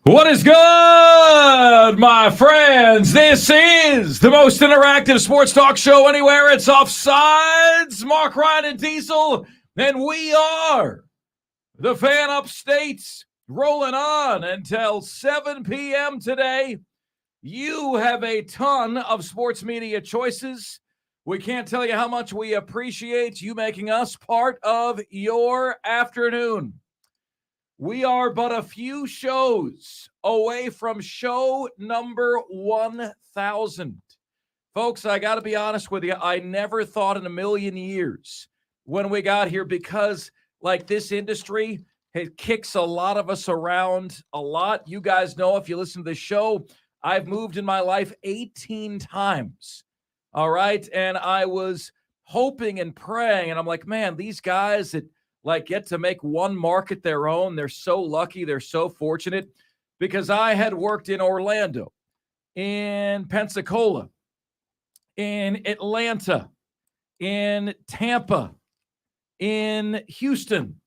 What is good, my friends? This is the most interactive sports talk show anywhere. It's Offsides. Mark, Ryan, and Diesel, and we are the Fan Upstate, rolling on until 7 p.m. today. You have a ton of sports media choices. We can't tell you how much we appreciate you making us part of your afternoon. We are but a few shows away from show number 1,000. Folks, I got to be honest with you. I never thought in a million years when we got here, because like this industry, it kicks a lot of us around a lot. You guys know, if you listen to the show, I've moved in my life 18 times. All right. And I was hoping and praying, and I'm like, man, these guys that get to make one market their own, they're so lucky, they're so fortunate, because I had worked in Orlando, in Pensacola, in Atlanta, in Tampa, in Houston.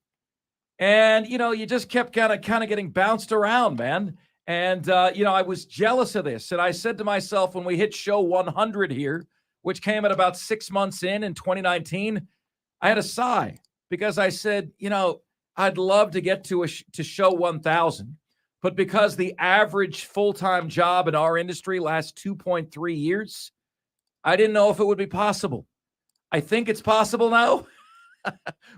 And, you just kept kind of getting bounced around, man. And, I was jealous of this. And I said to myself, when we hit show 100 here, which came at about 6 months in 2019, I had a sigh. Because I said, I'd love to get to show 1,000, but because the average full-time job in our industry lasts 2.3 years, I didn't know if it would be possible. I think it's possible now.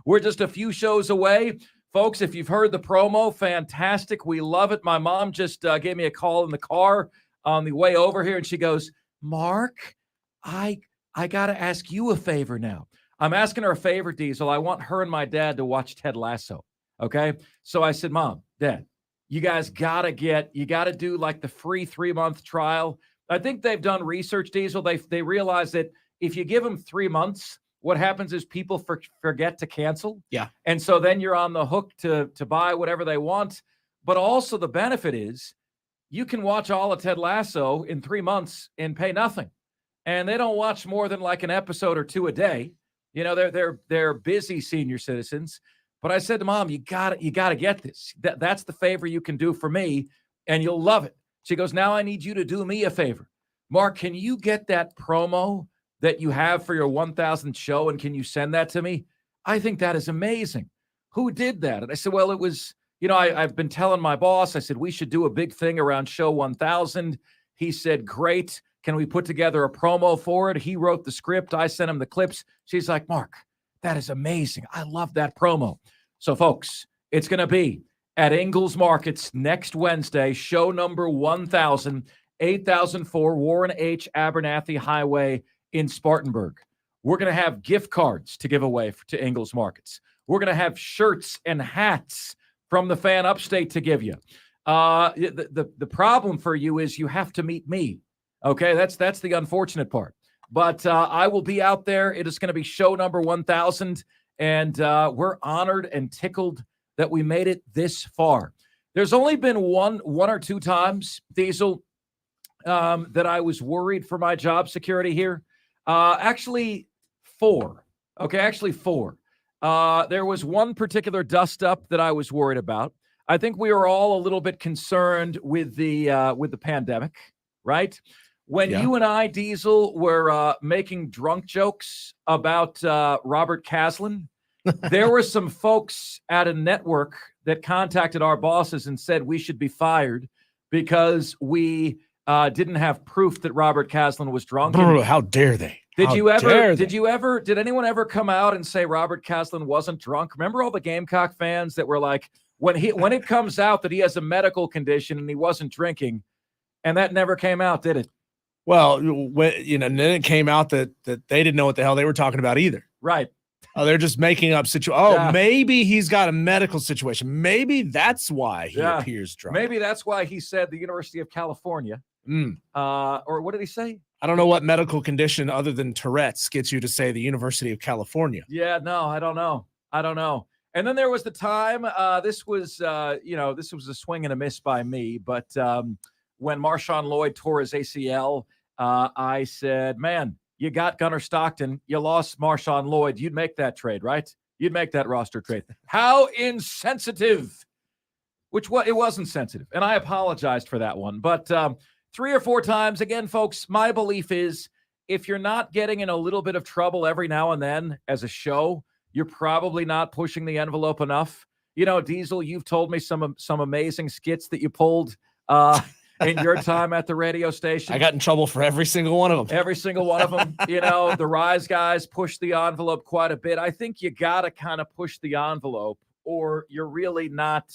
We're just a few shows away. Folks, if you've heard the promo, fantastic. We love it. My mom just gave me a call in the car on the way over here, and she goes, Mark, I got to ask you a favor now. I'm asking her a favor, Diesel. I want her and my dad to watch Ted Lasso. Okay. So I said, Mom, Dad, you guys got to do like the free 3-month trial. I think they've done research, Diesel. They realize that if you give them 3 months, what happens is people forget to cancel. Yeah. And so then you're on the hook to buy whatever they want. But also the benefit is you can watch all of Ted Lasso in 3 months and pay nothing. And they don't watch more than like an episode or two a day. They're busy senior citizens. But I said to Mom, you got to get this. That's the favor you can do for me, and you'll love it. She goes, now I need you to do me a favor. Mark, can you get that promo that you have for your 1,000th show, and can you send that to me? I think that is amazing. Who did that? And I said, well, it was, I've been telling my boss, I said, we should do a big thing around show 1,000. He said, great. Can we put together a promo for it? He wrote the script. I sent him the clips. She's like, Mark, that is amazing. I love that promo. So, folks, it's going to be at Ingles Markets next Wednesday, show number 1,000, 8004 Warren H. Abernathy Highway in Spartanburg. We're going to have gift cards to give away to Ingles Markets. We're going to have shirts and hats from the Fan Upstate to give you. The problem for you is you have to meet me. Okay, that's the unfortunate part. But I will be out there. It is going to be show number 1,000, and we're honored and tickled that we made it this far. There's only been one or two times, Diesel, that I was worried for my job security here. Actually, four. Okay, actually four. There was one particular dust-up that I was worried about. I think we were all a little bit concerned with the pandemic, right? When you and I, Diesel, were making drunk jokes about Robert Caslin, there were some folks at a network that contacted our bosses and said we should be fired because we didn't have proof that Robert Caslin was drunk. How dare they? Did anyone ever come out and say Robert Caslin wasn't drunk? Remember all the Gamecock fans that were like, when it comes out that he has a medical condition and he wasn't drinking, and that never came out, did it? Well, and then it came out that they didn't know what the hell they were talking about either. Right. Oh, they're just making up maybe he's got a medical situation. Maybe that's why he appears drunk. Maybe that's why he said the University of California. Or what did he say? I don't know what medical condition other than Tourette's gets you to say the University of California. Yeah, no, I don't know. And then there was the time, this was a swing and a miss by me, but when Marshawn Lloyd tore his ACL, I said, man, you got Gunnar Stockton. You lost Marshawn Lloyd. You'd make that trade, right? You'd make that roster trade. How insensitive it wasn't sensitive, and I apologized for that one. But 3 or 4 times, again, folks, my belief is if you're not getting in a little bit of trouble every now and then as a show, you're probably not pushing the envelope enough. Diesel, you've told me some amazing skits that you pulled in your time at the radio station. I got in trouble for every single one of them. Every single one of them. The Rise guys push the envelope quite a bit. I think you got to kind of push the envelope, or you're really not,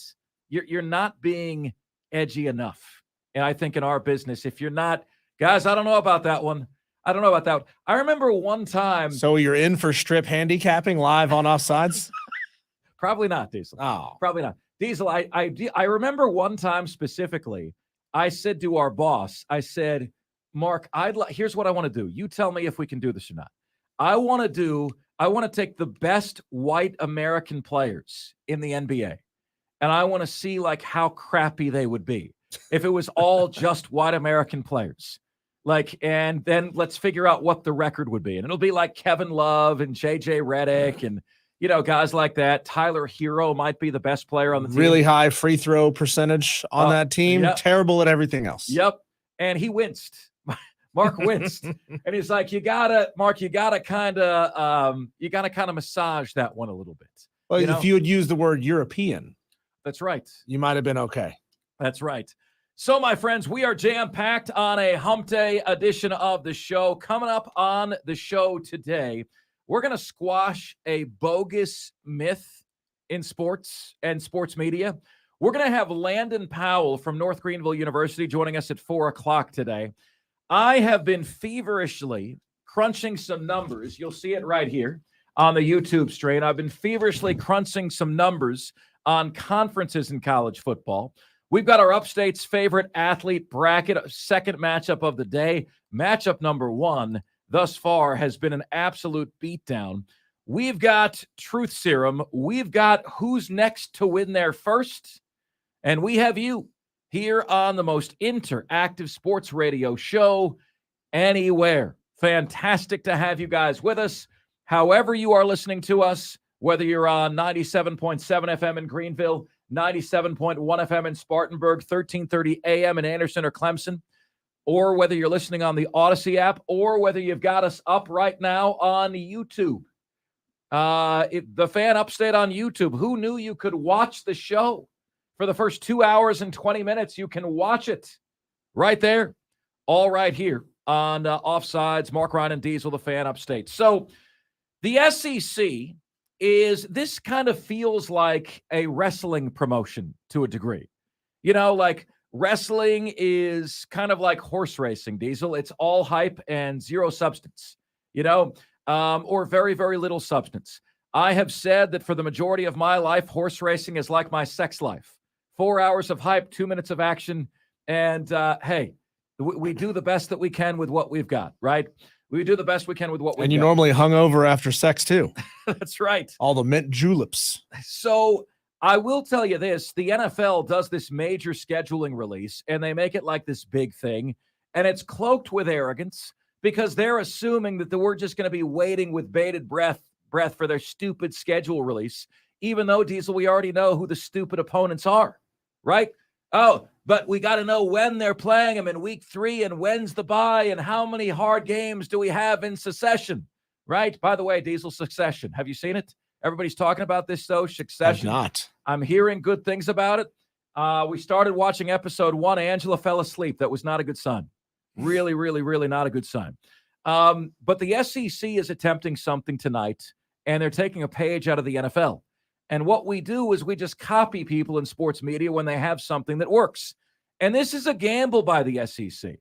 you're not being edgy enough. And I think in our business, if you're not, guys, I don't know about that one. I don't know about that. I remember one time. So you're in for strip handicapping live on Offsides? Probably not, Diesel. Oh, probably not. Diesel, I remember one time specifically, I said to our boss, I said, Mark, here's what I want to do. You tell me if we can do this or not. I want to take the best white American players in the NBA, and I want to see like how crappy they would be if it was all just white American players. And then let's figure out what the record would be. And it'll be like Kevin Love and JJ Redick and, guys like that. Tyler Hero might be the best player on the team. Really high free throw percentage on that team. Yep. Terrible at everything else. Yep. And he winced. Mark winced. And he's like, you gotta kind of massage that one a little bit. Well, if you had used the word European. That's right. You might have been okay. That's right. So, my friends, we are jam-packed on a hump day edition of the show. Coming up on the show today, we're going to squash a bogus myth in sports and sports media. We're going to have Landon Powell from North Greenville University joining us at 4 o'clock today. I have been feverishly crunching some numbers. You'll see it right here on the YouTube stream. I've been feverishly crunching some numbers on conferences in college football. We've got our Upstate's favorite athlete bracket, second matchup of the day. Matchup number 1 thus far has been an absolute beatdown. We've got Truth Serum. We've got who's next to win there first. And we have you here on the most interactive sports radio show anywhere. Fantastic to have you guys with us. However you are listening to us, whether you're on 97.7 FM in Greenville, 97.1 FM in Spartanburg, 1330 AM in Anderson or Clemson, or whether you're listening on the Odyssey app, or whether you've got us up right now on YouTube. The Fan Upstate on YouTube. Who knew you could watch the show for the first 2 hours and 20 minutes? You can watch it right there, all right here on Offsides. Mark Ryan and Diesel, the Fan Upstate. So the SEC this kind of feels like a wrestling promotion to a degree. Like wrestling is kind of like horse racing, Diesel. It's all hype and zero substance, or very, very little substance. I have said that for the majority of my life, horse racing is like my sex life. 4 hours of hype, 2 minutes of action. And hey, we do the best that we can with what we've got, right? We do the best we can with what we got. And you normally hung over after sex, too. That's right. All the mint juleps. So I will tell you this. The NFL does this major scheduling release, and they make it like this big thing. And it's cloaked with arrogance because they're assuming that we're just going to be waiting with bated breath for their stupid schedule release, even though, Diesel, we already know who the stupid opponents are, right? Oh, but we got to know when they're playing them in week 3 and when's the bye and how many hard games do we have in succession, right? By the way, Diesel, Succession. Have you seen it? Everybody's talking about this, though, Succession. I've not. I'm hearing good things about it. We started watching episode 1. Angela fell asleep. That was not a good sign. Really, really, really not a good sign. But the SEC is attempting something tonight, and they're taking a page out of the NFL. And what we do is we just copy people in sports media when they have something that works. And this is a gamble by the SEC.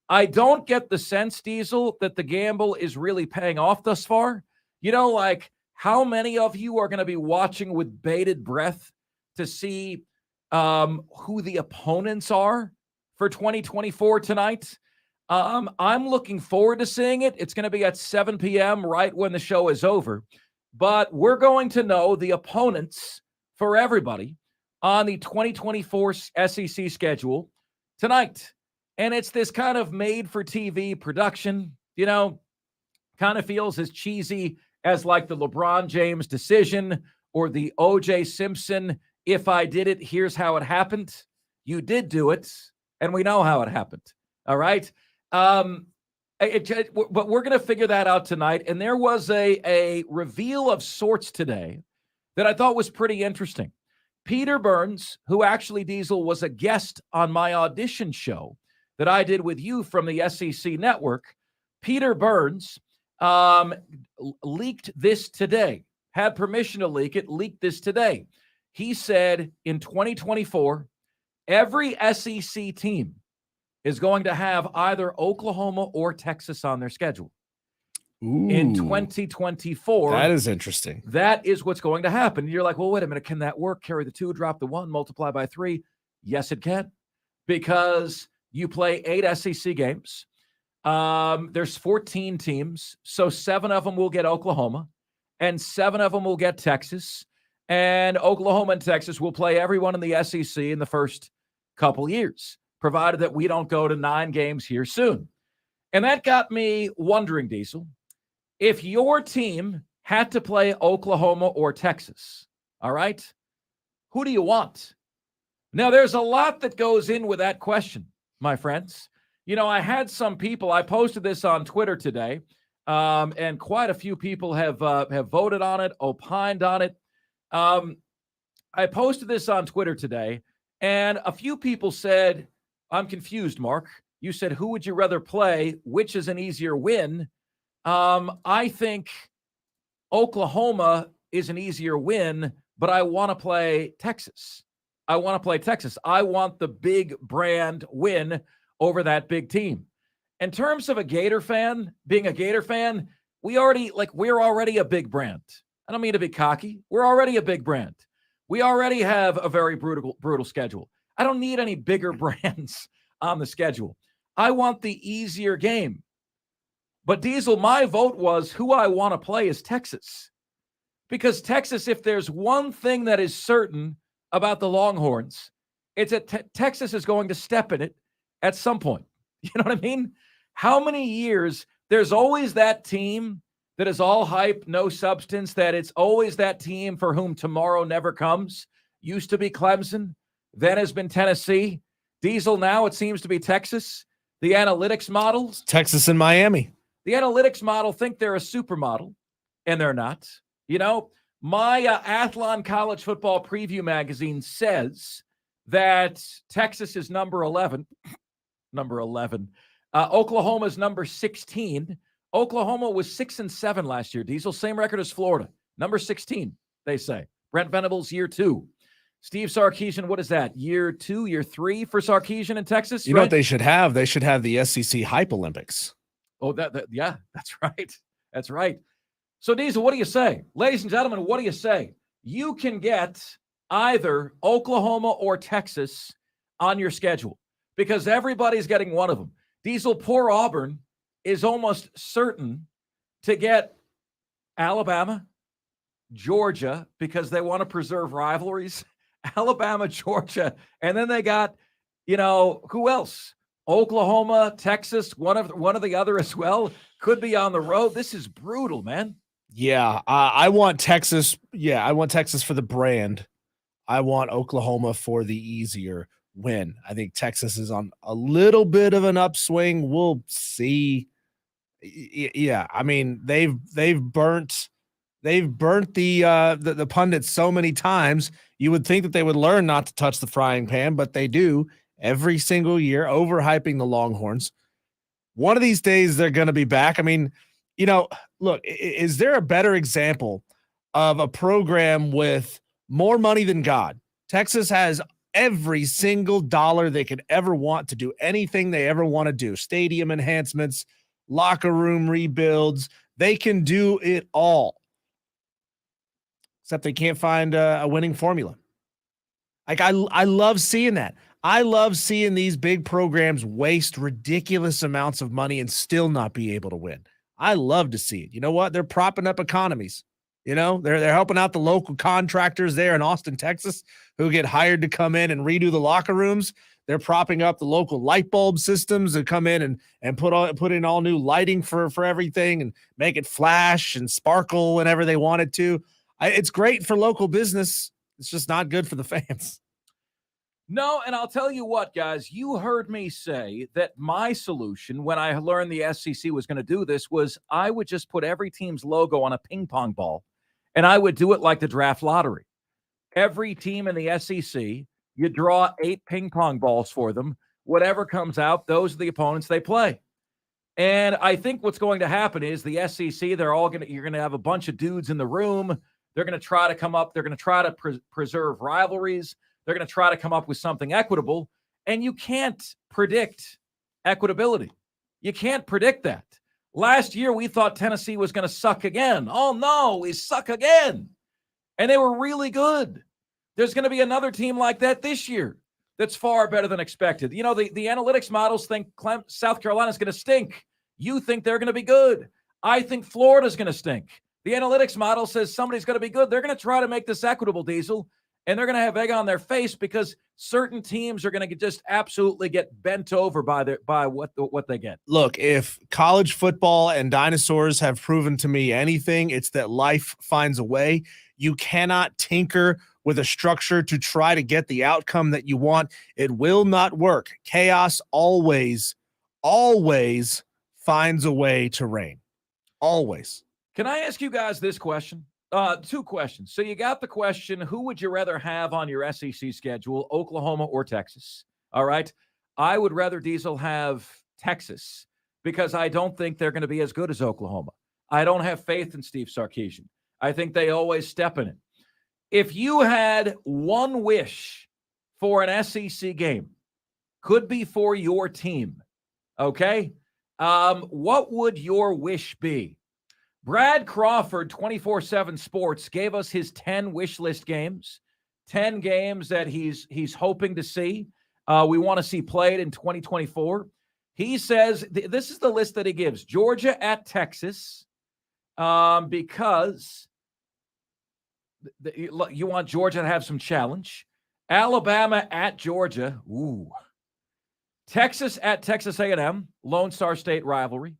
I don't get the sense, Diesel, that the gamble is really paying off thus far. Like how many of you are going to be watching with bated breath to see who the opponents are for 2024 tonight? I'm looking forward to seeing it. It's going to be at 7 p.m. right when the show is over. But we're going to know the opponents for everybody on the 2024 SEC schedule tonight. And it's this kind of made-for-TV production, kind of feels as cheesy as like the LeBron James decision or the O.J. Simpson if I did it, here's how it happened. You did do it, and we know how it happened. All right? But we're going to figure that out tonight. And there was a reveal of sorts today that I thought was pretty interesting. Peter Burns, who actually, Diesel, was a guest on my audition show that I did with you from the SEC Network. Peter Burns leaked this today, had permission to leak it, leaked this today. He said in 2024, every SEC team is going to have either Oklahoma or Texas on their schedule. Ooh, in 2024. That is interesting. That is what's going to happen. You're like, well, wait a minute. Can that work? Carry the 2, drop the 1, multiply by 3. Yes, it can, because you play 8 SEC games. There's 14 teams. So 7 of them will get Oklahoma and 7 of them will get Texas. And Oklahoma and Texas will play everyone in the SEC in the first couple years, provided that we don't go to 9 games here soon. And that got me wondering, Diesel, if your team had to play Oklahoma or Texas, all right, who do you want? Now, there's a lot that goes in with that question, my friends. You know, I had some people, I posted this on Twitter today, and quite a few people have voted on it, opined on it. I posted this on Twitter today, and a few people said, I'm confused, Mark. You said, who would you rather play? Which is an easier win? I think Oklahoma is an easier win, but I want to play Texas. I want to play Texas. I want the big brand win over that big team. In terms of a Gator fan, being a Gator fan, we're already a big brand. I don't mean to be cocky. We're already a big brand. We already have a very brutal schedule. I don't need any bigger brands on the schedule. I want the easier game. But Diesel, my vote was who I want to play is Texas. Because Texas, if there's one thing that is certain about the Longhorns, it's that Texas is going to step in it at some point. You know what I mean? How many years, there's always that team that is all hype, no substance, that it's always that team for whom tomorrow never comes. Used to be Clemson, then has been Tennessee. Diesel, now it seems to be Texas. The analytics models. Texas and Miami. The analytics model think they're a supermodel, and they're not. You know, my Athlon College Football Preview magazine says that Texas is number 11. Number 11. Oklahoma's number 16. Oklahoma was 6-7 last year, Diesel. Same record as Florida. Number 16, they say. Brent Venables, year 2. Steve Sarkisian, what is that? Year 2, year 3 for Sarkisian in Texas? You know what they should have? They should have the SEC Hype Olympics. Oh, yeah, that's right. That's right. So, Diesel, what do you say? Ladies and gentlemen, what do you say? You can get either Oklahoma or Texas on your schedule because everybody's getting one of them. Diesel, poor Auburn is almost certain to get Alabama, Georgia, because they want to preserve rivalries. Alabama, Georgia, and then they got, who else? Oklahoma, Texas, one of the other as well. Could be on the road. This is brutal, man. Yeah, I want Texas. Yeah, I want Texas for the brand. I want Oklahoma for the easier win. I think Texas is on a little bit of an upswing. We'll see. Yeah, I mean they've burnt the pundits so many times. You would think that they would learn not to touch the frying pan, but they do every single year, overhyping the Longhorns. One of these days they're going to be back. I mean, look, is there a better example of a program with more money than God? Texas has every single dollar they could ever want to do anything they ever want to do. Stadium enhancements, locker room rebuilds. They can do it all. Except they can't find a winning formula. Like I love seeing that. I love seeing these big programs waste ridiculous amounts of money and still not be able to win. I love to see it. You know what? They're propping up economies. They're helping out the local contractors there in Austin, Texas, who get hired to come in and redo the locker rooms. They're propping up the local light bulb systems that come in and put in all new lighting for everything and make it flash and sparkle whenever they want it to. It's great for local business. It's just not good for the fans. No, and I'll tell you what, guys, you heard me say that my solution when I learned the SEC was going to do this was I would just put every team's logo on a ping pong ball, and I would do it like the draft lottery. Every team in the SEC, you draw 8 ping pong balls for them. Whatever comes out, those are the opponents they play. And I think what's going to happen is the SEC, you're going to have a bunch of dudes in the room. They're going to try to come up. They're going to try to preserve rivalries. They're going to try to come up with something equitable. And you can't predict equitability. You can't predict that. Last year, we thought Tennessee was going to suck again. Oh, no, we suck again. And they were really good. There's going to be another team like that this year that's far better than expected. You know, the analytics models think South Carolina's going to stink. You think they're going to be good. I think Florida's going to stink. The analytics model says somebody's going to be good. They're going to try to make this equitable, Diesel, and they're going to have egg on their face because certain teams are going to just absolutely get bent over by what they get. Look, if college football and dinosaurs have proven to me anything, it's that life finds a way. You cannot tinker with a structure to try to get the outcome that you want. It will not work. Chaos always finds a way to reign. Always. Can I ask you guys this question? 2 questions. So you got the question, who would you rather have on your SEC schedule, Oklahoma or Texas? All right. I would rather, Diesel, have Texas because I don't think they're going to be as good as Oklahoma. I don't have faith in Steve Sarkisian. I think they always step in it. If you had one wish for an SEC game, could be for your team, okay? What would your wish be? Brad Crawford, 24/7 Sports, gave us his 10 wish list games, 10 games that he's hoping to see. We want to see played in 2024. He says this is the list that he gives: Georgia at Texas, because you want Georgia to have some challenge. Alabama at Georgia. Ooh. Texas at Texas A&M, Lone Star State rivalry.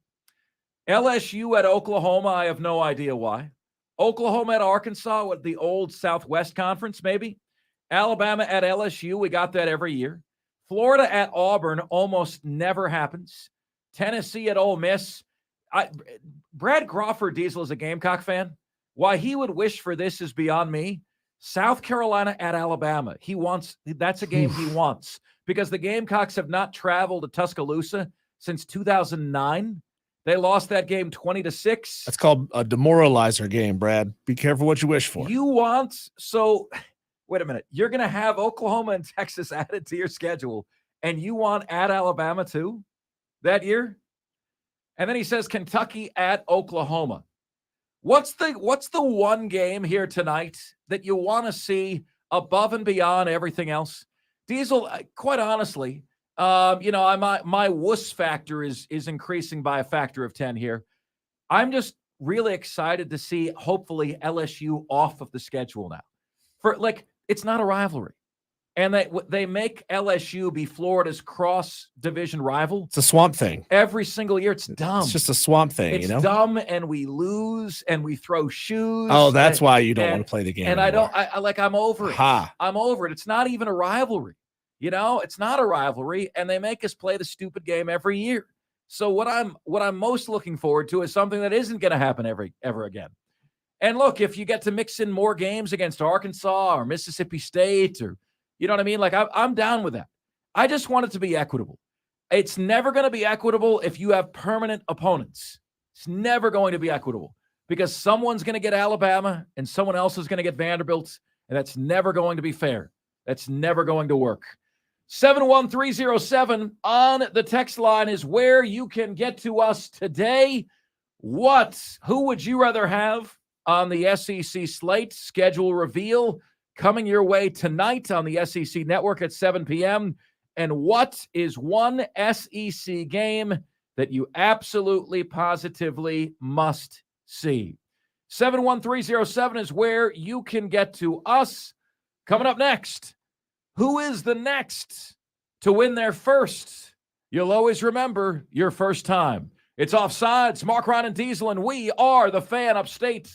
LSU at Oklahoma, I have no idea why. Oklahoma at Arkansas with the old Southwest Conference, maybe. Alabama at LSU, we got that every year. Florida at Auburn almost never happens. Tennessee at Ole Miss. Brad Crawford, Diesel, is a Gamecock fan. Why he would wish for this is beyond me. South Carolina at Alabama. That's a game he wants because the Gamecocks have not traveled to Tuscaloosa since 2009. They lost that game 20-6. That's called a demoralizer game, Brad. Be careful what you wish for. Wait a minute. You're going to have Oklahoma and Texas added to your schedule, and you want at Alabama too that year? And then he says Kentucky at Oklahoma. What's the one game here tonight that you want to see above and beyond everything else? Diesel, quite honestly, my wuss factor is increasing by a factor of 10 here. I'm just really excited to see, hopefully, LSU off of the schedule now. It's not a rivalry. And they make LSU be Florida's cross-division rival. It's a swamp thing. Every single year. It's dumb. It's just a swamp thing, It's dumb, and we lose, and we throw shoes. Oh, that's why you don't want to play the game And anymore. I'm over it. Ha. I'm over it. It's not even a rivalry. It's not a rivalry, and they make us play the stupid game every year. So what I'm most looking forward to is something that isn't going to happen ever again. And look, if you get to mix in more games against Arkansas or Mississippi State or you know what I mean? I'm down with that. I just want it to be equitable. It's never going to be equitable if you have permanent opponents. It's never going to be equitable because someone's going to get Alabama and someone else is going to get Vanderbilt, and that's never going to be fair. That's never going to work. 71307 on the text line is where you can get to us today. Who would you rather have on the SEC slate? Schedule reveal coming your way tonight on the SEC Network at 7 p.m. And what is one SEC game that you absolutely, positively must see? 71307 is where you can get to us. Coming up next, who is the next to win their first? You'll always remember your first time. It's Offsides, Mark, Ryan, and Diesel, and we are the Fan Upstate.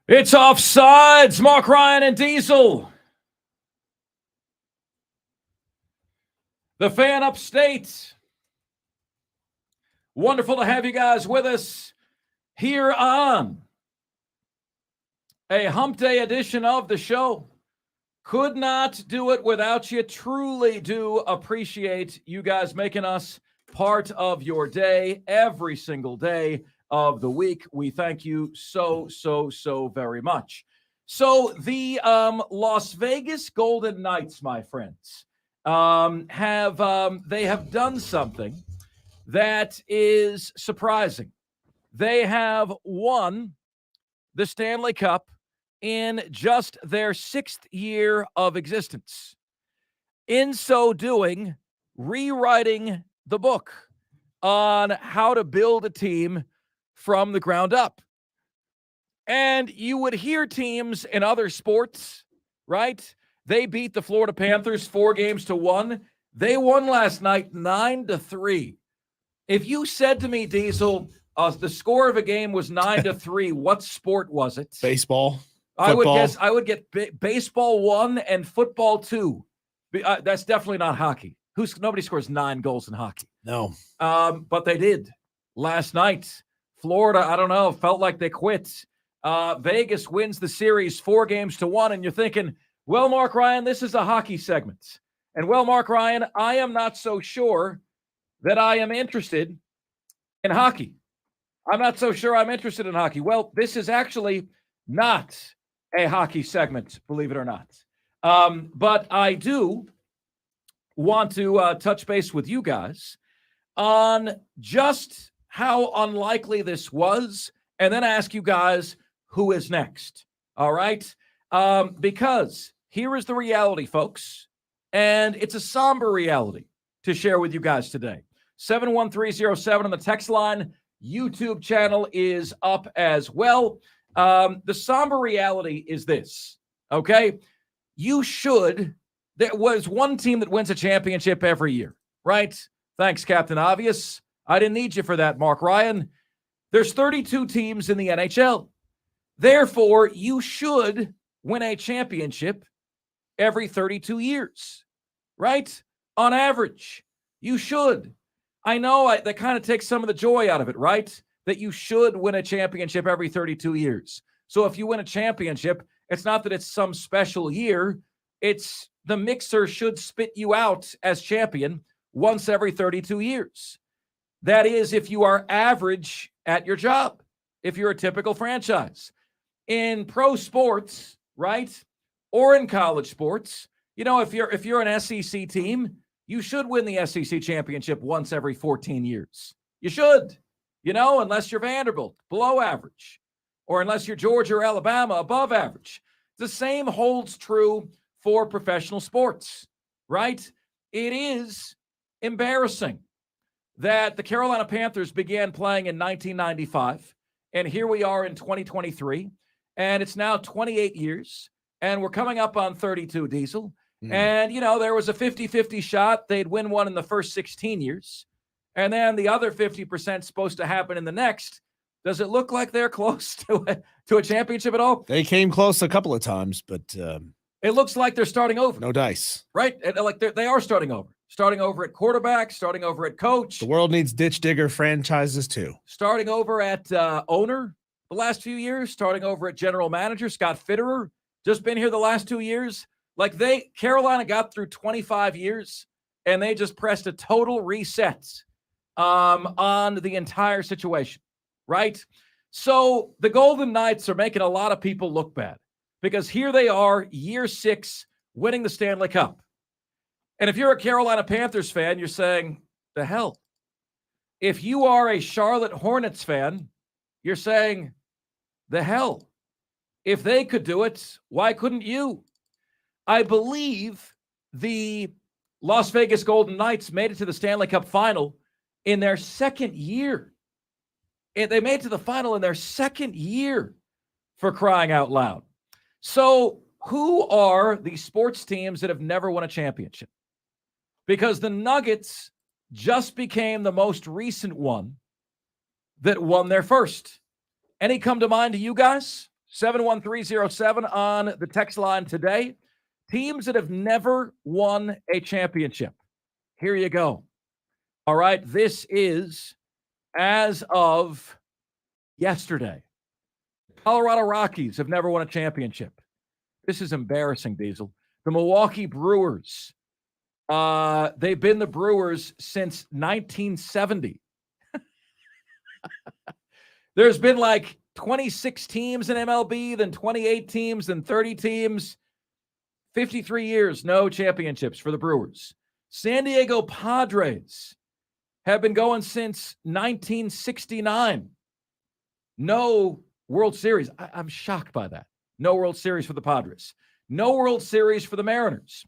It's Offsides, Mark Ryan and Diesel. The fan upstate. Wonderful to have you guys with us here on a hump day edition of the show. Could not do it without you. Truly do appreciate you guys making us part of your day every single day of the week. We thank you so very much. So the Las Vegas Golden Knights, my friends, have done something that is surprising. They have won the Stanley Cup in just their 6th year of existence. In so doing, rewriting the book on how to build a team from the ground up. And you would hear teams in other sports, right? They beat the Florida Panthers 4-1. They won last night 9-3. If you said to me, Diesel, the score of a game was 9-3, what sport was it? Baseball. Football. I would get baseball 1 and football 2. That's definitely not hockey. Nobody scores 9 goals in hockey. No. But they did last night. Florida, I don't know, felt like they quit. Vegas wins the series 4-1, and you're thinking, well, Mark Ryan, this is a hockey segment. And well, Mark Ryan, I am not so sure that I am interested in hockey. I'm not so sure I'm interested in hockey. Well, this is actually not a hockey segment, believe it or not. But I do want to touch base with you guys on just how unlikely this was, and then ask you guys who is next. All right? Because here is the reality, folks, and it's a somber reality to share with you guys today. 71307 on the text line. YouTube channel is up as well. The somber reality is this, okay? There was one team that wins a championship every year, right? Thanks, Captain Obvious. I didn't need you for that, Mark Ryan. There's 32 teams in the NHL. Therefore, you should win a championship every 32 years, right? On average, you should. I know that kind of takes some of the joy out of it, right? That you should win a championship every 32 years. So if you win a championship, it's not that it's some special year. It's the mixer should spit you out as champion once every 32 years. That is if you are average at your job, if you're a typical franchise. In pro sports, right, or in college sports, you know, if you're an SEC team, you should win the SEC championship once every 14 years. You should, you know, unless you're Vanderbilt, below average, or unless you're Georgia or Alabama, above average. The same holds true for professional sports, right? It is embarrassing that the Carolina Panthers began playing in 1995, and here we are in 2023, and it's now 28 years, and we're coming up on 32, Diesel. And, you know, there was a 50-50 shot they'd win one in the first 16 years, and then the other 50% supposed to happen in the next. Does it look like they're close to a championship at all? They came close a couple of times, but it looks like they're starting over. No dice. Right? Like they are starting over. Starting over at quarterback, starting over at coach. The world needs ditch digger franchises too. Starting over at owner the last few years, starting over at general manager. Scott Fitterer, just been here the last 2 years. Like Carolina got through 25 years, and they just pressed a total reset on the entire situation, right? So the Golden Knights are making a lot of people look bad because here they are, year 6, winning the Stanley Cup. And if you're a Carolina Panthers fan, you're saying, the hell? If you are a Charlotte Hornets fan, you're saying, the hell? If they could do it, why couldn't you? I believe the Las Vegas Golden Knights made it to the Stanley Cup final in their 2nd year. And they made it to the final in their 2nd year, for crying out loud. So who are the sports teams that have never won a championship? Because the Nuggets just became the most recent one that won their first. Any come to mind to you guys? 71307 on the text line today. Teams that have never won a championship. Here you go. All right, this is as of yesterday. Colorado Rockies have never won a championship. This is embarrassing, Diesel. The Milwaukee Brewers. They've been the Brewers since 1970. There's been like 26 teams in MLB, then 28 teams, then 30 teams. 53 years, no championships for the Brewers. San Diego Padres have been going since 1969. No World Series. I'm shocked by that. No World Series for the Padres. No World Series for the Mariners.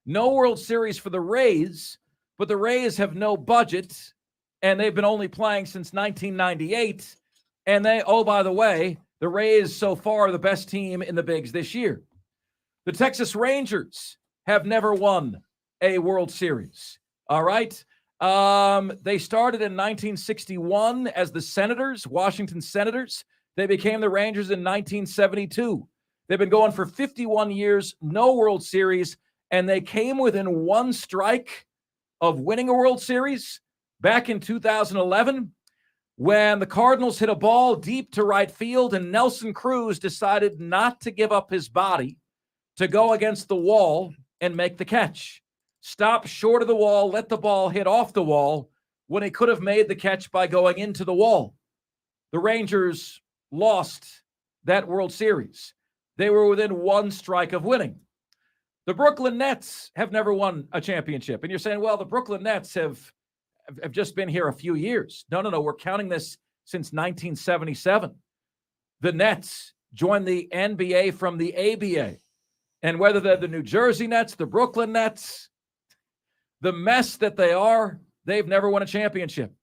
No World Series for the Rays, but the Rays have no budget, and they've been only playing since 1998. And by the way, the Rays so far are the best team in the bigs this year. The Texas Rangers have never won a World Series. All right. They started in 1961 as the Senators, Washington Senators. They became the Rangers in 1972. They've been going for 51 years, no World Series, and they came within one strike of winning a World Series back in 2011 when the Cardinals hit a ball deep to right field and Nelson Cruz decided not to give up his body to go against the wall and make the catch. Stop short of the wall, let the ball hit off the wall when he could have made the catch by going into the wall. The Rangers lost that World Series. They were within one strike of winning. The Brooklyn Nets have never won a championship. And you're saying, well, the Brooklyn Nets have just been here a few years. No. We're counting this since 1977. The Nets joined the NBA from the ABA. And whether they're the New Jersey Nets, the Brooklyn Nets, the mess that they are, they've never won a championship.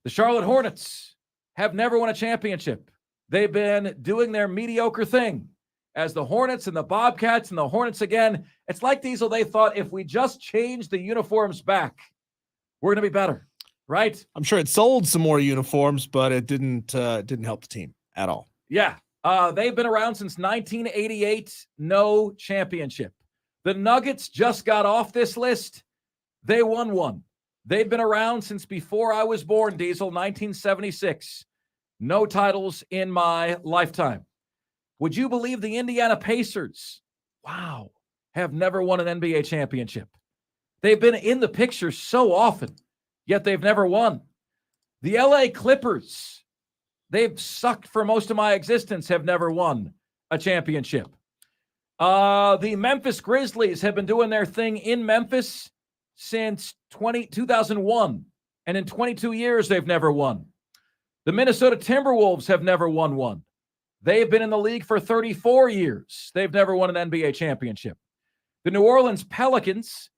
The Charlotte Hornets have never won a championship. They've been doing their mediocre thing as the Hornets and the Bobcats and the Hornets again. It's like Diesel, they thought if we just change the uniforms back, we're going to be better, right? I'm sure it sold some more uniforms, but it didn't help the team at all. Yeah. They've been around since 1988, no championship. The Nuggets just got off this list. They won one. They've been around since before I was born, Diesel, 1976. No titles in my lifetime. Would you believe the Indiana Pacers, have never won an NBA championship? They've been in the picture so often, yet they've never won. The LA Clippers, they've sucked for most of my existence, have never won a championship. The Memphis Grizzlies have been doing their thing in Memphis since 2001, and in 22 years, they've never won. The Minnesota Timberwolves have never won one. They've been in the league for 34 years. They've never won an NBA championship. The New Orleans Pelicans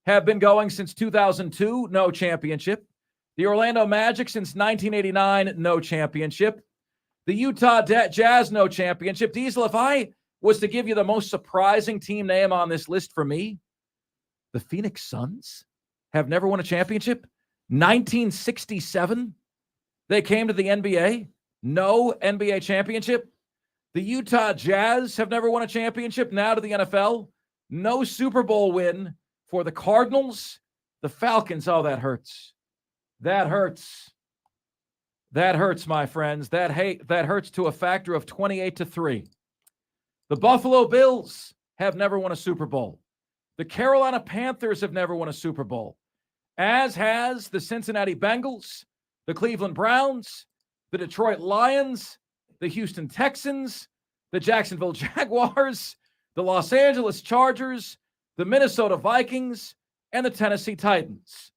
have been going since 2002, no championship. The Orlando Magic since 1989, no championship. The Utah Jazz, no championship. Diesel, if I was to give you the most surprising team name on this list for me, the Phoenix Suns have never won a championship. 1967, they came to the NBA, no NBA championship. The Utah Jazz have never won a championship, now to the NFL. No Super Bowl win for the Cardinals. The Falcons, that hurts. That hurts. That hurts, my friends. That hurts to a factor of 28-3. The Buffalo Bills have never won a Super Bowl. The Carolina Panthers have never won a Super Bowl, as has the Cincinnati Bengals, the Cleveland Browns, the Detroit Lions, the Houston Texans, the Jacksonville Jaguars, the Los Angeles Chargers, the Minnesota Vikings, and the Tennessee Titans.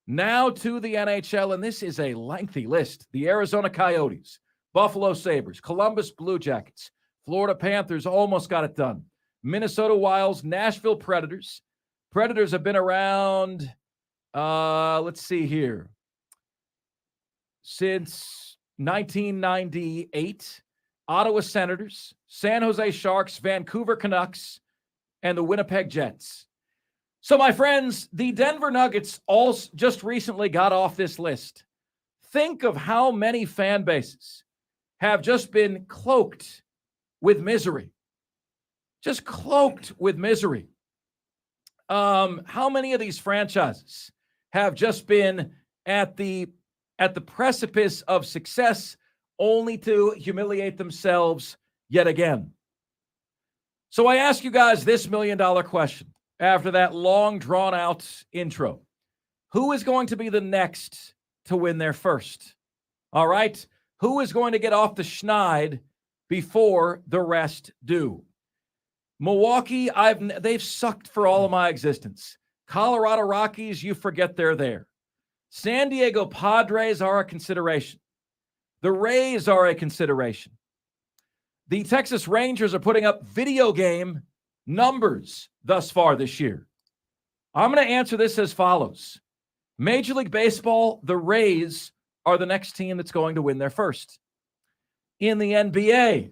Now to the NHL, and this is a lengthy list. The Arizona Coyotes, Buffalo Sabres, Columbus Blue Jackets, Florida Panthers almost got it done. Minnesota Wilds, Nashville Predators. Predators have been around, let's see here, since 1998. Ottawa Senators, San Jose Sharks, Vancouver Canucks, and the Winnipeg Jets. So, my friends, the Denver Nuggets also just recently got off this list. Think of how many fan bases have just been cloaked with misery. Just cloaked with misery. How many of these franchises have just been at the precipice of success only to humiliate themselves yet again? So I ask you guys this $1 million question after that long drawn out intro. Who is going to be the next to win their first? All right. Who is going to get off the schneid before the rest do? Milwaukee, they've sucked for all of my existence. Colorado Rockies, you forget they're there. San Diego Padres are a consideration. The Rays are a consideration. The Texas Rangers are putting up video game numbers thus far this year. I'm going to answer this as follows. Major League Baseball, the Rays are the next team that's going to win their first. In the NBA,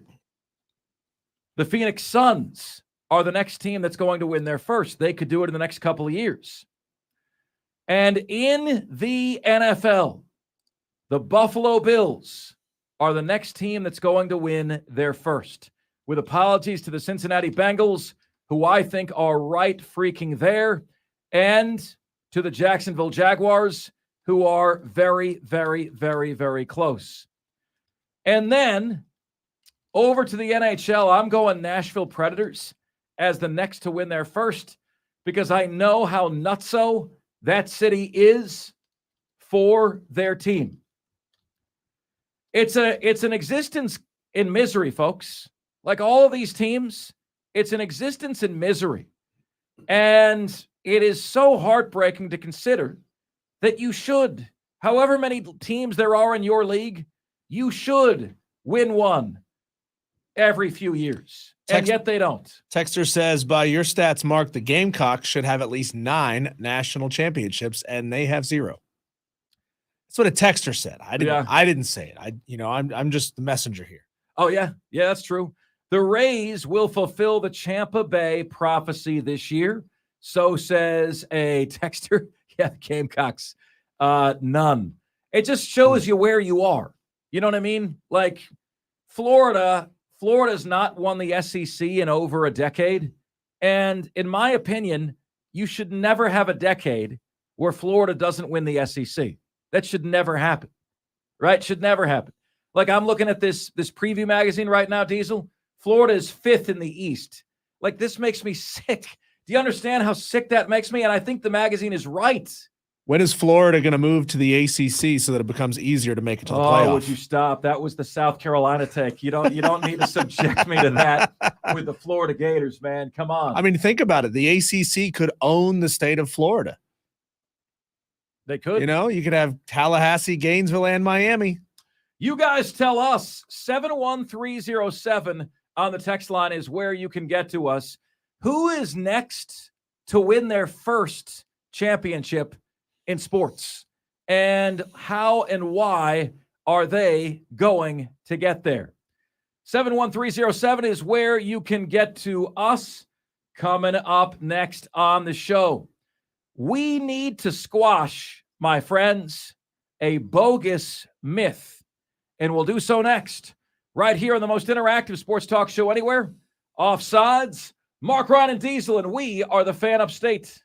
the Phoenix Suns are the next team that's going to win their first. They could do it in the next couple of years. And in the NFL, the Buffalo Bills are the next team that's going to win their first. With apologies to the Cincinnati Bengals, who I think are right freaking there, and to the Jacksonville Jaguars, who are very, very, very, very close. And then over to the NHL, I'm going Nashville Predators as the next to win their first because I know how nutso that city is for their team. It's an existence in misery, folks. Like all of these teams, it's an existence in misery. And it is so heartbreaking to consider that you should, however many teams there are in your league, you should win one every few years. And yet they don't. Texter says, by your stats, Mark, the Gamecocks should have at least 9 national championships, and they have 0. That's what a texter said. I didn't say it. I'm just the messenger here. Oh, yeah. Yeah, that's true. The Rays will fulfill the Tampa Bay prophecy this year. So says a texter. Yeah, the Gamecocks. None. It just shows you where you are. You know what I mean? Like Florida's not won the SEC in over a decade. And in my opinion, you should never have a decade where Florida doesn't win the SEC. That should never happen, right? Should never happen. Like I'm looking at this preview magazine right now, Diesel. Florida is 5th in the East. Like this makes me sick. Do you understand how sick that makes me? And I think the magazine is right. When is Florida going to move to the ACC so that it becomes easier to make it to the playoff? Oh, would you stop? That was the South Carolina take. You don't need to subject me to that with the Florida Gators, man. Come on. I mean, think about it. The ACC could own the state of Florida. They could. You could have Tallahassee, Gainesville, and Miami. You guys tell us. 71307 on the text line is where you can get to us. Who is next to win their first championship in sports? And how and why are they going to get there? 71307 is where you can get to us. Coming up next on the show, we need to squash, my friends, a bogus myth. And we'll do so next, right here on the most interactive sports talk show anywhere, Offsides. Mark, Ryan, and Diesel, and we are the Fan Upstate.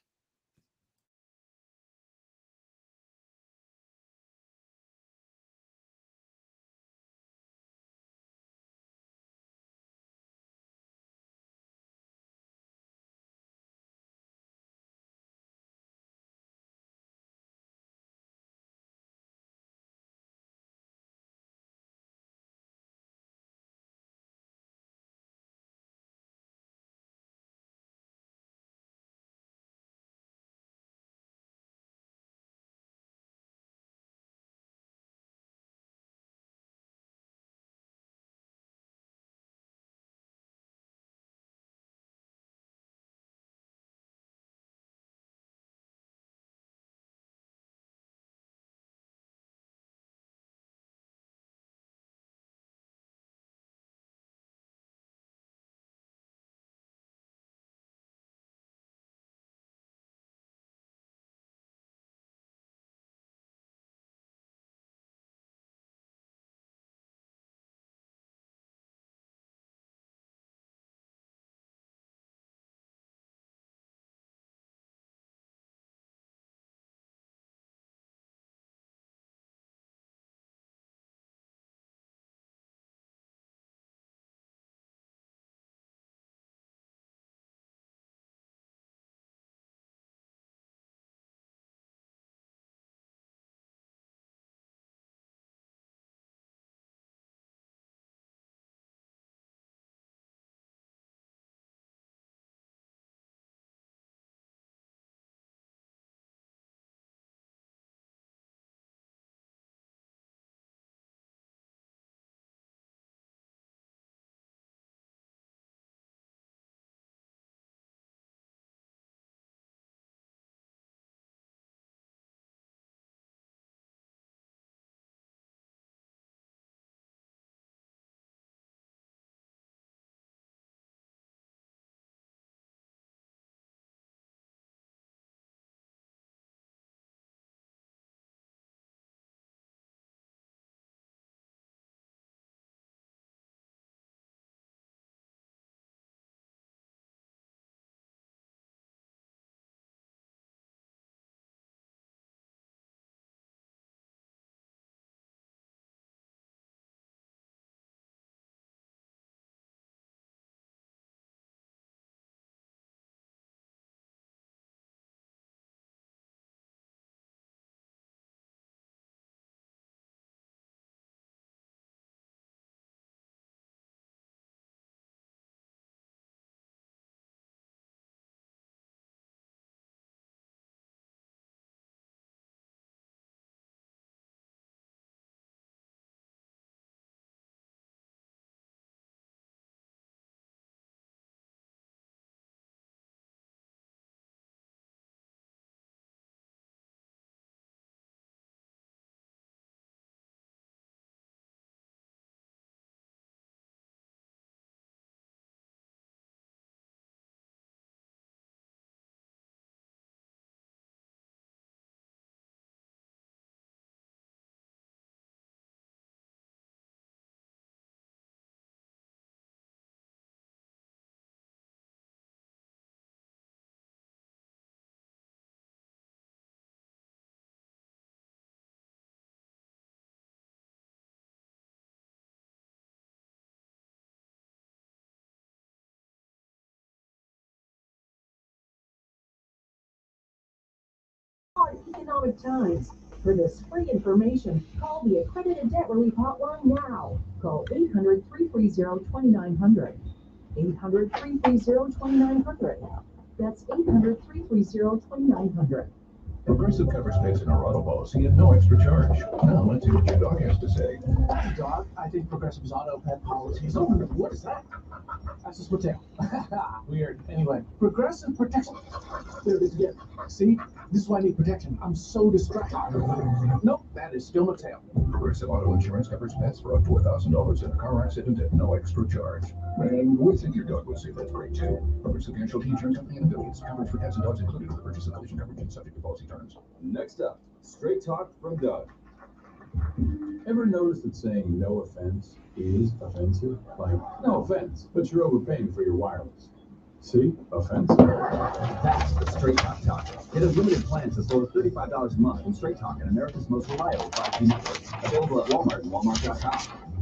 economic times. For this free information, call the Accredited Debt Relief Hotline now. Call 800-330-2900. 800-330-2900. That's 800-330-2900. Progressive covers pets in our auto policy at no extra charge. Now let's see what your dog has to say. Hey, dog, I think Progressive's auto pet policy is over. What is that? That's a split tail. Weird. Anyway, Progressive protects. There it is again. See? This is why I need protection. I'm so distracted. Nope, that is still a tail. Progressive auto insurance covers pets for up to $1,000 in a car accident at no extra charge. And we think your dog would say that's great too. Progressive Casualty Insurance Company and affiliates. Coverage for cats and dogs included with the purchase of collision coverage and subject to policy terms. Next up, straight talk from Doug. Ever notice that saying no offense is offensive? Like, no offense, but you're overpaying for your wireless. See? Offense. That's the Straight Talk Talk. Get unlimited plans as low as $35 a month from Straight Talk and America's most reliable 5G network. Available at Walmart and Walmart.com.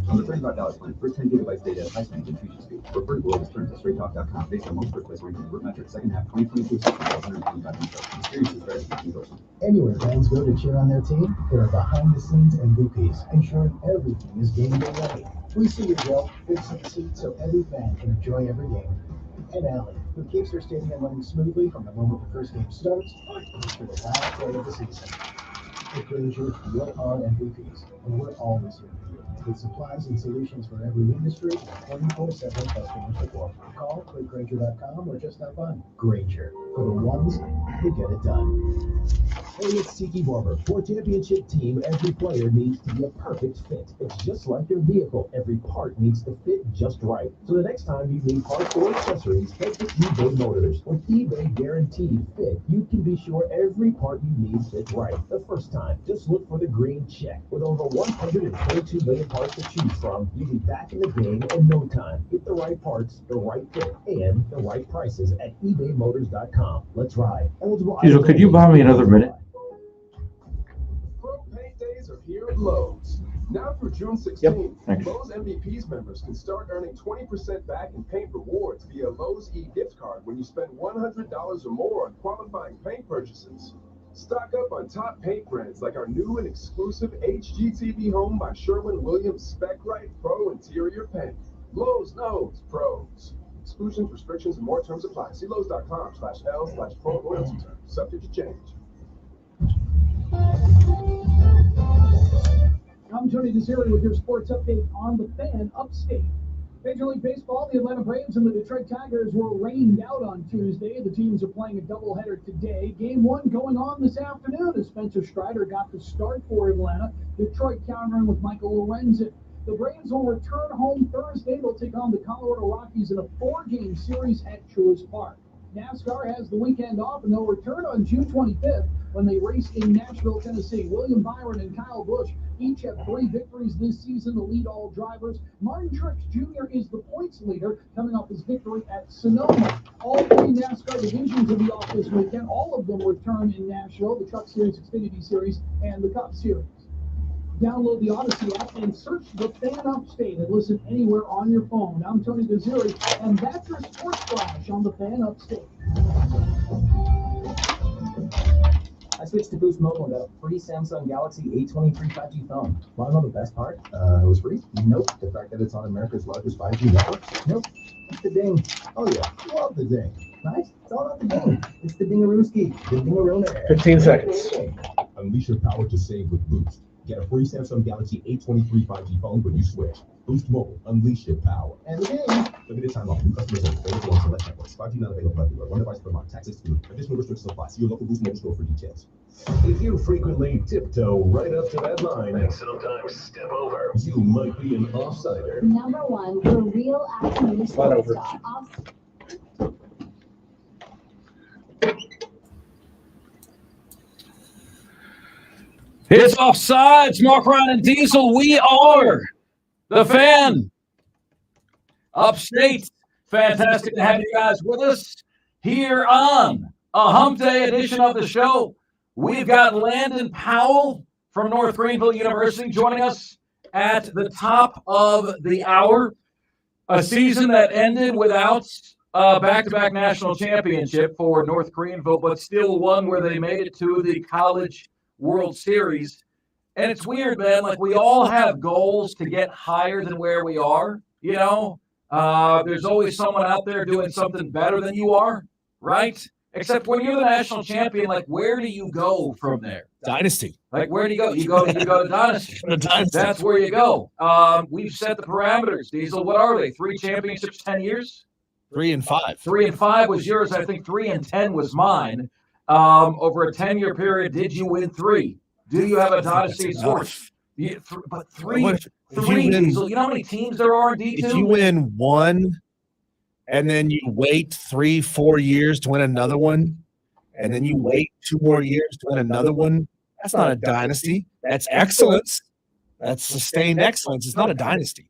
On the $35 plan, first 10 gigabytes data at price range and 2G speed. Refer to below this terms at straighttalk.com based on most requests ranking group metrics. Second half 2022 assessment of 125 details. Experiences vary between endorsement. Anywhere fans go to cheer on their team, there are behind-the-scenes MVPs, ensuring everything is game day ready. We see your drill, fixing the seat so every fan can enjoy every game. And Allie, who keeps her stadium running smoothly from the moment the first game starts to the last play of the season. At Granger, you're our MVPs, and we're always here for you. With supplies and solutions for every industry, 24/7 customer support. Call quickgranger.com or just stop by. Granger, for the ones who get it done. Hey, it's Tiki Barber. For a championship team, every player needs to be a perfect fit. It's just like your vehicle. Every part needs to fit just right. So the next time you need parts or accessories, head to eBay Motors. With eBay Guaranteed Fit, you can be sure every part you need fits right the first time. Just look for the green check. With over 122 million parts to choose from, you'll be back in the game in no time. Get the right parts, the right fit, and the right prices at ebaymotors.com. Let's ride. Eligible. Diesel, could you buy me another minute? Pro Paint Days are here at Lowe's. Now through June 16th, thanks. Lowe's MVPs members can start earning 20% back in paint rewards via Lowe's e-gift card when you spend $100 or more on qualifying paint purchases. Stock up on top paint brands like our new and exclusive HGTV Home by Sherwin-Williams Spec-Rite Pro Interior Paint. Lowe's knows pros. Exclusions, restrictions, and more terms apply. See Lowe's.com/L/pro loyalty terms. Subject to change. I'm Tony DeZeri with your sports update on the Fan Upstate. Major League Baseball, the Atlanta Braves and the Detroit Tigers were rained out on Tuesday. The teams are playing a doubleheader today. Game one going on this afternoon as Spencer Strider got the start for Atlanta. Detroit countering with Michael Lorenzen. The Braves will return home Thursday. They'll take on the Colorado Rockies in a 4-game series at Truist Park. NASCAR has the weekend off, and they'll return on June 25th when they race in Nashville, Tennessee. William Byron and Kyle Busch each have 3 victories this season to lead all drivers. Martin Truex Jr. is the points leader, coming off his victory at Sonoma. All 3 NASCAR divisions will be off this weekend. All of them return in Nashville, the Truck Series, Xfinity Series, and the Cup Series. Download the Odyssey app and search the Fan Upstate and listen anywhere on your phone. I'm Tony DeZeri, and that's your Sports Flash on the Fan Upstate. I switched to Boost Mobile and got a free Samsung Galaxy A23 5G phone. Want to know the best part? It was free? Nope. The fact that it's on America's largest 5G network? Nope. It's the ding. Oh yeah, love the ding. Nice. It's all about the ding. It's the dingarooski. The dingarooner. 15 seconds. Unleash your power to save with Boost. Get a free Samsung Galaxy A23 5G phone when you switch. Boost Mobile. Unleash your power. And the ding. Limited time offer. New customers only. Available on select networks. 5G not available everywhere. One device per month. Tax excluded. Additional restrictions apply. See your local Boost Mobile store for details. If you frequently tiptoe right up to that line and sometimes step over, you might be an offsider. Number 1 for real action sports talk. It's Offsides, Mark, Ryan, and Diesel. We are the Fan Upstate. Fantastic to have you guys with us here on a Hump Day edition of the show. We've got Landon Powell from North Greenville University joining us at the top of the hour. A season that ended without a back-to-back national championship for North Greenville, but still one where they made it to the college World Series. And it's weird, man. Like, we all have goals to get higher than where we are, you know? There's always someone out there doing something better than you are, right? Except when you're the national champion, like, where do you go from there? Dynasty. Like, where do you go? You go to Dynasty. That's where you go. We've set the parameters. Diesel, what are they? 3 championships, 10 years? 3 and 5. 3 and 5 was yours. I think 3 and 10 was mine. Over a 10-year period, did you win 3? Do you have a dynasty source? But three, Diesel. You know how many teams there are in D2? If you win 1 and then you wait 3-4 years to win another one, and then you wait 2 more years to win another one, that's not a dynasty. That's excellence. That's sustained excellence. It's not a dynasty.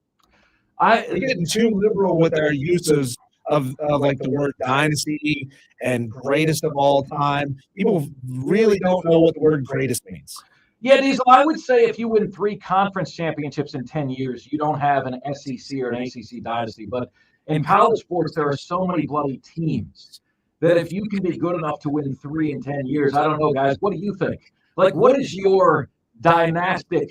You're getting too liberal with our uses of like the word dynasty and greatest of all time. People really don't know what the word greatest means. Yeah, Diesel, I would say if you win 3 conference championships in 10 years, you don't have an SEC or an ACC dynasty. But in college sports, there are so many bloody teams that if you can be good enough to win 3 in 10 years, I don't know, guys, what do you think? Like, what is your dynastic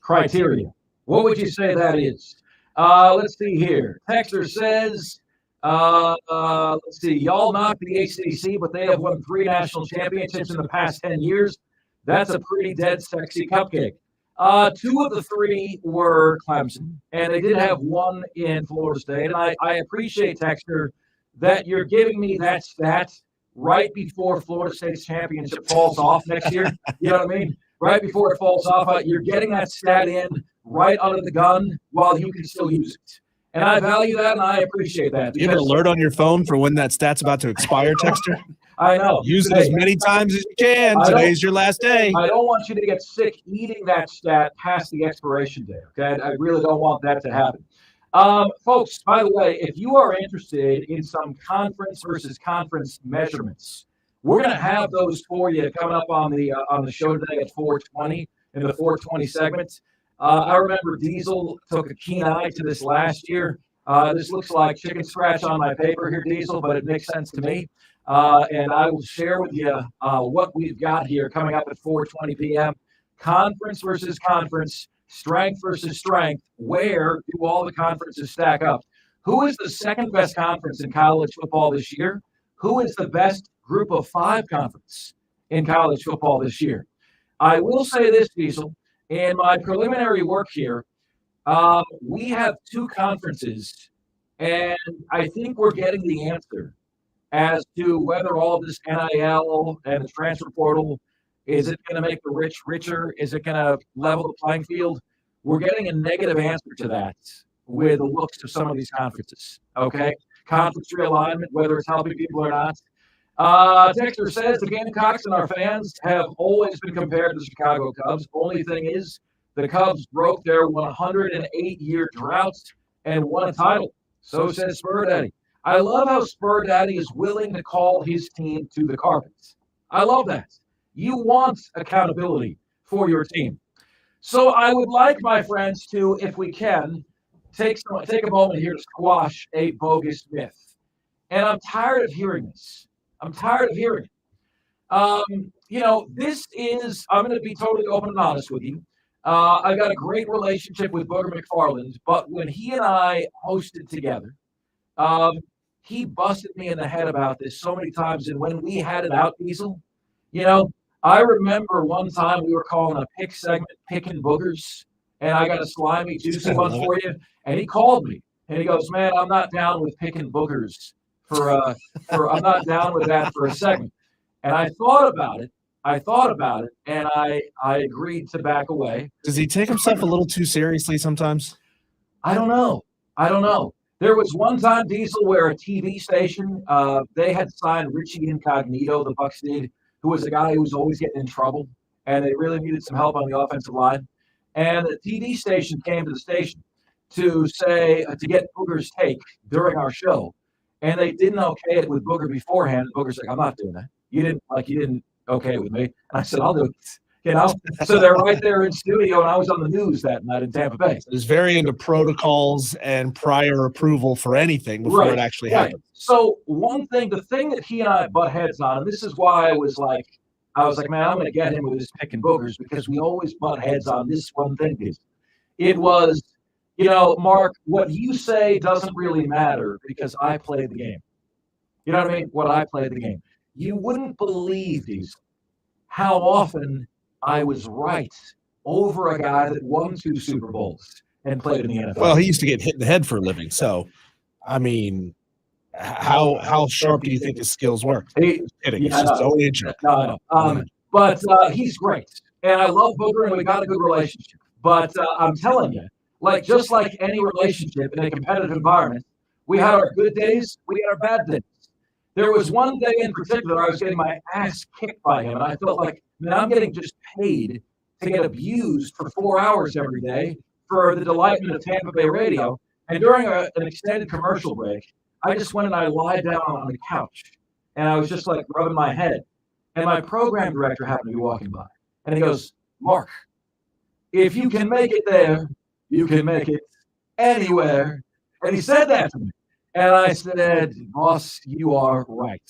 criteria? What would you say that is? Let's see here. Texter says, let's see, y'all knocked the ACC, but they have won 3 national championships in the past 10 years. That's a pretty dead sexy cupcake. 2 of the 3 were Clemson, and they did have 1 in Florida State. And I appreciate, Texter, that you're giving me that stat right before Florida State's championship falls off next year. You know what I mean? Right before it falls off, you're getting that stat in right under the gun while you can still use it. And I value that, and I appreciate that. You have an alert on your phone for when that stat's about to expire, Texter? I know. Use it as many times as you can. Today's your last day. I don't want you to get sick eating that stat past the expiration date, okay? I really don't want that to happen. Folks, by the way, if you are interested in some conference versus conference measurements, we're going to have those for you coming up on the show today at 4:20 in the 4:20 segment. I remember Diesel took a keen eye to this last year. This looks like chicken scratch on my paper here, Diesel, but it makes sense to me. And I will share with you what we've got here coming up at 4:20 p.m. Conference versus conference, strength versus strength. Where do all the conferences stack up? Who is the second best conference in college football this year? Who is the best group of 5 conference in college football this year? I will say this, Diesel. In my preliminary work here, we have 2 conferences, and I think we're getting the answer as to whether all of this NIL and the transfer portal, is it going to make the rich richer? Is it going to level the playing field? We're getting a negative answer to that with the looks of some of these conferences, okay? Conference realignment, whether it's helping people or not. Texter says the Gamecocks and our fans have always been compared to the Chicago Cubs. Only thing is, the Cubs broke their 108-year drought and won a title. So says Spur Daddy. I love how Spur Daddy is willing to call his team to the carpet. I love that. You want accountability for your team. So I would like, my friends, to, if we can, take a moment here to squash a bogus myth. And I'm tired of hearing this. I'm tired of hearing it. This is, I'm going to be totally open and honest with you. I've got a great relationship with Booger McFarland, but when he and I hosted together, he busted me in the head about this so many times. And when we had it out, Diesel, I remember one time we were calling a pick segment, Picking Boogers, and I got a slimy, juicy one for you. And he called me, and he goes, man, I'm not down with picking boogers. I'm not down with that for a segment. And I thought about it, and I agreed to back away. Does he take himself a little too seriously sometimes? I don't know. There was one time, Diesel, where a TV station, they had signed Richie Incognito, the Bucs did, who was a guy who was always getting in trouble, and they really needed some help on the offensive line. And the TV station came to the station to say, to get Booger's take during our show. And they didn't okay it with Booger beforehand. Booger's like, I'm not doing that. You didn't okay it with me. And I said, I'll do it. So they're right there in studio, and I was on the news that night in Tampa Bay. It's very into protocols and prior approval for anything before it actually happens. So the thing that he and I butt heads on, and this is why I was like, I was like, man, I'm going to get him with his pick and boogers because we always butt heads on this one thing. It was, Mark, what you say doesn't really matter because I played the game. You know what I mean? What I played the game. You wouldn't believe, Diesel, how often I was right over a guy that won 2 Super Bowls and played in the NFL. Well, he used to get hit in the head for a living. So, I mean, how sharp do you think his skills were? Kidding. It's just only a joke. No. But he's great. And I love Booger, and we got a good relationship. But I'm telling you, just like any relationship in a competitive environment, we had our good days, we had our bad days. There was one day in particular I was getting my ass kicked by him, and I felt like, man, I'm getting just paid to get abused for 4 hours every day for the delightment of Tampa Bay radio. And during an extended commercial break, I just went and I lied down on the couch, and I was just like rubbing my head. And my program director happened to be walking by, and he goes, Mark, if you can make it there, you can make it anywhere. And he said that to me. And I said, boss, you are right.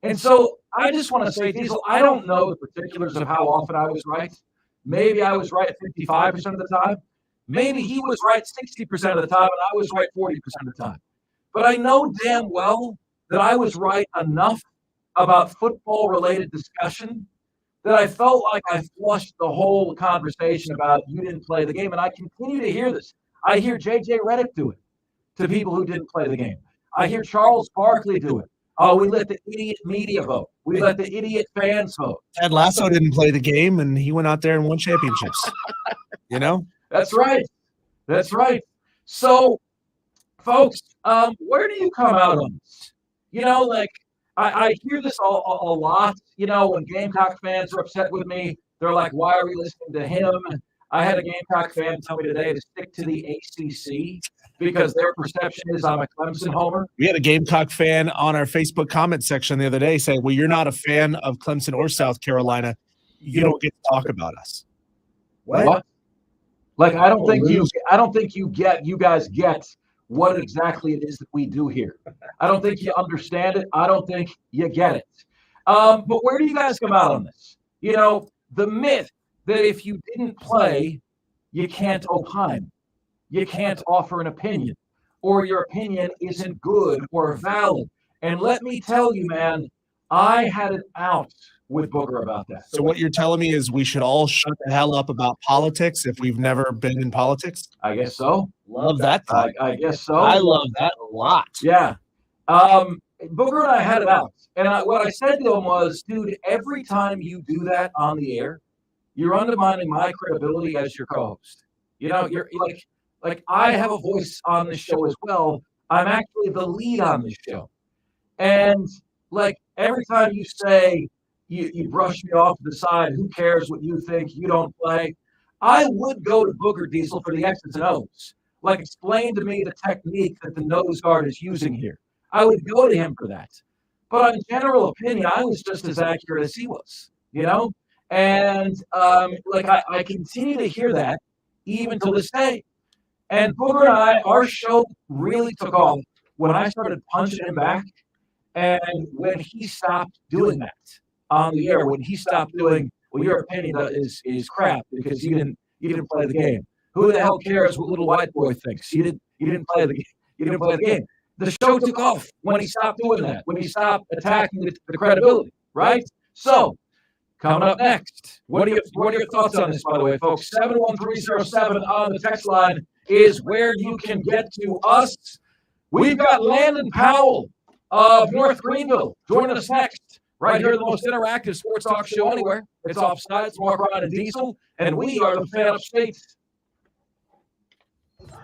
And so I just want to say, Diesel, I don't know the particulars of how often I was right. Maybe I was right 55% of the time. Maybe he was right 60% of the time, and I was right 40% of the time. But I know damn well that I was right enough about football-related discussion that I felt like I flushed the whole conversation about you didn't play the game. And I continue to hear this. I hear J.J. Redick do it to people who didn't play the game. I hear Charles Barkley do it. Oh, we let the idiot media vote. We let the idiot fans vote. Ted Lasso didn't play the game, and he went out there and won championships. That's right. That's right. So, folks, where do you come out on this? I hear this a lot. When Gamecock fans are upset with me, they're like, why are we listening to him? I had a Gamecock fan tell me today to stick to the ACC because their perception is I'm a Clemson homer. We had a Gamecock fan on our Facebook comment section the other day saying, well, you're not a fan of Clemson or South Carolina. You don't get to talk about us. What? I don't think you guys get what exactly it is that we do here. I don't think you understand it. I don't think you get it. But where do you guys come out on this? The myth that if you didn't play, you can't opine. You can't offer an opinion, or your opinion isn't good or valid. And let me tell you, man, I had it out with Booger about that. So what you're telling me is we should all shut the hell up about politics if we've never been in politics? I guess so. Love that. I guess so. I love that a lot. Yeah. Booger and I had it out. And what I said to him was, dude, every time you do that on the air, you're undermining my credibility as your co-host. You're like I have a voice on this show as well. I'm actually the lead on this show. And every time you say you brush me off to the side, who cares what you think, you don't play, I would go to Booger Diesel for the X's and O's. Explain to me the technique that the nose guard is using here. I would go to him for that. But on general opinion, I was just as accurate as he was, And I continue to hear that even to this day. And Booger and I, our show really took off when I started punching him back, and when he stopped doing that on the air. When he stopped doing, well, your opinion is crap because you didn't play the game. Who the hell cares what little white boy thinks? You didn't play the game. You didn't play the game. The show took off when he stopped doing that. When he stopped attacking the credibility, right? So, coming up next, what are your thoughts on this, by the way, folks? 71307 on the text line is where you can get to us. We've got Landon Powell of North Greenville joining us next, right here, the most interactive sports talk show anywhere. It's Offsides, Mark Ryan and Diesel, and we are the Fan Upstate. 97.7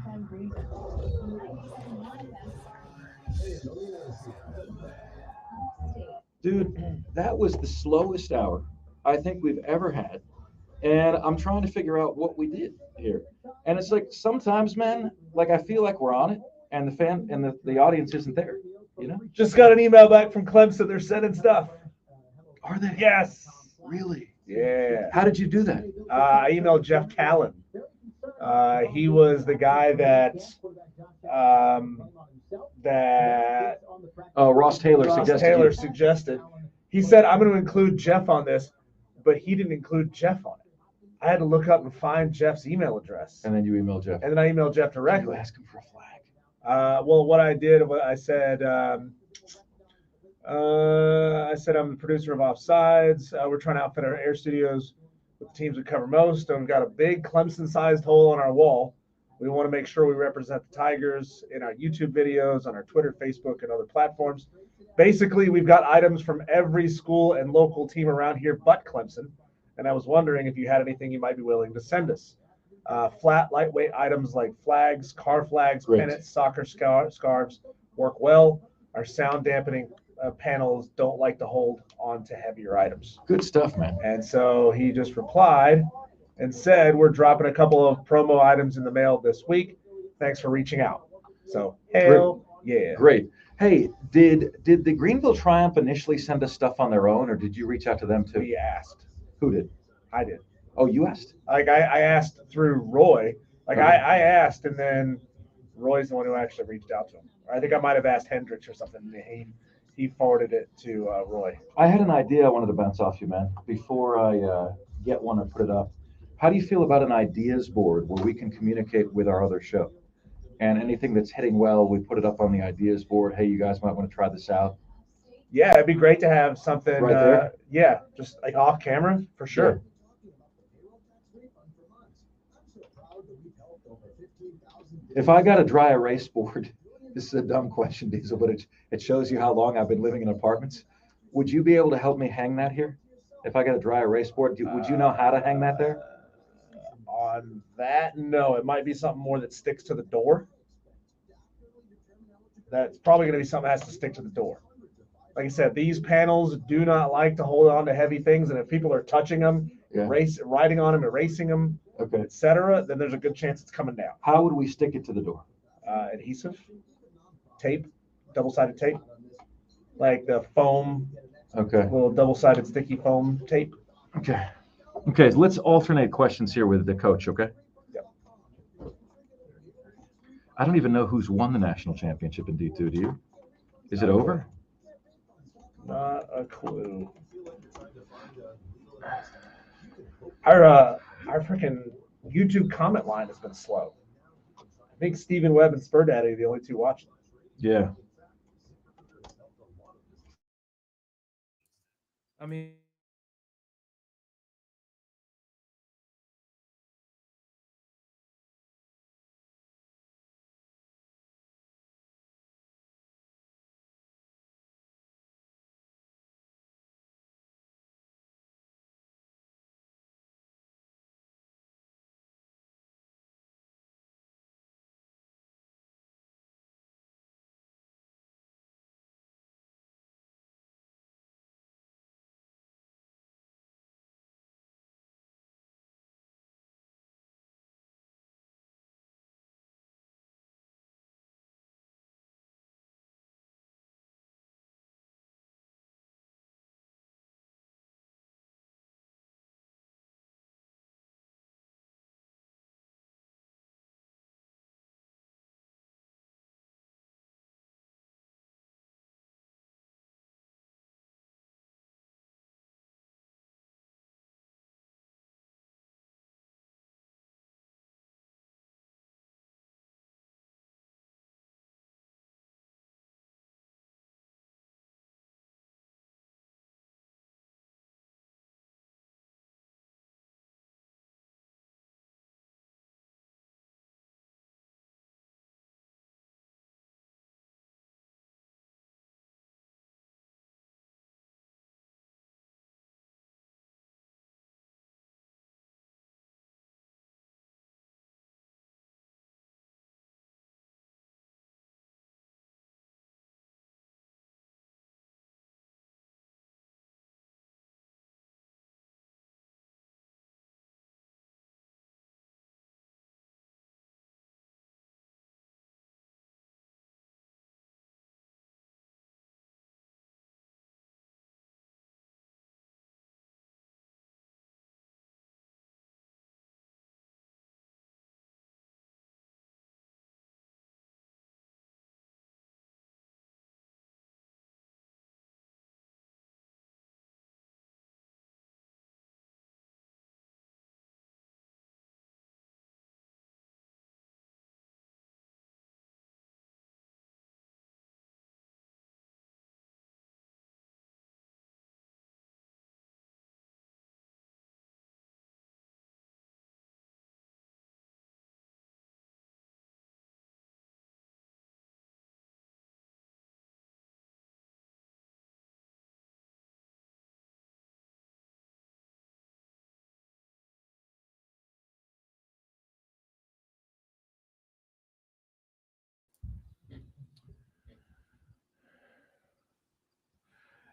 FM Greenville. 97.1 Dude, that was the slowest hour I think we've ever had. And I'm trying to figure out what we did here. And it's sometimes, man, I feel like we're on it and the fan and the audience isn't there, Just got an email back from Clemson. They're sending stuff. Are they? Yes. Really? Yeah. How did you do that? I emailed Jeff Callan. He was the guy that Ross Taylor suggested. Suggested. He said, I'm going to include Jeff on this, but he didn't include Jeff on it. I had to look up and find Jeff's email address. And then you email Jeff. And then I emailed Jeff directly. You ask him for a flag. Well, what I did, I said, I'm the producer of Offsides. We're trying to outfit our air studios with the teams we cover most, and we've got a big Clemson-sized hole on our wall. We want to make sure we represent the Tigers in our YouTube videos, on our Twitter, Facebook, and other platforms. Basically, we've got items from every school and local team around here but Clemson, and I was wondering if you had anything you might be willing to send us. Flat, lightweight items like flags, car flags, pennants, soccer scarves work well. Our sound dampening panels don't like to hold on to heavier items. Good stuff, man. And so he just replied and said, we're dropping a couple of promo items in the mail this week. Thanks for reaching out. So, hell yeah. Great. Hey, did the Greenville Triumph initially send us stuff on their own, or did you reach out to them too? We asked. Who did? I did. Oh, you asked? Like, I asked through Roy. Like, I asked, and then Roy's the one who actually reached out to him. I think I might have asked Hendricks or something. He forwarded it to Roy. I had an idea I wanted to bounce off you, man, before I get one and put it up. How do you feel about an ideas board where we can communicate with our other show? And anything that's hitting well, we put it up on the ideas board. Hey, you guys might want to try this out. Yeah, it'd be great to have something. Right there? Yeah, just like off camera for sure. If I got a dry erase board, this is a dumb question, Diesel, but it shows you how long I've been living in apartments. Would you be able to help me hang that here? If I got a dry erase board, would you know how to hang that there? On that, no. It might be something more that sticks to the door. That's probably going to be something that has to stick to the door. Like I said, these panels do not like to hold on to heavy things, and if people are touching them, riding on them, erasing them, etc., then there's a good chance it's coming down. How would we stick it to the door? Adhesive, tape, double-sided tape, like the foam. Little double-sided sticky foam tape. Okay, so let's alternate questions here with the coach, okay? Yep. I don't even know who's won the national championship in D2, do you? Is it over? Not a clue. Our freaking YouTube comment line has been slow. I think Stephen Webb and Spur Daddy are the only two watching. Yeah. I mean,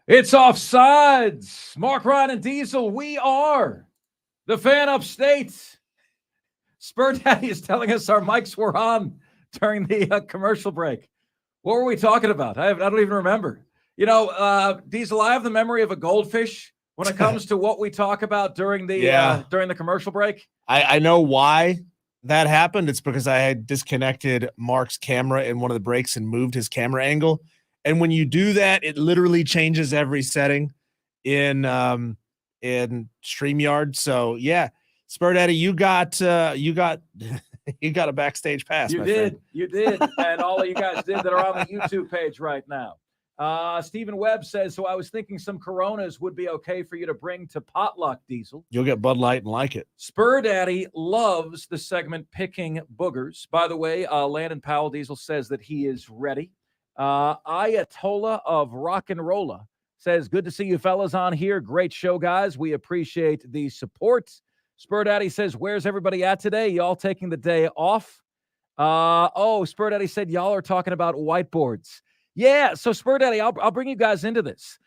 It's Offsides. Mark, Ryan, and Diesel. We are the fan upstate. Spur Daddy is telling us our mics were on during the commercial break. What were we talking about? I don't even remember. Diesel, I have the memory of a goldfish when it comes to what we talk about during the commercial break. I know why that happened. It's because I had disconnected Mark's camera in one of the breaks and moved his camera angle. And when you do that, it literally changes every setting in StreamYard. So yeah, Spur Daddy, you got you got a backstage pass. You did, and all of you guys did that are on the YouTube page right now. Stephen Webb says, so I was thinking some Coronas would be okay for you to bring to potluck, Diesel. You'll get Bud Light and like it. Spur Daddy loves the segment Picking Boogers. By the way, Landon Powell, Diesel, says that he is ready. Ayatollah of Rock and Rolla says, good to see you fellas on here. Great show, guys. We appreciate the support. Spur Daddy says, where's everybody at today? Y'all taking the day off? Spur Daddy said y'all are talking about whiteboards. Yeah, so Spur Daddy, I'll bring you guys into this.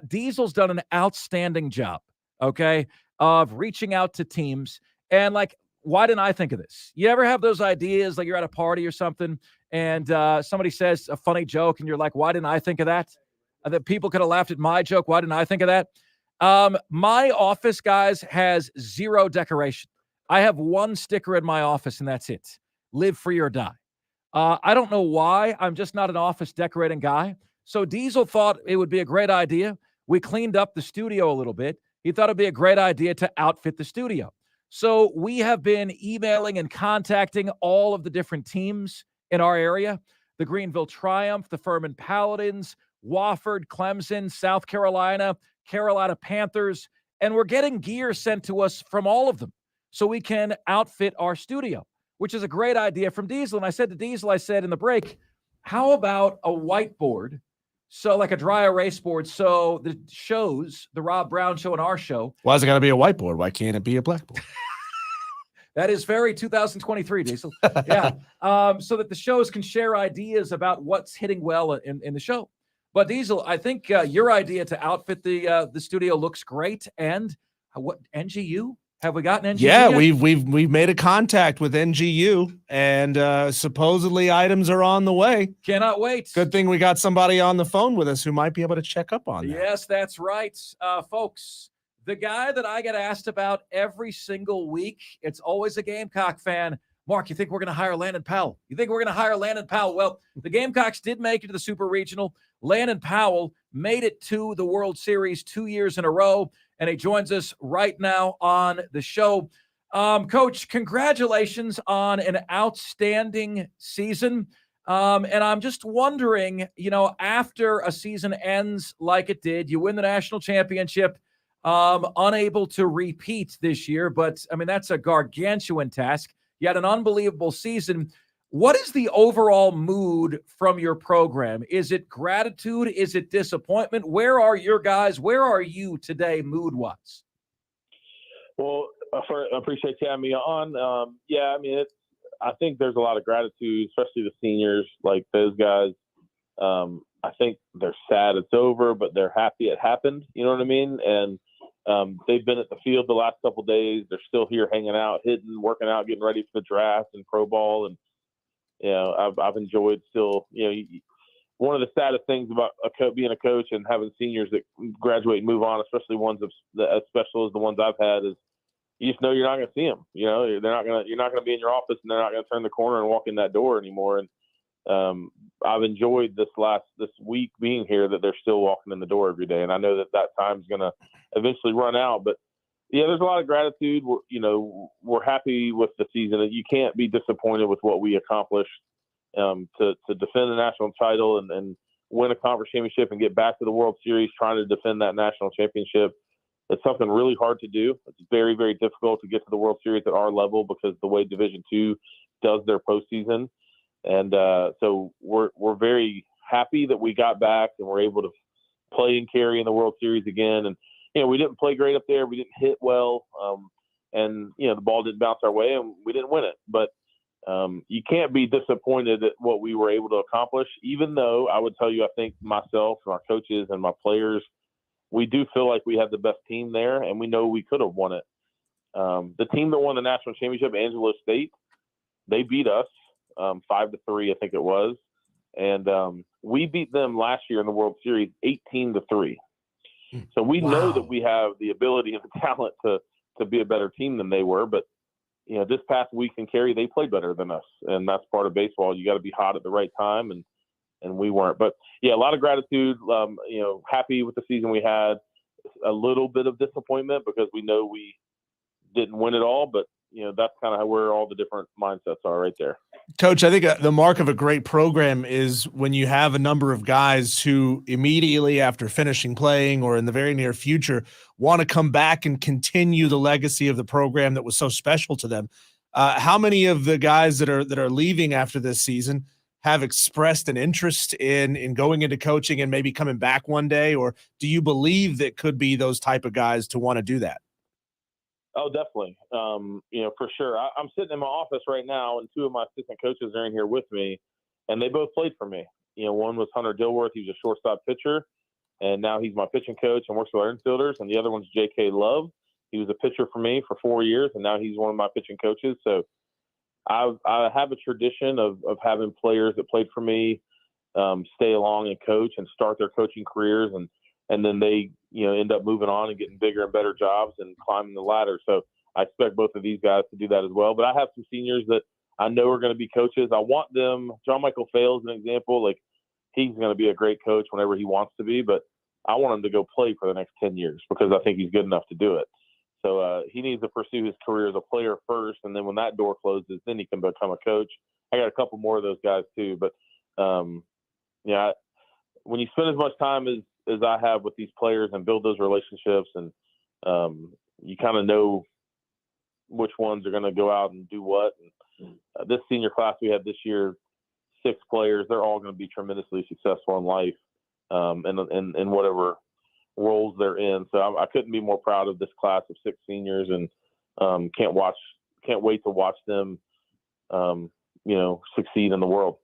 Diesel's done an outstanding job, okay, of reaching out to teams. And, why didn't I think of this? You ever have those ideas, like you're at a party or something, and somebody says a funny joke, and you're like, why didn't I think of that? That people could have laughed at my joke. Why didn't I think of that? My office, guys, has zero decoration. I have one sticker in my office, and that's it. Live free or die. I don't know why. I'm just not an office decorating guy. So Diesel thought it would be a great idea. We cleaned up the studio a little bit. He thought it'd be a great idea to outfit the studio. So we have been emailing and contacting all of the different teams in our area, the Greenville Triumph, the Furman Paladins, Wofford, Clemson, South Carolina, Carolina Panthers, and we're getting gear sent to us from all of them so we can outfit our studio, which is a great idea from Diesel. And I said to Diesel, in the break, how about a whiteboard? So like a dry erase board. So the shows, the Rob Brown show and our show. Why is it got to be a whiteboard? Why can't it be a blackboard? That is very 2023, Diesel. Yeah. So that the shows can share ideas about what's hitting well in the show. But Diesel, I think your idea to outfit the studio looks great. And what NGU? Have we gotten NGU? Yeah, yet? we've made a contact with NGU, and supposedly items are on the way. Cannot wait. Good thing we got somebody on the phone with us who might be able to check up on that. Yes, that's right, folks. The guy that I get asked about every single week, it's always a Gamecock fan. Mark, you think we're going to hire Landon Powell? You think we're going to hire Landon Powell? Well, the Gamecocks did make it to the Super Regional. Landon Powell made it to the World Series 2 years in a row, and he joins us right now on the show. Coach, congratulations on an outstanding season. And I'm just wondering, after a season ends like it did, you win the national championship, unable to repeat this year, but I mean, that's a gargantuan task. You had an unbelievable season. What is the overall mood from your program? Is it gratitude? Is it disappointment? Where are your guys? Where are you today mood-wise? Well, I appreciate you having me on. I think there's a lot of gratitude, especially the seniors, like those guys. I think they're sad it's over, but they're happy it happened. You know what I mean? And they've been at the field the last couple of days. They're still here hanging out, hitting, working out, getting ready for the draft and pro ball. And, I've enjoyed still, one of the saddest things about being a coach and having seniors that graduate and move on, especially ones as special as the ones I've had, is you just know you're not going to see them. You're not going to be in your office and they're not going to turn the corner and walk in that door anymore. And I've enjoyed this week being here, that they're still walking in the door every day. And I know that time's going to eventually run out, but yeah, there's a lot of gratitude. We're happy with the season. You can't be disappointed with what we accomplished to defend the national title and win a conference championship and get back to the World Series, trying to defend that national championship. It's something really hard to do. It's very, very difficult to get to the World Series at our level because the way Division II does their postseason. And so we're very happy that we got back and we're able to play and carry in the World Series again. And, we didn't play great up there. We didn't hit well. And the ball didn't bounce our way and we didn't win it. But you can't be disappointed at what we were able to accomplish, even though I would tell you, I think myself and our coaches and my players, we do feel like we had the best team there, and we know we could have won it. The team that won the national championship, Angelo State, they beat us 5-3, I think it was. And we beat them last year in the World Series 18-3. So we know that we have the ability and the talent to be a better team than they were. But, this past week in Cary, they played better than us. And that's part of baseball. You got to be hot at the right time, and we weren't. But, yeah, a lot of gratitude, happy with the season we had. A little bit of disappointment because we know we didn't win it all. But, that's kind of where all the different mindsets are right there. Coach, I think the mark of a great program is when you have a number of guys who immediately after finishing playing or in the very near future want to come back and continue the legacy of the program that was so special to them. How many of the guys that are leaving after this season have expressed an interest in going into coaching and maybe coming back one day? Or do you believe that could be those type of guys to want to do that? Oh, definitely. For sure. I'm sitting in my office right now, and two of my assistant coaches are in here with me, and they both played for me. One was Hunter Dilworth. He was a shortstop pitcher, and now he's my pitching coach and works with our infielders. And the other one's J.K. Love. He was a pitcher for me for 4 years, and now he's one of my pitching coaches. So I have a tradition of having players that played for me stay along and coach and start their coaching careers, and then they end up moving on and getting bigger and better jobs and climbing the ladder. So I expect both of these guys to do that as well. But I have some seniors that I know are going to be coaches. I want them. John Michael Fale is an example. Like, he's going to be a great coach whenever he wants to be, but I want him to go play for the next 10 years because I think he's good enough to do it. So he needs to pursue his career as a player first, and then when that door closes, then he can become a coach. I got a couple more of those guys too. But when you spend as much time as I have with these players and build those relationships, and you kind of know which ones are going to go out and do what. And, this senior class we had this year, 6 players, they're all going to be tremendously successful in life and in whatever roles they're in. So I couldn't be more proud of this class of 6 seniors, and can't wait to watch them, succeed in the world.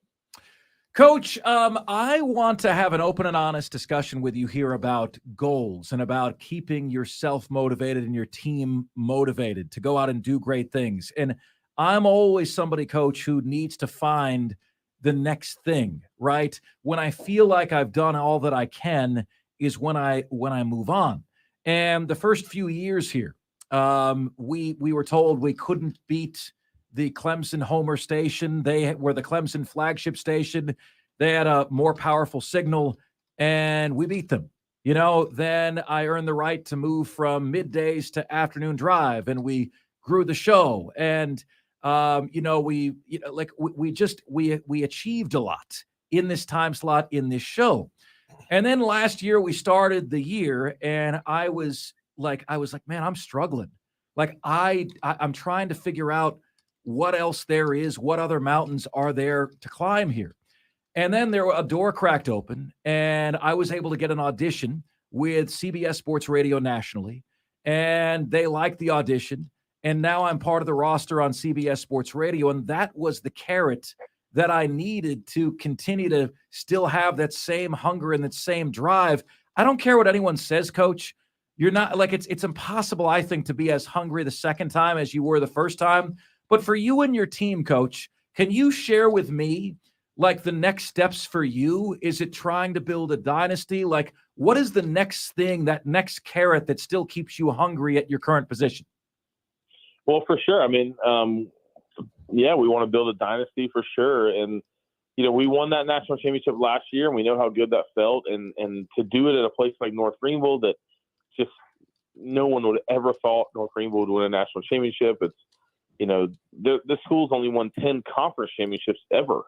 Coach, I want to have an open and honest discussion with you here about goals and about keeping yourself motivated and your team motivated to go out and do great things. And I'm always somebody, Coach, who needs to find the next thing, right? When I feel like I've done all that I can is when I move on. And the first few years here, we were told we couldn't beat the Clemson Homer station. They were the Clemson flagship station. They had a more powerful signal, and we beat them. Then I earned the right to move from middays to afternoon drive, and we grew the show. And we achieved a lot in this time slot in this show. And then last year we started the year, and I was like, man, I'm struggling. Like I'm trying to figure out what else there is, what other mountains are there to climb here. And then a door cracked open, and I was able to get an audition with CBS Sports Radio nationally, and they liked the audition. And now I'm part of the roster on CBS Sports Radio, and that was the carrot that I needed to continue to still have that same hunger and that same drive. I don't care what anyone says, Coach. You're not like it's impossible, I think, to be as hungry the second time as you were the first time. But for you and your team, Coach, can you share with me like the next steps for you? Is it trying to build a dynasty? Like, what is the next thing, that next carrot that still keeps you hungry at your current position? Well, for sure. I mean, we want to build a dynasty for sure. And, we won that national championship last year, and we know how good that felt. And to do it at a place like North Greenville that just no one would ever thought North Greenville would win a national championship. It's, the school's only won 10 conference championships ever.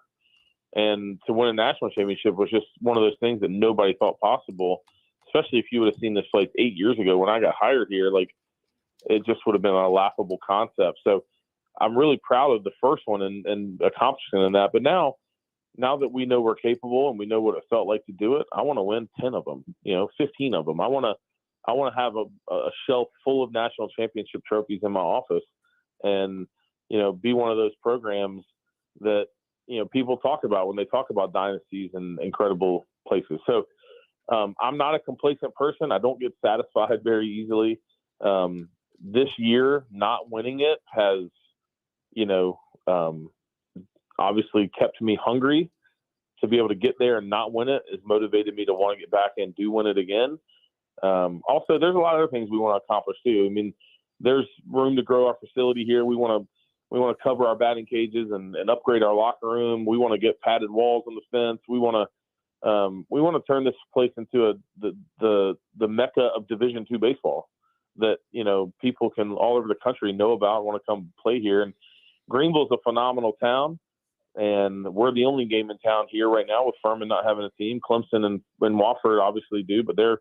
And to win a national championship was just one of those things that nobody thought possible, especially if you would have seen this place 8 years ago when I got hired here. Like, it just would have been a laughable concept. So I'm really proud of the first one and accomplishing in that. But now that we know we're capable and we know what it felt like to do it, I want to win 10 of them, 15 of them. I want to have a shelf full of national championship trophies in my office, and, be one of those programs that, people talk about when they talk about dynasties and incredible places. So I'm not a complacent person. I don't get satisfied very easily. This year, not winning it has, obviously kept me hungry. To be able to get there and not win it has motivated me to want to get back and do win it again. Also, there's a lot of other things we want to accomplish too. I mean, there's room to grow our facility here. We want to cover our batting cages and upgrade our locker room. We want to get padded walls on the fence. We want to turn this place into the mecca of Division II baseball that people can all over the country know about, want to come play here. And Greenville's a phenomenal town. And we're the only game in town here right now with Furman not having a team. Clemson and Wofford obviously do, but they're,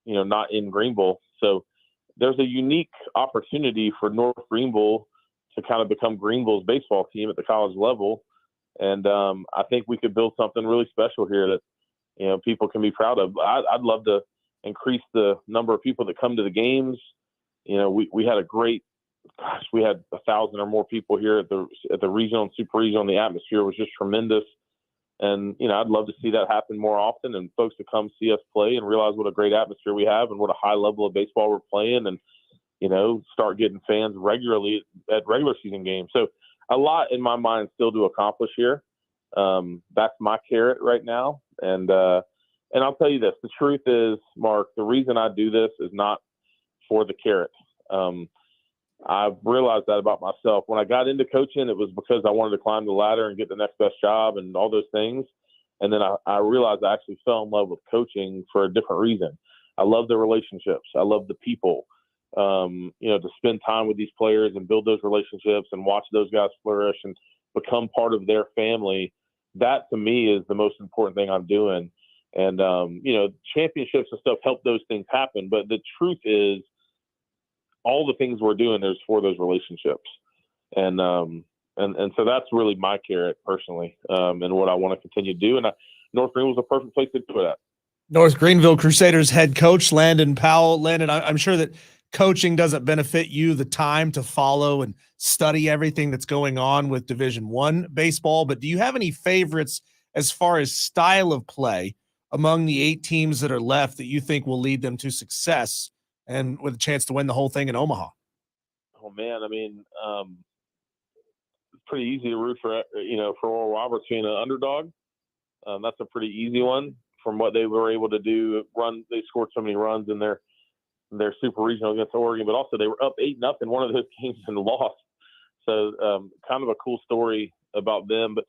not in Greenville. So there's a unique opportunity for North Greenville to kind of become Greenville's baseball team at the college level. And I think we could build something really special here that, people can be proud of. I'd love to increase the number of people that come to the games. We had we had 1,000 or more people here at the regional and super regional. The atmosphere was just tremendous. And, I'd love to see that happen more often and folks to come see us play and realize what a great atmosphere we have and what a high level of baseball we're playing and, start getting fans regularly at regular season games. So a lot in my mind still to accomplish here. That's my carrot right now. And I'll tell you this, the truth is, Mark, the reason I do this is not for the carrot. I've realized that about myself. When I got into coaching, it was because I wanted to climb the ladder and get the next best job and all those things. And then I realized I actually fell in love with coaching for a different reason. I love the relationships. I love the people, to spend time with these players and build those relationships and watch those guys flourish and become part of their family. That to me is the most important thing I'm doing. And, championships and stuff help those things happen. But the truth is, all the things we're doing is for those relationships. And so that's really my carrot personally, and what I want to continue to do. And North Greenville's a perfect place to do it at. North Greenville Crusaders head coach Landon Powell. Landon, I'm sure that coaching doesn't benefit you the time to follow and study everything that's going on with Division I baseball, but do you have any favorites as far as style of play among the 8 teams that are left that you think will lead them to success and with a chance to win the whole thing in Omaha? Oh man, I mean, it's pretty easy to root for Oral Roberts being an underdog. That's a pretty easy one from what they were able to do. They scored so many runs in their super regional against Oregon, but also they were up 8-0 in one of those games and lost. So kind of a cool story about them. But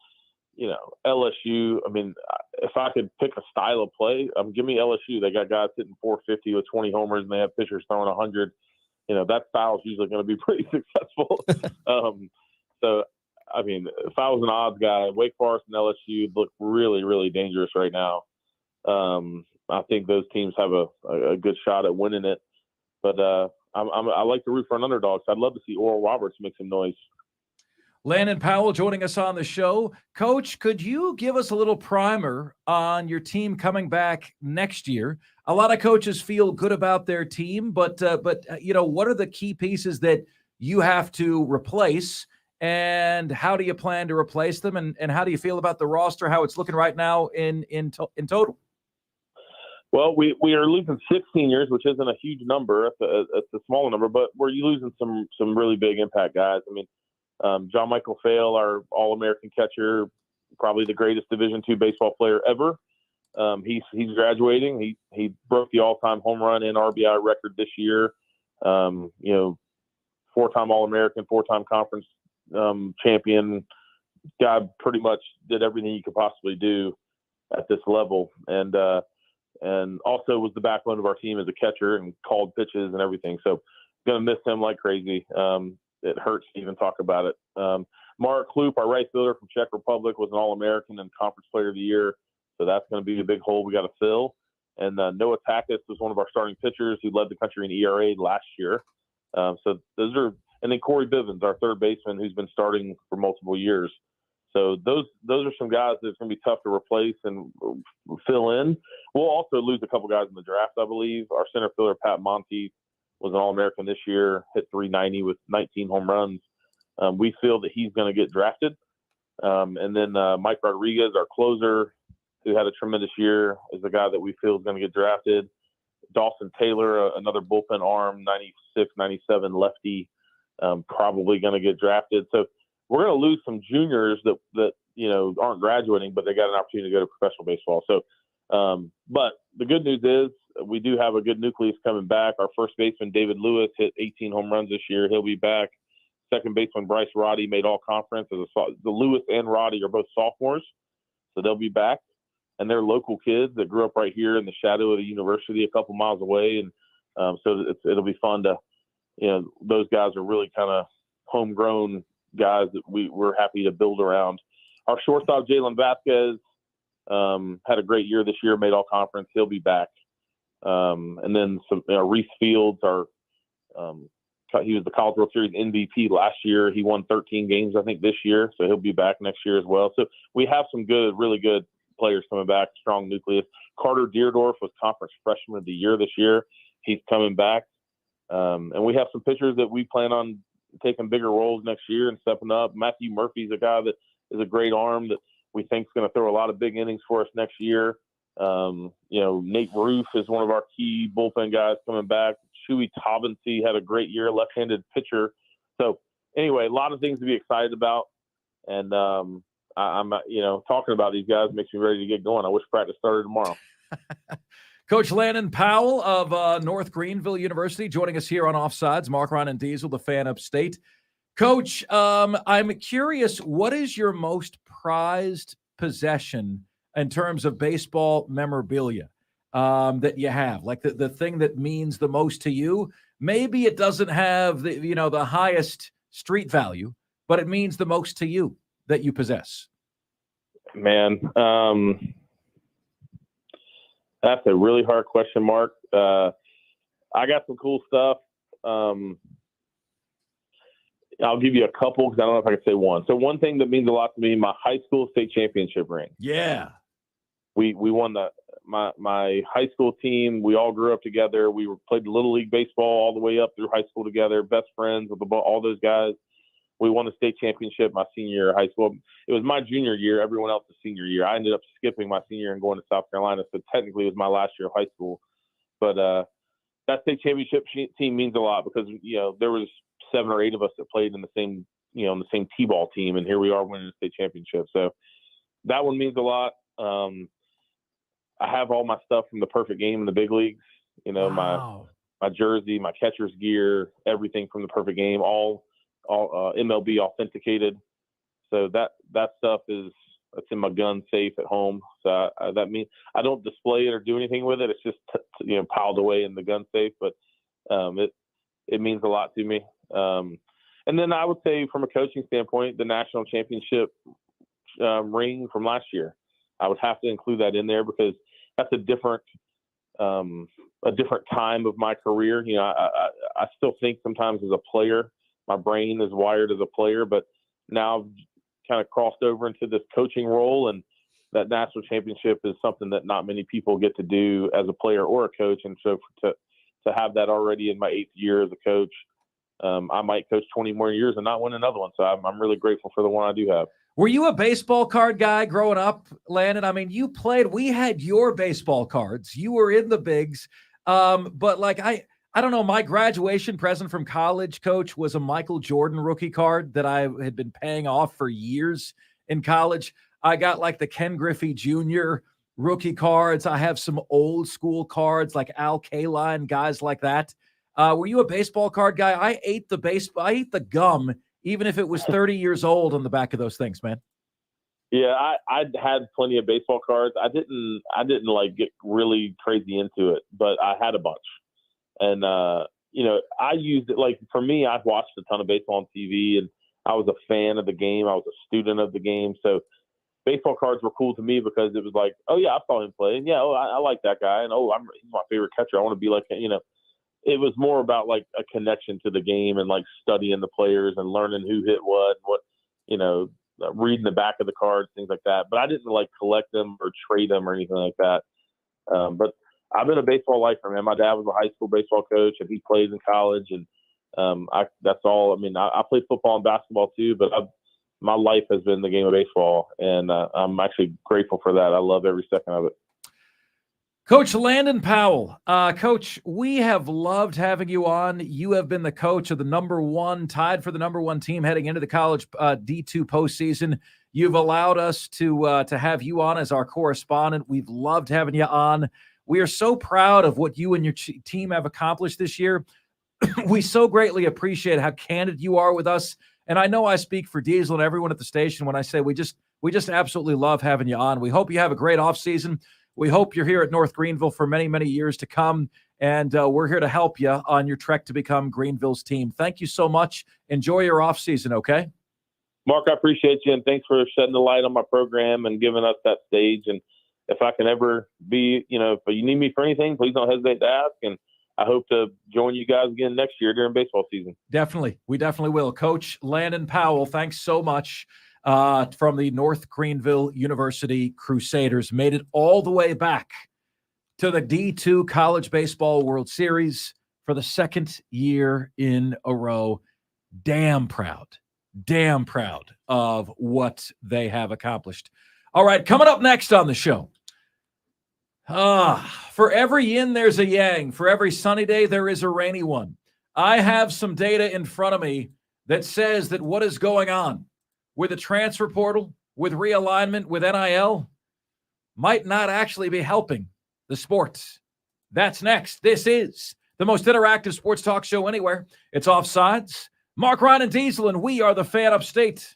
LSU, I mean, if I could pick a style of play, give me LSU. They got guys hitting 450 with 20 homers, and they have pitchers throwing 100. That style is usually going to be pretty successful. So, I mean, if I was an odds guy, Wake Forest and LSU look really, really dangerous right now. I think those teams have a good shot at winning it. But I like to root for an underdog, so I'd love to see Oral Roberts make some noise. Landon Powell joining us on the show. Coach, could you give us a little primer on your team coming back next year? A lot of coaches feel good about their team, but what are the key pieces that you have to replace, and how do you plan to replace them, and how do you feel about the roster, how it's looking right now in total? Well, we are losing 6 seniors, which isn't a huge number. It's a small number, but we're losing some really big impact guys. I mean, John Michael Fail, our All-American catcher, probably the greatest Division II baseball player ever. He's graduating. He broke the all-time home run and RBI record this year. 4-time All-American, 4-time conference champion. Guy pretty much did everything you could possibly do at this level, and also was the backbone of our team as a catcher and called pitches and everything. So, gonna miss him like crazy. It hurts to even talk about it. Mark Kloop, our right fielder from Czech Republic, was an All-American and Conference Player of the Year. So that's going to be a big hole we got to fill. And Noah Takis was one of our starting pitchers who led the country in ERA last year. So those are, and then Corey Bivens, our third baseman, who's been starting for multiple years. So those are some guys that's going to be tough to replace and fill in. We'll also lose a couple guys in the draft, I believe. Our center fielder, Pat Monteith, was an All-American this year, hit 390 with 19 home runs. We feel that he's going to get drafted. And then Mike Rodriguez, our closer, who had a tremendous year, is the guy that we feel is going to get drafted. Dawson Taylor, another bullpen arm, 96, 97 lefty, probably going to get drafted. So we're going to lose some juniors that aren't graduating, but they got an opportunity to go to professional baseball. So, but the good news is we do have a good nucleus coming back. Our first baseman, David Lewis, hit 18 home runs this year. He'll be back. Second baseman, Bryce Roddy, made all conference. The Lewis and Roddy are both sophomores, so they'll be back. And they're local kids that grew up right here in the shadow of the university a couple miles away. And so it'll be fun to, those guys are really kind of homegrown guys that we're happy to build around. Our shortstop, Jalen Vasquez, had a great year this year, made all conference. He'll be back. And then Reese Fields, he was the College World Series MVP last year. He won 13 games, I think, this year. So he'll be back next year as well. So we have some really good players coming back, strong nucleus. Carter Deerdorf was conference freshman of the year this year. He's coming back. And we have some pitchers that we plan on taking bigger roles next year and stepping up. Matthew Murphy's a guy that is a great arm that we think is going to throw a lot of big innings for us next year. Nate Roof is one of our key bullpen guys coming back. Chewy Taubensee had a great year, left-handed pitcher. So anyway, a lot of things to be excited about. And I'm talking about these guys makes me ready to get going. I wish practice started tomorrow. Coach Landon Powell of North Greenville University joining us here on Offsides. Mark, Ryan, and Diesel, the fan upstate. Coach, I'm curious, what is your most prized possession in terms of baseball memorabilia that you have? Like the thing that means the most to you? Maybe it doesn't have the highest street value, but it means the most to you that you possess. Man, that's a really hard question, Mark. I got some cool stuff. I'll give you a couple because I don't know if I can say one. So one thing that means a lot to me, my high school state championship ring. Yeah. We won my high school team. We all grew up together. We played Little League baseball all the way up through high school together, best friends with all those guys. We won the state championship my senior year of high school. It was my junior year, everyone else's senior year. I ended up skipping my senior and going to South Carolina, so technically it was my last year of high school. But that state championship team means a lot because there was 7 or 8 of us that played in the same in the same T-ball team, and here we are winning the state championship. So that one means a lot. I have all my stuff from the perfect game in the big leagues. Wow. my jersey, my catcher's gear, everything from the perfect game, all MLB authenticated. So that stuff it's in my gun safe at home. So that means I don't display it or do anything with it. It's just piled away in the gun safe. But it means a lot to me. And then I would say from a coaching standpoint, the national championship ring from last year, I would have to include that in there because that's a different time of my career. I still think sometimes as a player, my brain is wired as a player, but now I've kind of crossed over into this coaching role, and that national championship is something that not many people get to do as a player or a coach. And so to have that already in my 8th year as a coach, I might coach 20 more years and not win another one. So I'm really grateful for the one I do have. Were you a baseball card guy growing up, Landon? I mean, we had your baseball cards. You were in the bigs. But like, I don't know, my graduation present from college, Coach, was a Michael Jordan rookie card that I had been paying off for years in college. I got like the Ken Griffey Jr. rookie cards. I have some old school cards like Al Kaline, guys like that. Were you a baseball card guy? I ate the gum, even if it was 30 years old on the back of those things, man. Yeah, I had plenty of baseball cards. I didn't like get really crazy into it, but I had a bunch. And, I used it, like, for me, I've watched a ton of baseball on TV, and I was a fan of the game. I was a student of the game. So baseball cards were cool to me because it was like, oh, yeah, I saw him play. And, yeah, I like that guy. And, he's my favorite catcher. I want to be like, it was more about, like, a connection to the game and, like, studying the players and learning who hit what, reading the back of the cards, things like that. But I didn't, like, collect them or trade them or anything like that. But I've been a baseball lifer, man. My dad was a high school baseball coach, and he played in college. And that's all. I mean, I played football and basketball too, but my life has been the game of baseball, and I'm actually grateful for that. I love every second of it. Coach Landon Powell. Coach, we have loved having you on. You have been the coach of the number one, tied for the number one team heading into the college D2 postseason. You've allowed us to have you on as our correspondent. We've loved having you on. We are so proud of what you and your team have accomplished this year. We so greatly appreciate how candid you are with us. And I know I speak for Diesel and everyone at the station when I say we just absolutely love having you on. We hope you have a great offseason. We hope you're here at North Greenville for many, many years to come. And we're here to help you on your trek to become Greenville's team. Thank you so much. Enjoy your offseason, okay? Mark, I appreciate you, and thanks for shedding the light on my program and giving us that stage. And if I can ever be, if you need me for anything, please don't hesitate to ask. And I hope to join you guys again next year during baseball season. Definitely. We definitely will. Coach Landon Powell, thanks so much. From the North Greenville University Crusaders, made it all the way back to the D2 College Baseball World Series for the second year in a row. Damn proud of what they have accomplished. All right, coming up next on the show. For every yin, there's a yang. For every sunny day, there is a rainy one. I have some data in front of me that says that what is going on with the transfer portal, with realignment, with NIL, might not actually be helping the sports. That's next. This is the most interactive sports talk show anywhere. It's Offsides. Mark, Ryan, and Diesel, and we are the Fan Upstate.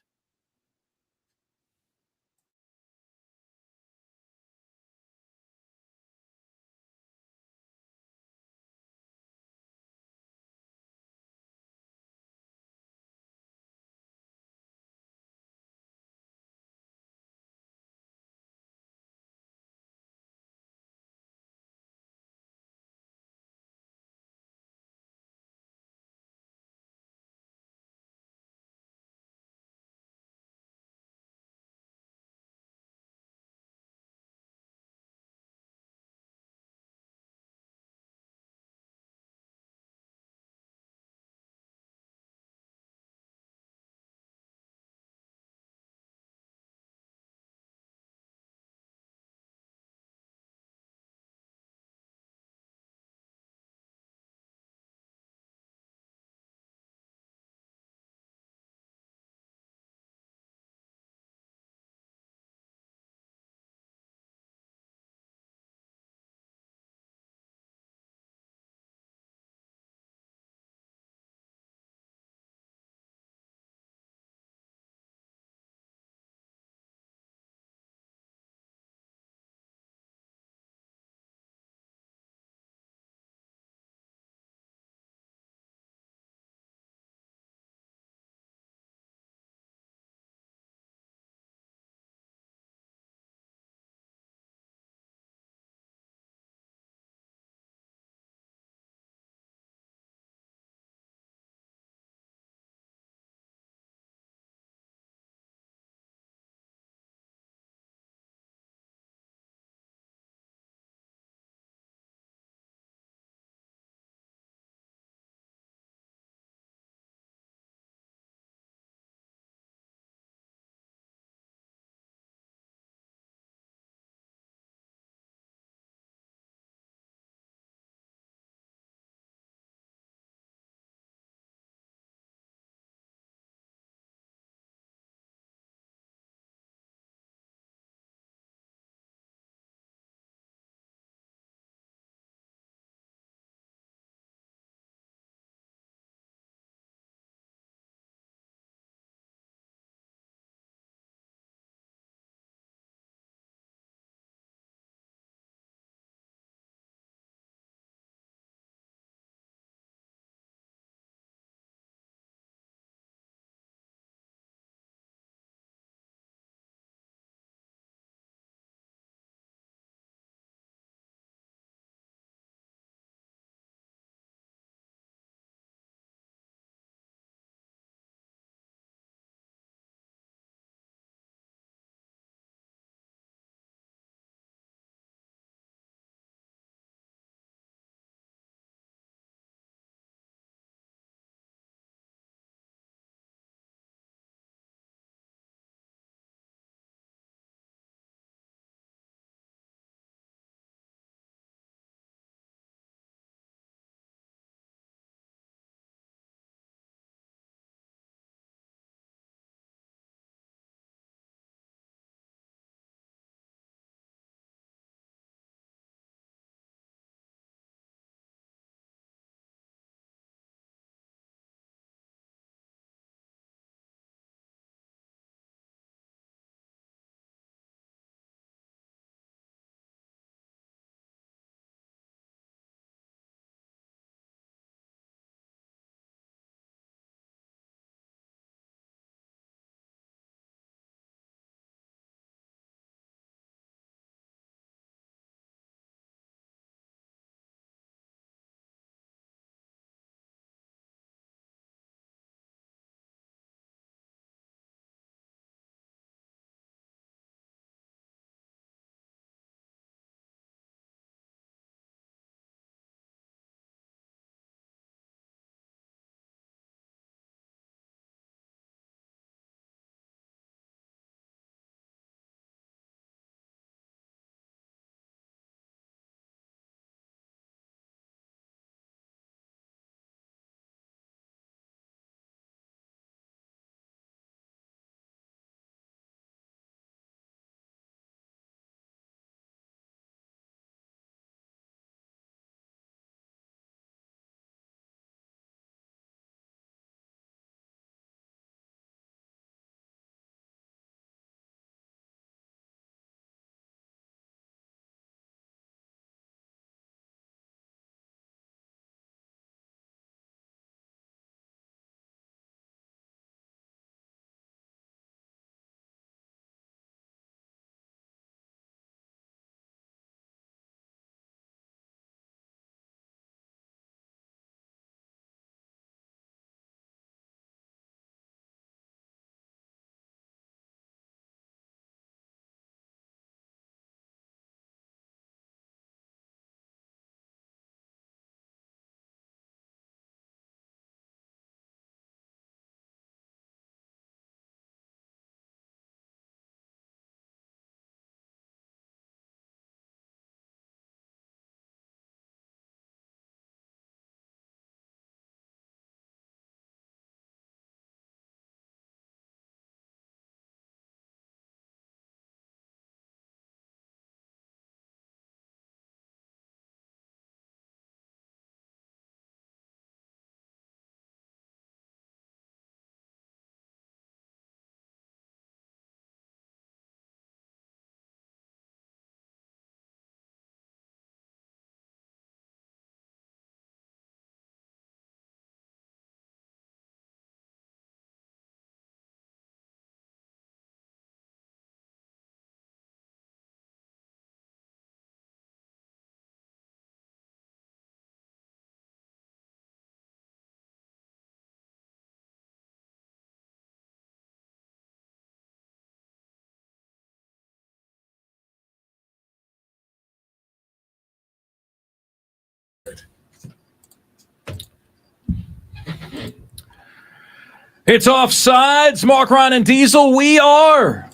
It's Offsides. Mark, Ryan, and Diesel. We are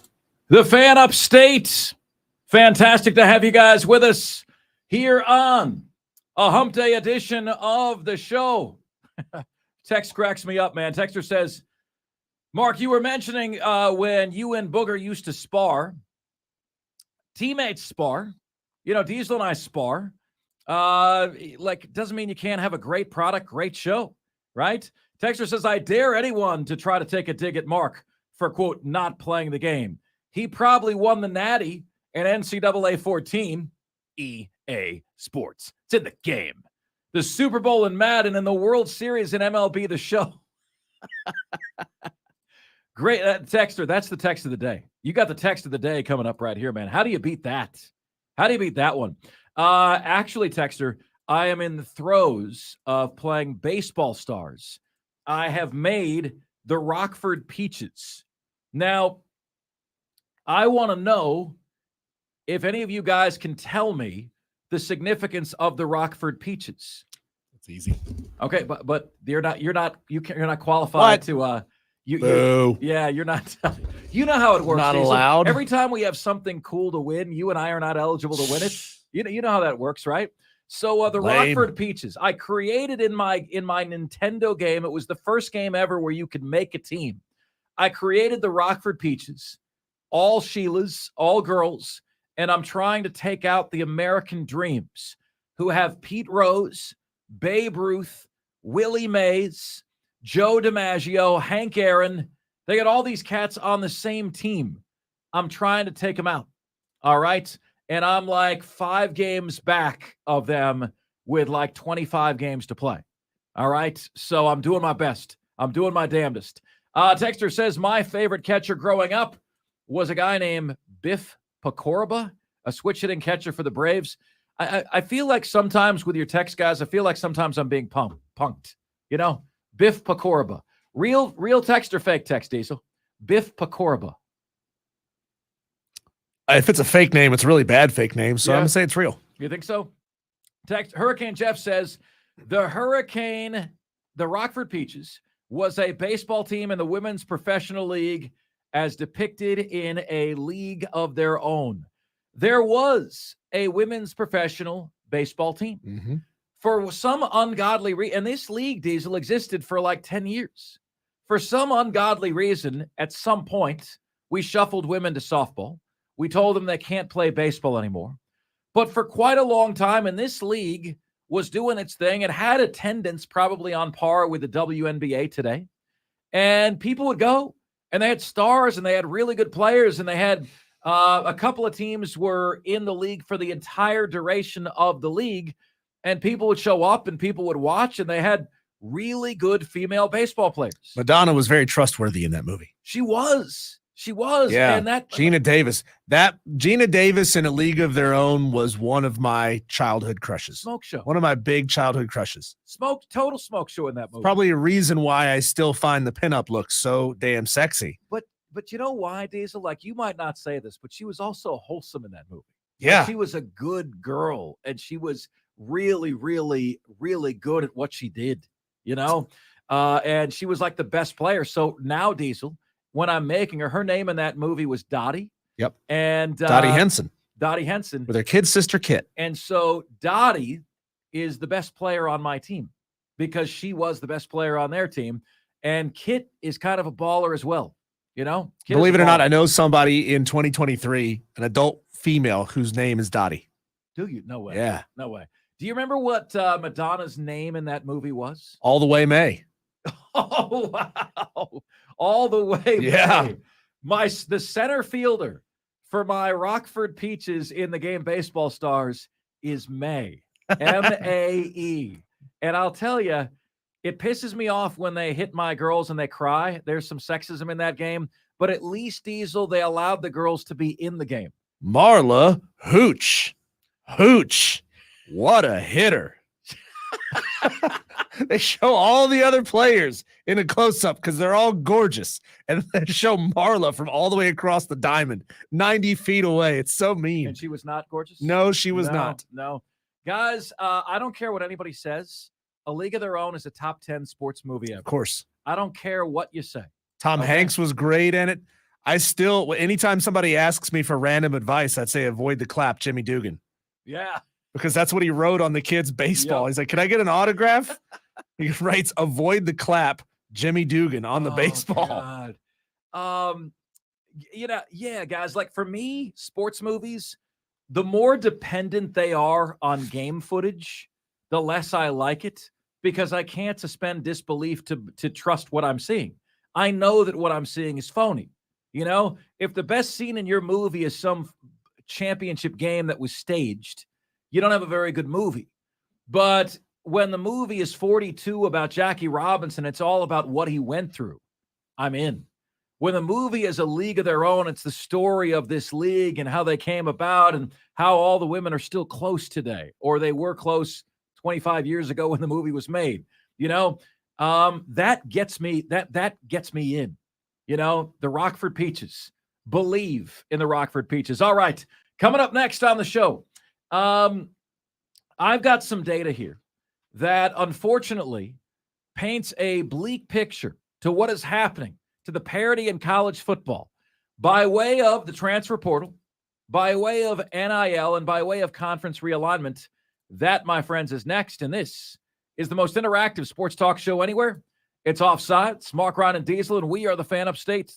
the Fan Upstate. Fantastic to have you guys with us here on a Hump Day edition of the show. Text cracks me up, man. Texter says, Mark, you were mentioning when you and Booger used to spar. Teammates spar. You know, Diesel and I spar. Doesn't mean you can't have a great product, great show, right? Texter says, I dare anyone to try to take a dig at Mark for, quote, not playing the game. He probably won the Natty and NCAA 14. EA Sports. It's in the game. The Super Bowl in Madden and the World Series in MLB The Show. Great. Texter, that's the text of the day. You got the text of the day coming up right here, man. How do you beat that? How do you beat that one? Actually, Texter, I am in the throes of playing Baseball Stars. I have made the Rockford Peaches. Now, I want to know if any of you guys can tell me the significance of the Rockford Peaches. It's easy. Okay, but you're not qualified to you're not. You know how it works. Not Diesel. allowed. Every time we have something cool to win, you and I are not eligible to win it. You know how that works, right? So the Lame. Rockford Peaches, I created in my Nintendo game. It was the first game ever where you could make a team. I created the Rockford Peaches, all Sheilas, all girls, and I'm trying to take out the American Dreams, who have Pete Rose, Babe Ruth, Willie Mays, Joe DiMaggio, Hank Aaron. They got all these cats on the same team. I'm trying to take them out. All right. And I'm like 5 games back of them with like 25 games to play. All right. So I'm doing my best. I'm doing my damnedest. Texter says my favorite catcher growing up was a guy named Biff Pacorba, a switch-hitting catcher for the Braves. I feel like sometimes with your text, guys, I feel like sometimes I'm being punked. You know, Biff Pacorba. Real text or fake text, Diesel? Biff Pacorba. If it's a fake name, it's a really bad fake name, so I'm going to say it's real. You think so? Text Hurricane Jeff says, the Rockford Peaches was a baseball team in the Women's Professional League as depicted in a league of their own. There was a women's professional baseball team. Mm-hmm. For some ungodly reason, and this league, Diesel, existed for like 10 years. For some ungodly reason, at some point, we shuffled women to softball. We told them they can't play baseball anymore. But for quite a long time, and this league was doing its thing. It had attendance probably on par with the WNBA today. And people would go, and they had stars, and they had really good players, and they had a couple of teams were in the league for the entire duration of the league, and people would show up, and people would watch, and they had really good female baseball players. Madonna was very trustworthy in that movie. She was. Yeah. And that Gina Davis. That Gina Davis in A League of Their Own was one of my childhood crushes. Smoke show. One of my big childhood crushes. Total smoke show in that movie. Probably a reason why I still find the pinup look so damn sexy. But you know why, Diesel? Like, you might not say this, but she was also wholesome in that movie. Yeah. Like, she was a good girl, and she was really, really, really good at what she did, you know? And she was like the best player. So now, Diesel, when I'm making her name in that movie was Dottie. Yep. And Dottie Henson. Dottie Henson. With her kid sister Kit. And so Dottie is the best player on my team because she was the best player on their team. And Kit is kind of a baller as well. You know, believe it or not, I know somebody in 2023, an adult female whose name is Dottie. Do you? No way. Yeah. No way. Do you remember what Madonna's name in that movie was? All the Way May. Oh, wow. All the way. Yeah. May. The center fielder for my Rockford Peaches in the game Baseball Stars is May. M-A-E. And I'll tell you, it pisses me off when they hit my girls and they cry. There's some sexism in that game. But at least, Diesel, they allowed the girls to be in the game. Marla Hooch. What a hitter. They show all the other players in a close-up because they're all gorgeous. And they show Marla from all the way across the diamond, 90 feet away. It's so mean. And she was not gorgeous? No, she was not. No. Guys, I don't care what anybody says. A League of Their Own is a top 10 sports movie ever. Of course. I don't care what you say. Tom Hanks was great in it. I still, anytime somebody asks me for random advice, I'd say avoid the clap, Jimmy Dugan. Yeah. Because that's what he wrote on the kid's baseball. Yep. He's like, can I get an autograph? He writes, avoid the clap, Jimmy Dugan on the baseball. God. Yeah, guys, like for me, sports movies, the more dependent they are on game footage, the less I like it because I can't suspend disbelief to trust what I'm seeing. I know that what I'm seeing is phony. If the best scene in your movie is some championship game that was staged, you don't have a very good movie. But when the movie is 42 about Jackie Robinson, it's all about what he went through. I'm in. When the movie is A League of Their Own, it's the story of this league and how they came about and how all the women are still close today, or they were close 25 years ago when the movie was made. That gets me. That gets me in. The Rockford Peaches. Believe in the Rockford Peaches. All right, coming up next on the show, I've got some data here that unfortunately paints a bleak picture to what is happening to the parity in college football by way of the transfer portal, by way of NIL, and by way of conference realignment. That, my friends, is next. And this is the most interactive sports talk show anywhere. It's Offsides, Mark, Ryan, and Diesel, and we are the Fan Upstate.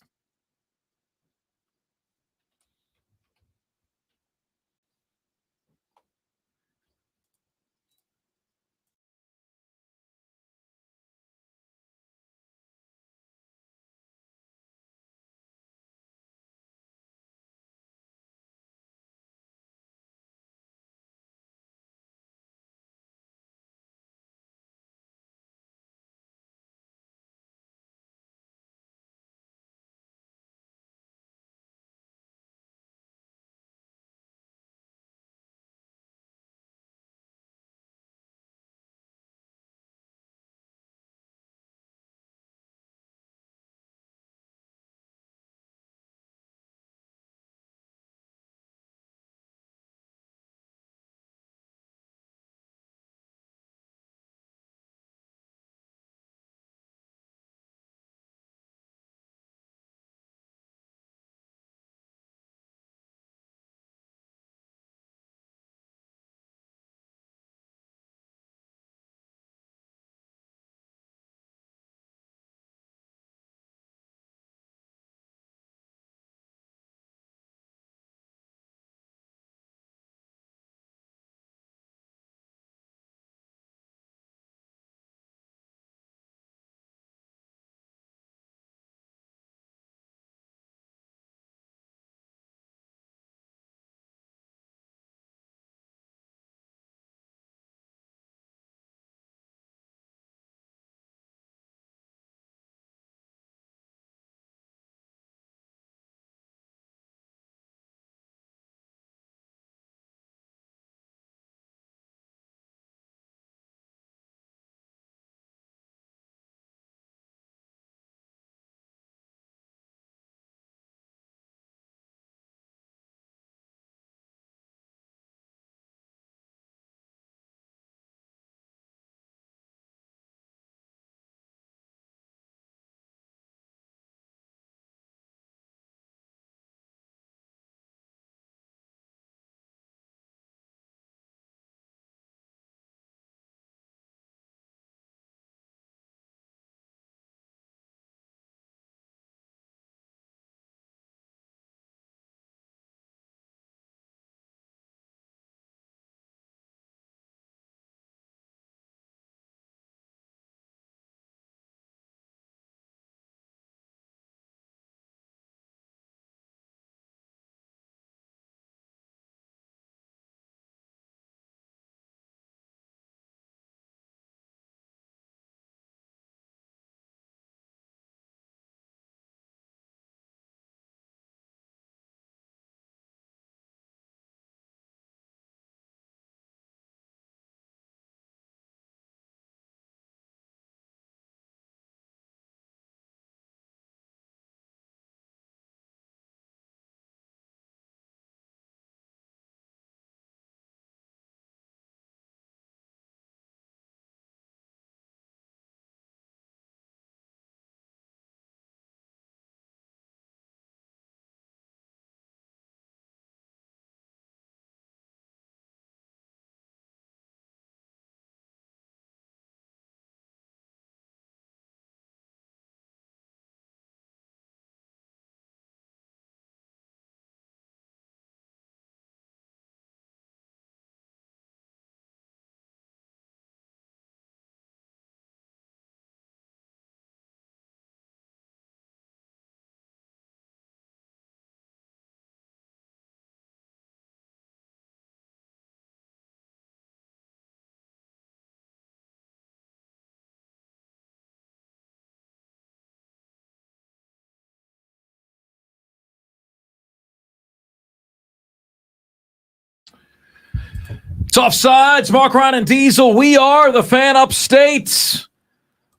It's Offsides, Mark, Ryan, and Diesel. We are the Fan Upstate.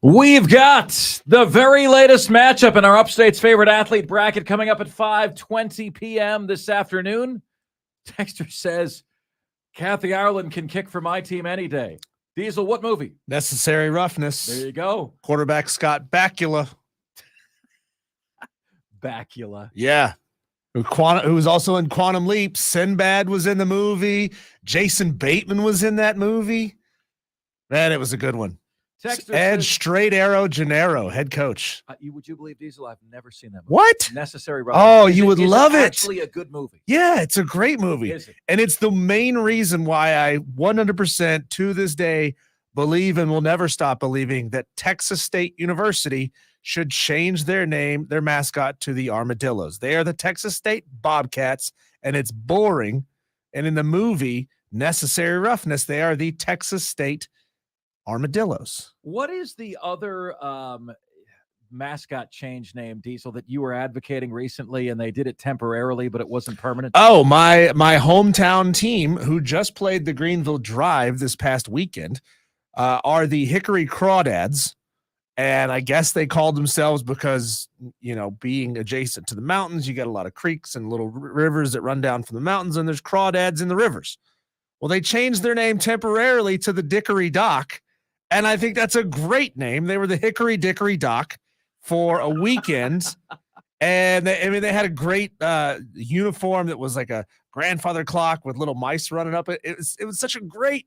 We've got the very latest matchup in our Upstate's favorite athlete bracket coming up at 5:20 p.m. this afternoon. Texter says, Kathy Ireland can kick for my team any day. Diesel, what movie? Necessary Roughness. There you go. Quarterback Scott Bakula. Bakula. Yeah. Who was also in Quantum Leap. Sinbad was in the movie. Jason Bateman was in that movie. Man, it was a good one. Texter Ed says, Straight Arrow Gennaro, head coach. would you believe, Diesel? I've never seen that movie. What? Necessary Roughness. Oh, you would love it. Actually, a good movie. Yeah, it's a great movie. Is it? And it's the main reason why I 100% to this day believe and will never stop believing that Texas State University should change their name, their mascot, to the Armadillos. They are the Texas State Bobcats, and it's boring. And in the movie Necessary Roughness, they are the Texas State Armadillos. What is the other mascot change name, Diesel, that you were advocating recently, and they did it temporarily, but it wasn't permanent? Oh, my hometown team, who just played the Greenville Drive this past weekend, are the Hickory Crawdads. And I guess they called themselves because, being adjacent to the mountains, you got a lot of creeks and little rivers that run down from the mountains, and there's crawdads in the rivers. Well, they changed their name temporarily to the Dickory Dock, and I think that's a great name. They were the Hickory Dickory Dock for a weekend, and they had a great uniform that was like a grandfather clock with little mice running up it. It was such a great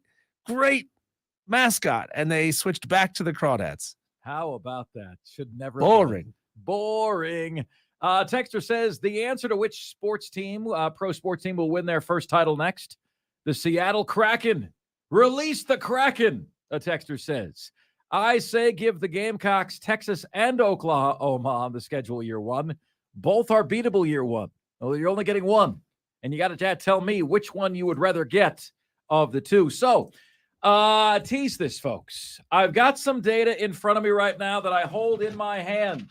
mascot, and they switched back to the Crawdads. How about that? Should never Boring. Boring. Texter says the answer to which sports team, pro sports team, will win their first title next. The Seattle Kraken. Release the Kraken, a texter says. I say give the Gamecocks Texas and Oklahoma on the schedule year one. Both are beatable year one. Well, you're only getting one. And you got to tell me which one you would rather get of the two. So, tease this, folks. I've got some data in front of me right now that I hold in my hand.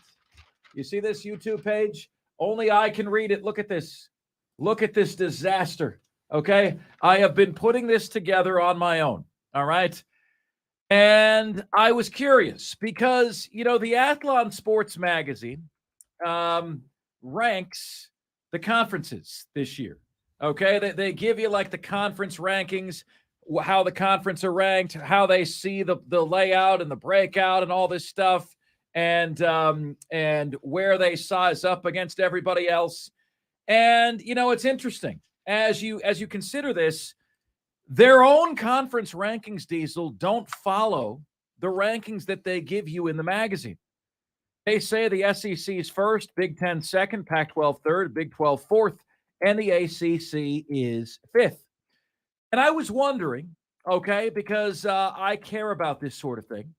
You see this YouTube page? Only I can read it. Look at this. Look at this disaster. Okay? I have been putting this together on my own. All right? And I was curious because, the Athlon Sports Magazine ranks the conferences this year. Okay? They give you like the conference rankings, how the conference are ranked, how they see the layout and the breakout and all this stuff, and where they size up against everybody else. And it's interesting as you consider this, their own conference rankings, Diesel, don't follow the rankings that they give you in the magazine. They say the SEC is first, Big Ten second, Pac-12 third, Big 12 fourth, and the ACC is fifth. And I was wondering, okay, because I care about this sort of thing,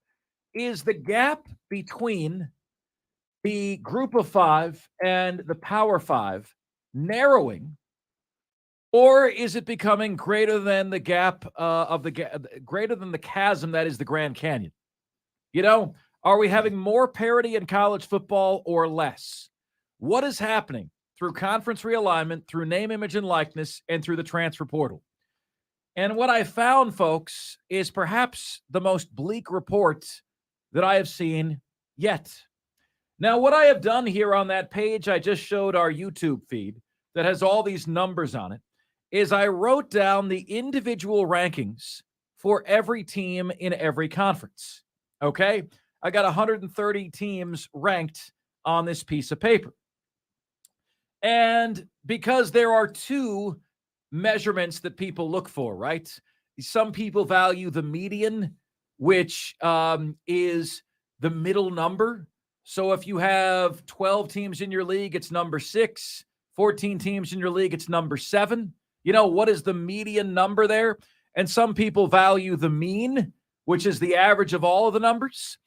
is the gap between the group of five and the Power Five narrowing, or is it becoming greater than the gap greater than the chasm that is the Grand Canyon? Are we having more parity in college football or less? What is happening through conference realignment, through name, image, and likeness, and through the transfer portal? And what I found, folks, is perhaps the most bleak report that I have seen yet. Now, what I have done here on that page I just showed our YouTube feed that has all these numbers on it is I wrote down the individual rankings for every team in every conference. Okay? I got 130 teams ranked on this piece of paper. And because there are two measurements that people look for, right? Some people value the median, which is the middle number. So if you have 12 teams in your league, it's number 6. 14 teams in your league, it's number 7. What is the median number there? And some people value the mean, which is the average of all of the numbers.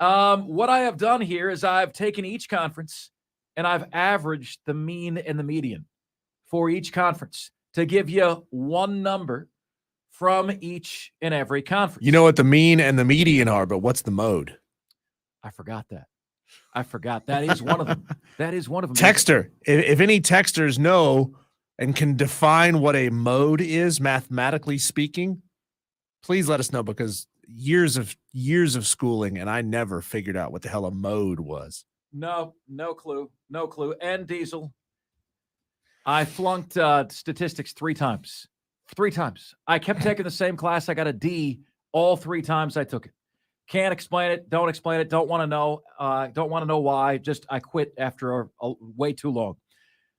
What I have done here is I've taken each conference and I've averaged the mean and the median for each conference to give you one number from each and every conference. You know what the mean and the median are, but what's the mode? I forgot that. That is one of them. That is one of them. Texter. If any texters know and can define what a mode is mathematically speaking, please let us know, because years of schooling and I never figured out what the hell a mode was. No clue. And Diesel, I flunked statistics 3 times. 3 times. I kept taking the same class. I got a D all 3 times I took it. Can't explain it. Don't explain it. Don't want to know. Don't want to know why. Just I quit after way too long.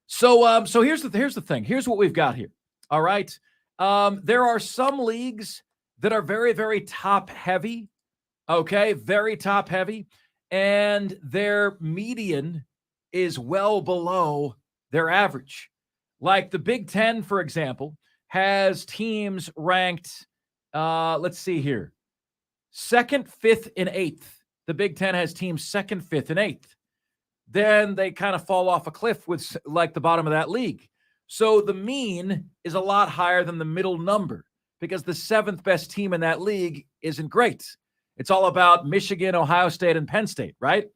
So here's the thing. Here's what we've got here. All right. There are some leagues that are very, very top heavy. Okay, very top heavy, and their median is well below their average. Like the Big Ten, for example, has teams ranked, let's see here, 2nd, 5th, and 8th. The Big Ten has teams 2nd, 5th, and 8th. Then they kind of fall off a cliff with like the bottom of that league. So the mean is a lot higher than the middle number because the 7th best team in that league isn't great. It's all about Michigan, Ohio State, and Penn State, right?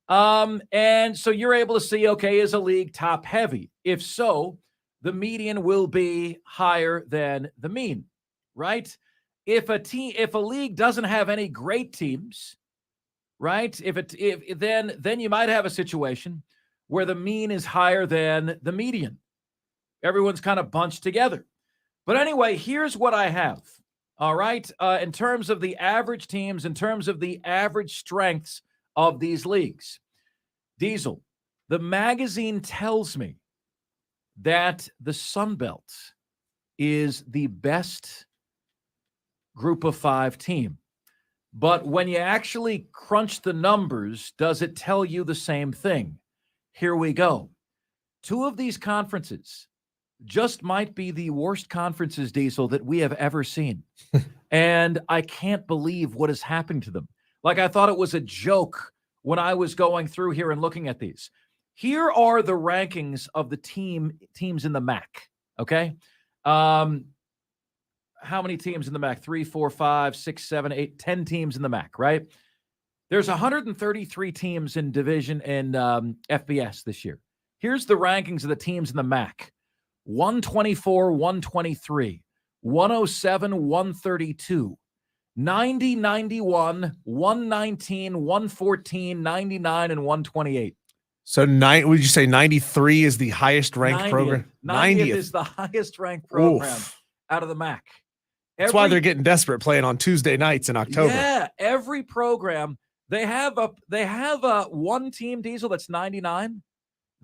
And so you're able to see, okay, is a league top heavy? If so, the median will be higher than the mean, right? If a league doesn't have any great teams, right? Then you might have a situation where the mean is higher than the median. Everyone's kind of bunched together. But anyway, here's what I have. All right. In terms of the average teams, in terms of the average strengths of these leagues, Diesel, the magazine tells me that the Sun Belt is the best group of 5 team. But when you actually crunch the numbers, does it tell you the same thing? Here we go. 2 of these conferences just might be the worst conferences, Diesel, that we have ever seen. And I can't believe what is happening to them. Like, I thought it was a joke when I was going through here and looking at these. Here are the rankings of the teams in the MAC, okay? How many teams in the MAC? 3, 4, 5, 6, 7, 8, 10 teams in the MAC, right? There's 133 teams in division in FBS this year. Here's the rankings of the teams in the MAC. 124, 123, 107, 132, 90, 91, 119, 114, 99, and 128. So would you say 93 is the highest ranked 90th. program? 90th is the highest ranked program out of the MAC. That's why they're getting desperate playing on Tuesday nights in October. Yeah, every program, they have a one team, Diesel, that's 99.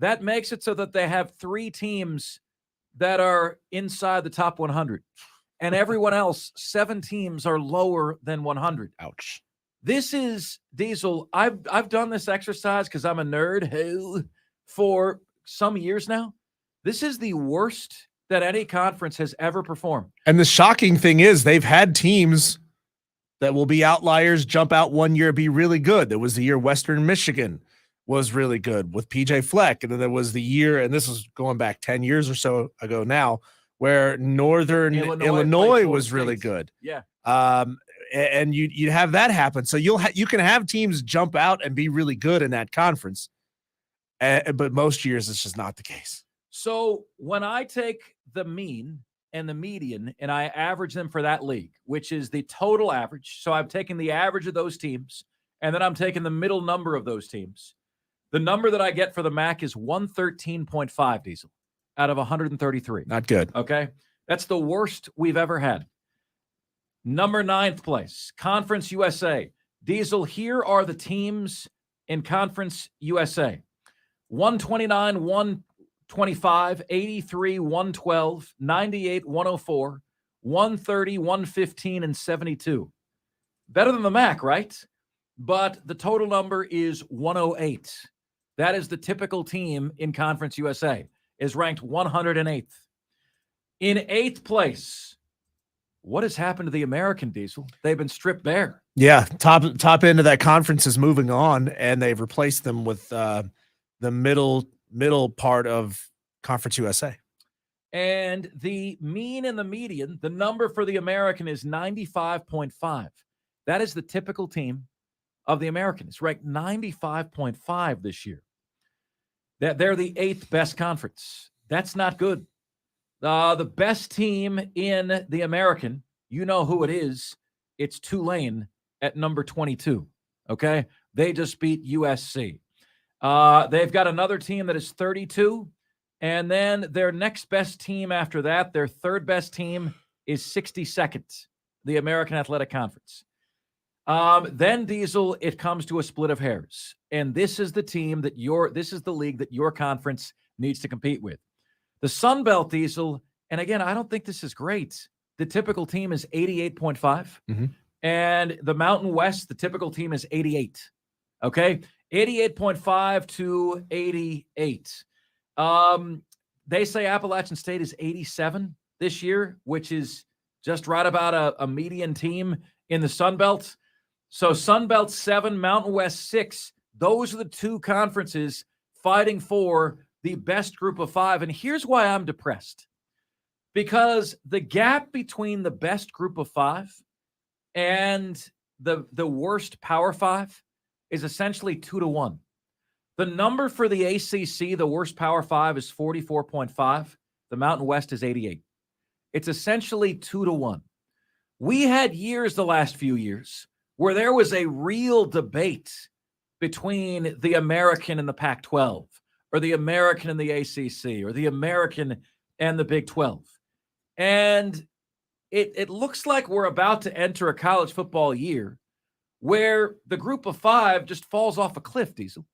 That makes it so that they have 3 teams that are inside the top 100. And everyone else, 7 teams are lower than 100. Ouch. This is, Diesel, I've done this exercise because I'm a nerd for some years now. This is the worst that any conference has ever performed. And the shocking thing is they've had teams that will be outliers jump out one year, be really good. There was the year Western Michigan was really good with PJ Fleck. And then there was the year, and this was going back 10 years or so ago now, where Northern Illinois was really good. Yeah. And you have that happen. So you can have teams jump out and be really good in that conference. But most years it's just not the case. So when I take the mean and the median and I average them for that league, which is the total average. So I'm taking the average of those teams, and then I'm taking the middle number of those teams. The number that I get for the MAC is 113.5, Diesel, out of 133. Not good. Okay. That's the worst we've ever had. Number 9th place, Conference USA. Diesel, here are the teams in Conference USA. 129, 125, 83, 112, 98, 104, 130, 115, and 72. Better than the MAC, right? But the total number is 108. That is the typical team in Conference USA, is ranked 108th. In 8th place, what has happened to the American, Diesel? They've been stripped bare. Yeah, top end of that conference is moving on, and they've replaced them with the middle part of Conference USA. And the mean and the median, the number for the American is 95.5. That is the typical team of the American. It's ranked 95.5 this year. They're the 8th best conference. That's not good. The best team in the American, you know who it is. It's Tulane at number 22. Okay? They just beat USC. They've got another team that is 32. And then their next best team after that, their third best team is 62nd, the American Athletic Conference. Then, Diesel, it comes to a split of hairs. And this is the team that this is the league that your conference needs to compete with. The Sun Belt, Diesel, and again, I don't think this is great. The typical team is 88.5. Mm-hmm. And the Mountain West, the typical team is 88. Okay? 88.5 to 88. They say Appalachian State is 87 this year, which is just right about a median team in the Sun Belt. So Sun Belt 7, Mountain West 6. Those are the two conferences fighting for the best group of 5. And here's why I'm depressed. Because the gap between the best group of 5 and the worst Power 5 is essentially 2-1. The number for the ACC, the worst Power 5, is 44.5. The Mountain West is 88. It's essentially 2-1. We had years the last few years where there was a real debate between the American and the Pac-12, or the American and the ACC, or the American and the Big 12. And it looks like we're about to enter a college football year where the group of 5 just falls off a cliff, Diesel.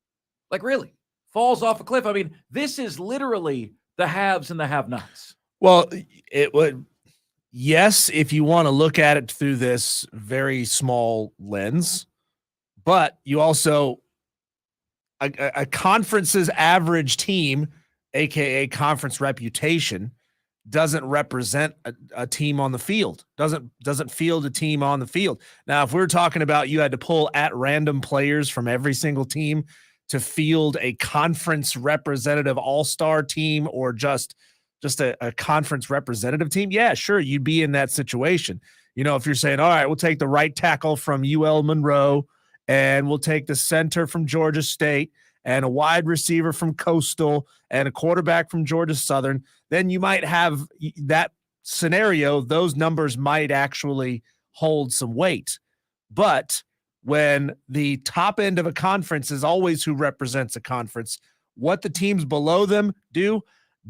Like, really, falls off a cliff. I mean, this is literally the haves and the have-nots. Well, it would, yes, if you want to look at it through this very small lens, but you also, a conference's average team, aka conference reputation, doesn't represent a team on the field, doesn't field a team on the field. Now, if we're talking about you had to pull at random players from every single team to field a conference representative all-star team, or just a conference representative team, yeah, sure, you'd be in that situation. You know, if you're saying, all right, we'll take the right tackle from UL Monroe, and we'll take the center from Georgia State, and a wide receiver from Coastal, and a quarterback from Georgia Southern, then you might have that scenario. Those numbers might actually hold some weight. But when the top end of a conference is always who represents a conference, what the teams below them do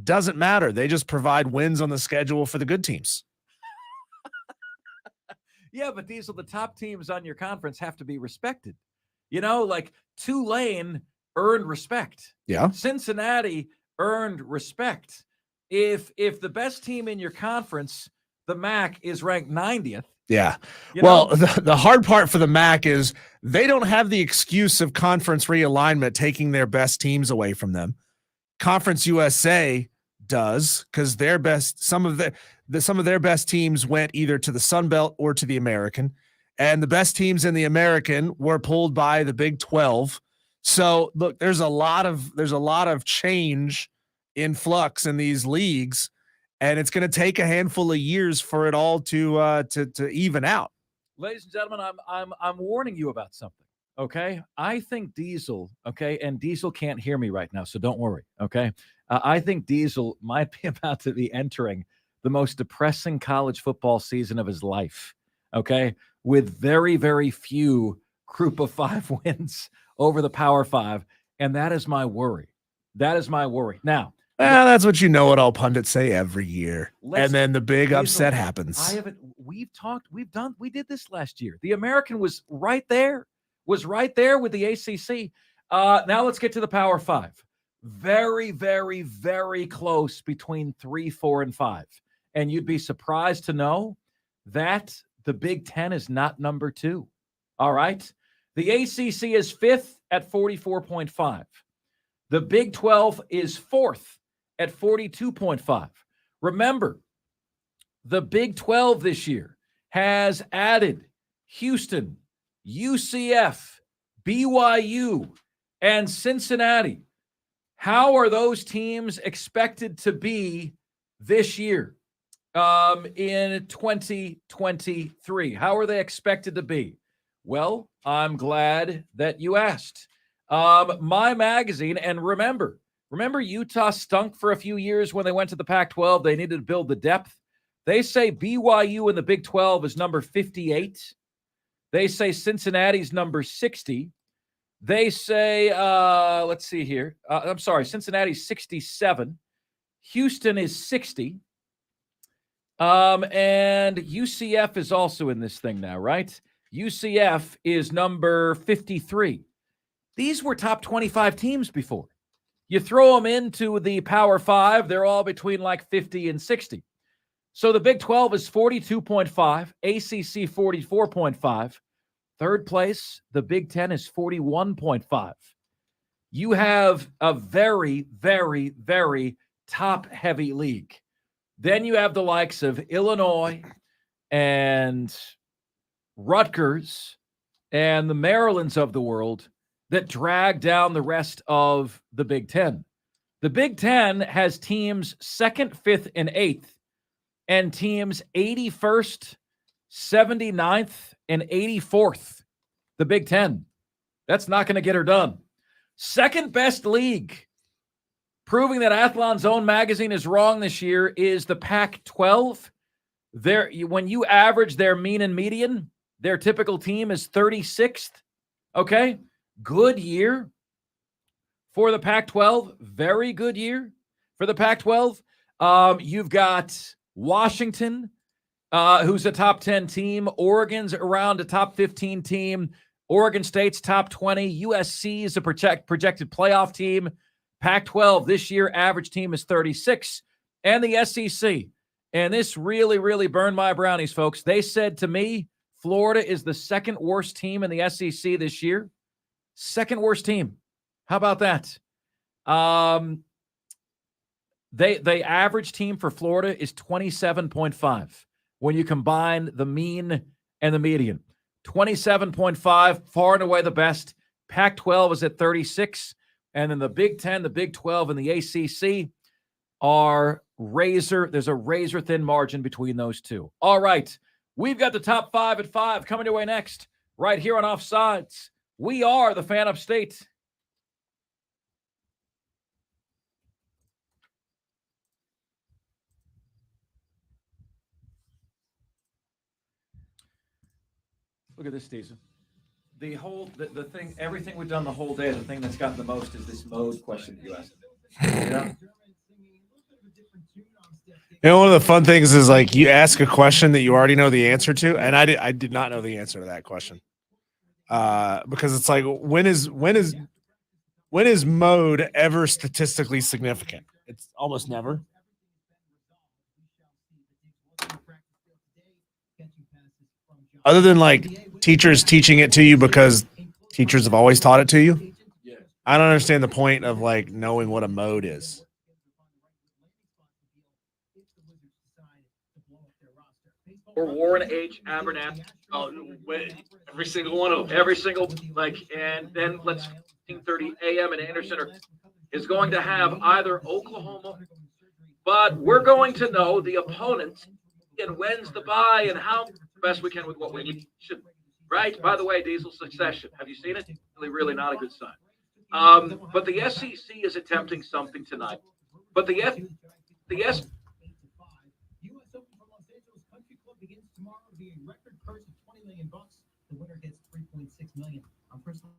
doesn't matter. They just provide wins on the schedule for the good teams. Yeah, but Diesel, the top teams on your conference have to be respected. You know, like Tulane earned respect. Yeah. Cincinnati earned respect. If the best team in your conference, the MAC, is ranked 90th. Yeah. Well, the hard part for the MAC is they don't have the excuse of conference realignment taking their best teams away from them. Conference USA does, because some of their best teams went either to the Sun Belt or to the American, and the best teams in the American were pulled by the Big 12. So look, there's a lot of change in flux in these leagues, and it's going to take a handful of years for it all to even out. Ladies and gentlemen, I'm warning you about something. Okay, I think Diesel. Okay, and Diesel can't hear me right now, so don't worry. Okay, I think Diesel might be about to be entering the most depressing college football season of his life. Okay, with very, very few group of 5 wins over the Power 5, and that is my worry. That is my worry. Now, that's what all pundits say every year, and then the big upset happens. We did this last year. The American was right there with the ACC. Now let's get to the Power 5. Very, very, very close between 3, 4, and 5. And you'd be surprised to know that the Big 10 is not number 2. All right. The ACC is 5th at 44.5. The Big 12 is 4th at 42.5. Remember, the Big 12 this year has added Houston, UCF, BYU, and Cincinnati. How are those teams expected to be this year in 2023? How are they expected to be? Well, I'm glad that you asked. My magazine, and remember, Remember Utah stunk for a few years when they went to the Pac-12? They needed to build the depth. They say BYU in the Big 12 is number 58. They say Cincinnati's number 60. They say, let's see here. I'm sorry, Cincinnati's 67. Houston is 60. And UCF is also in this thing now, right? UCF is number 53. These were top 25 teams before. You throw them into the Power 5, they're all between like 50 and 60. So the Big 12 is 42.5, ACC 44.5. Third place, the Big 10 is 41.5. You have a very, very, very top-heavy league. Then you have the likes of Illinois and Rutgers and the Marylands of the world that drag down the rest of the Big 10. The Big 10 has teams 2nd, 5th, and 8th, and teams 81st, 79th, and 84th. The Big 10. That's not going to get her done. Second best league, proving that Athlon's own magazine is wrong this year, is the Pac-12. When you average their mean and median, their typical team is 36th. Okay? Good year for the Pac-12. Very good year for the Pac-12. You've got Washington, who's a top 10 team. Oregon's around a top 15 team. Oregon State's top 20. USC is a projected playoff team. Pac-12 this year, average team is 36. And the SEC. And this really, really burned my brownies, folks. They said to me, Florida is the second worst team in the SEC this year. Second worst team. How about that? The average team for Florida is 27.5 when you combine the mean and the median. 27.5, far and away the best. Pac-12 is at 36. And then the Big 10, the Big 12, and the ACC are there's a razor-thin margin between those two. All right. We've got the top 5 at 5 coming your way next, right here on Offsides. We are the Fan Upstate. Look at this, Steve. The thing, everything we've done the whole day, the thing that's gotten the most is this mode question you asked. Yeah. One of the fun things is like you ask a question that you already know the answer to, and I did not know the answer to that question. Because it's like when is mode ever statistically significant? It's almost never. Other than like teachers teaching it to you because teachers have always taught it to you. I don't understand the point of like knowing what a mode is. Or Warren H. Abernathy. Every single one of them. Every single, and then 10:30 a.m. and Anderson is going to have either Oklahoma, but we're going to know the opponents and when's the bye and how best we can with what we need. Right? By the way, Diesel Succession. Have you seen it? Really not a good sign. But the SEC is attempting something tonight. But the US Open for Los Angeles Country Club begins tomorrow. It'll be a record purse of $20 million. The winner gets $3.6 million. I'm personally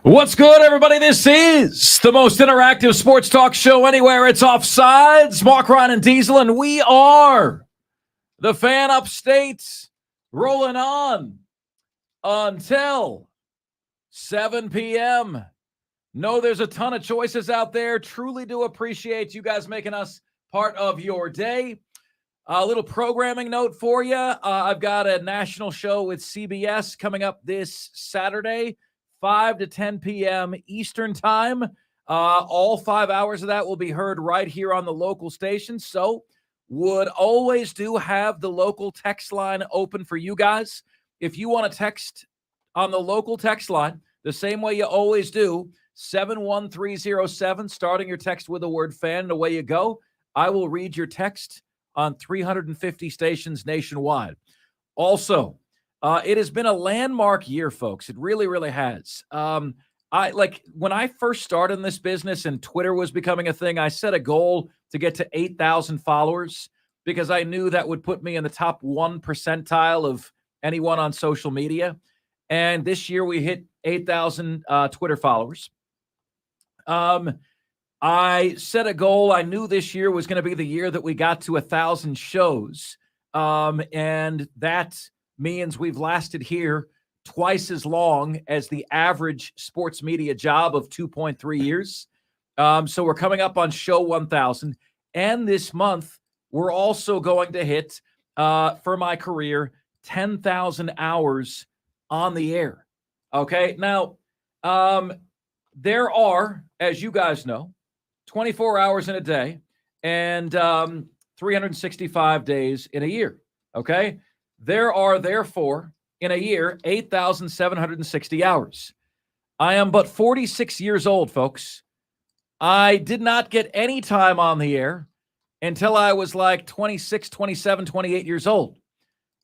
What's good, everybody? This is the most interactive sports talk show anywhere. It's Offsides. Mark, Ryan, and Diesel, and we are the Fan Upstate, rolling on until 7 p.m. Know there's a ton of choices out there. Truly do appreciate you guys making us part of your day. A little programming note for you. I've got a national show with CBS coming up this Saturday, 5 to 10 p.m. Eastern time. All 5 hours of that will be heard right here on the local station. So would always do have the local text line open for you guys. If you want to text on the local text line, the same way you always do, 71307, starting your text with the word fan, and away you go. I will read your text on 350 stations nationwide. Also, it has been a landmark year, folks. It really, really has. When I first started in this business and Twitter was becoming a thing, I set a goal to get to 8,000 followers because I knew that would put me in the top 1 percentile of anyone on social media. And this year we hit 8,000 Twitter followers. I set a goal. I knew this year was going to be the year that we got to 1,000 shows. And that means we've lasted here twice as long as the average sports media job of 2.3 years. So we're coming up on show 1,000. And this month, we're also going to hit, for my career, 10,000 hours on the air. Okay. Now, there are, as you guys know, 24 hours in a day and 365 days in a year. Okay. There are, therefore, in a year, 8,760 hours. I am but 46 years old, folks. I did not get any time on the air until I was like 26, 27, 28 years old.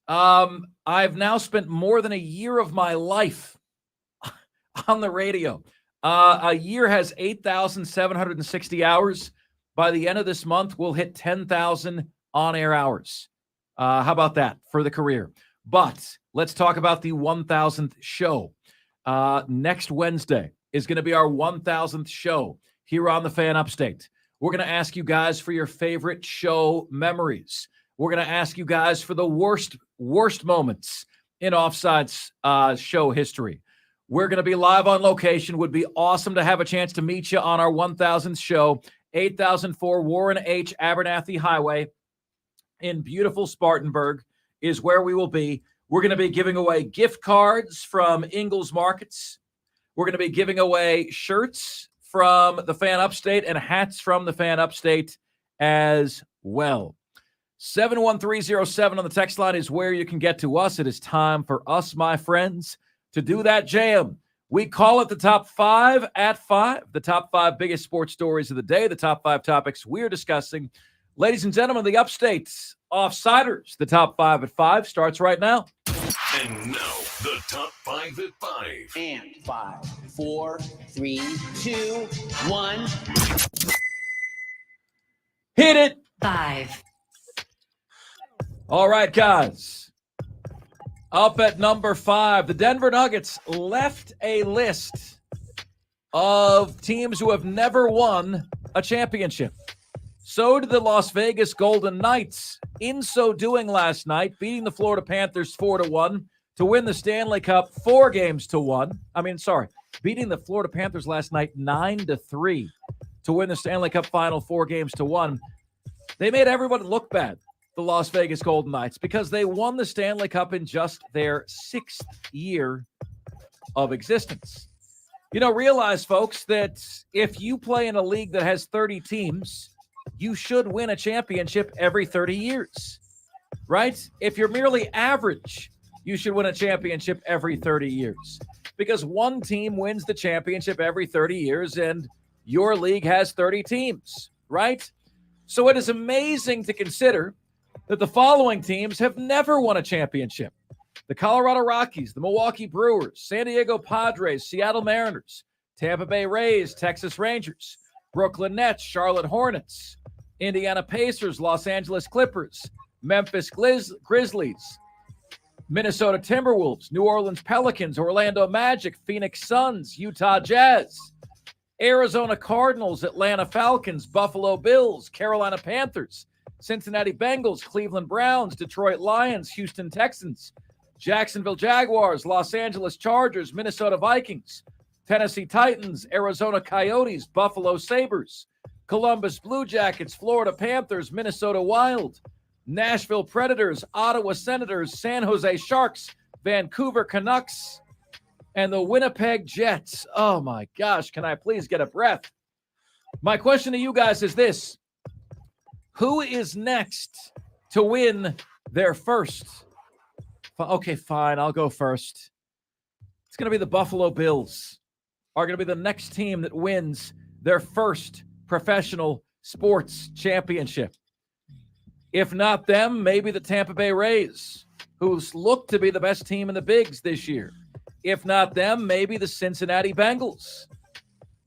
I've now spent more than a year of my life on the radio. A year has 8,760 hours. By the end of this month, we'll hit 10,000 on-air hours. How about that for the career? But let's talk about the 1,000th show. Next Wednesday is going to be our 1,000th show here on the Fan Upstate. We're going to ask you guys for your favorite show memories. We're going to ask you guys for the worst moments in Offsides show history. We're going to be live on location. Would be awesome to have a chance to meet you on our 1,000th show, 8004 Warren H. Abernathy Highway in beautiful Spartanburg is where we will be. We're going to be giving away gift cards from Ingles Markets. We're going to be giving away shirts from the Fan Upstate and hats from the Fan Upstate as well. 71307 on the text line is where you can get to us. It is time for us, my friends, to do that jam. We call it the Top 5 at 5, the top 5 biggest sports stories of the day, the top 5 topics we're discussing. Ladies and gentlemen, the Upstates Offsiders, the Top 5 at 5 starts right now. And now, the Top 5 at 5. And 5, 4, 3, 2, 1. Hit it. 5. All right, guys. Up at number 5, the Denver Nuggets left a list of teams who have never won a championship. So did the Las Vegas Golden Knights. In so doing last night, beating the Florida Panthers 4-1 to win the Stanley Cup 4-1. Beating the Florida Panthers last night 9-3 to win the Stanley Cup final 4-1. They made everyone look bad, the Las Vegas Golden Knights, because they won the Stanley Cup in just their 6th year of existence. You know, realize, folks, that if you play in a league that has 30 teams, you should win a championship every 30 years, right? If you're merely average, you should win a championship every 30 years because one team wins the championship every 30 years and your league has 30 teams, right? So it is amazing to consider that the following teams have never won a championship: the Colorado Rockies, the Milwaukee Brewers, San Diego Padres, Seattle Mariners, Tampa Bay Rays, Texas Rangers, Brooklyn Nets, Charlotte Hornets, Indiana Pacers, Los Angeles Clippers, Memphis Grizzlies, Minnesota Timberwolves, New Orleans Pelicans, Orlando Magic, Phoenix Suns, Utah Jazz, Arizona Cardinals, Atlanta Falcons, Buffalo Bills, Carolina Panthers, Cincinnati Bengals, Cleveland Browns, Detroit Lions, Houston Texans, Jacksonville Jaguars, Los Angeles Chargers, Minnesota Vikings, Tennessee Titans, Arizona Coyotes, Buffalo Sabres, Columbus Blue Jackets, Florida Panthers, Minnesota Wild, Nashville Predators, Ottawa Senators, San Jose Sharks, Vancouver Canucks, and the Winnipeg Jets. Oh my gosh, can I please get a breath? My question to you guys is this. Who is next to win their first? Okay, fine, I'll go first. It's going to be the Buffalo Bills. Are going to be the next team that wins their first professional sports championship. If not them, maybe the Tampa Bay Rays, who look to be the best team in the bigs this year. If not them, maybe the Cincinnati Bengals.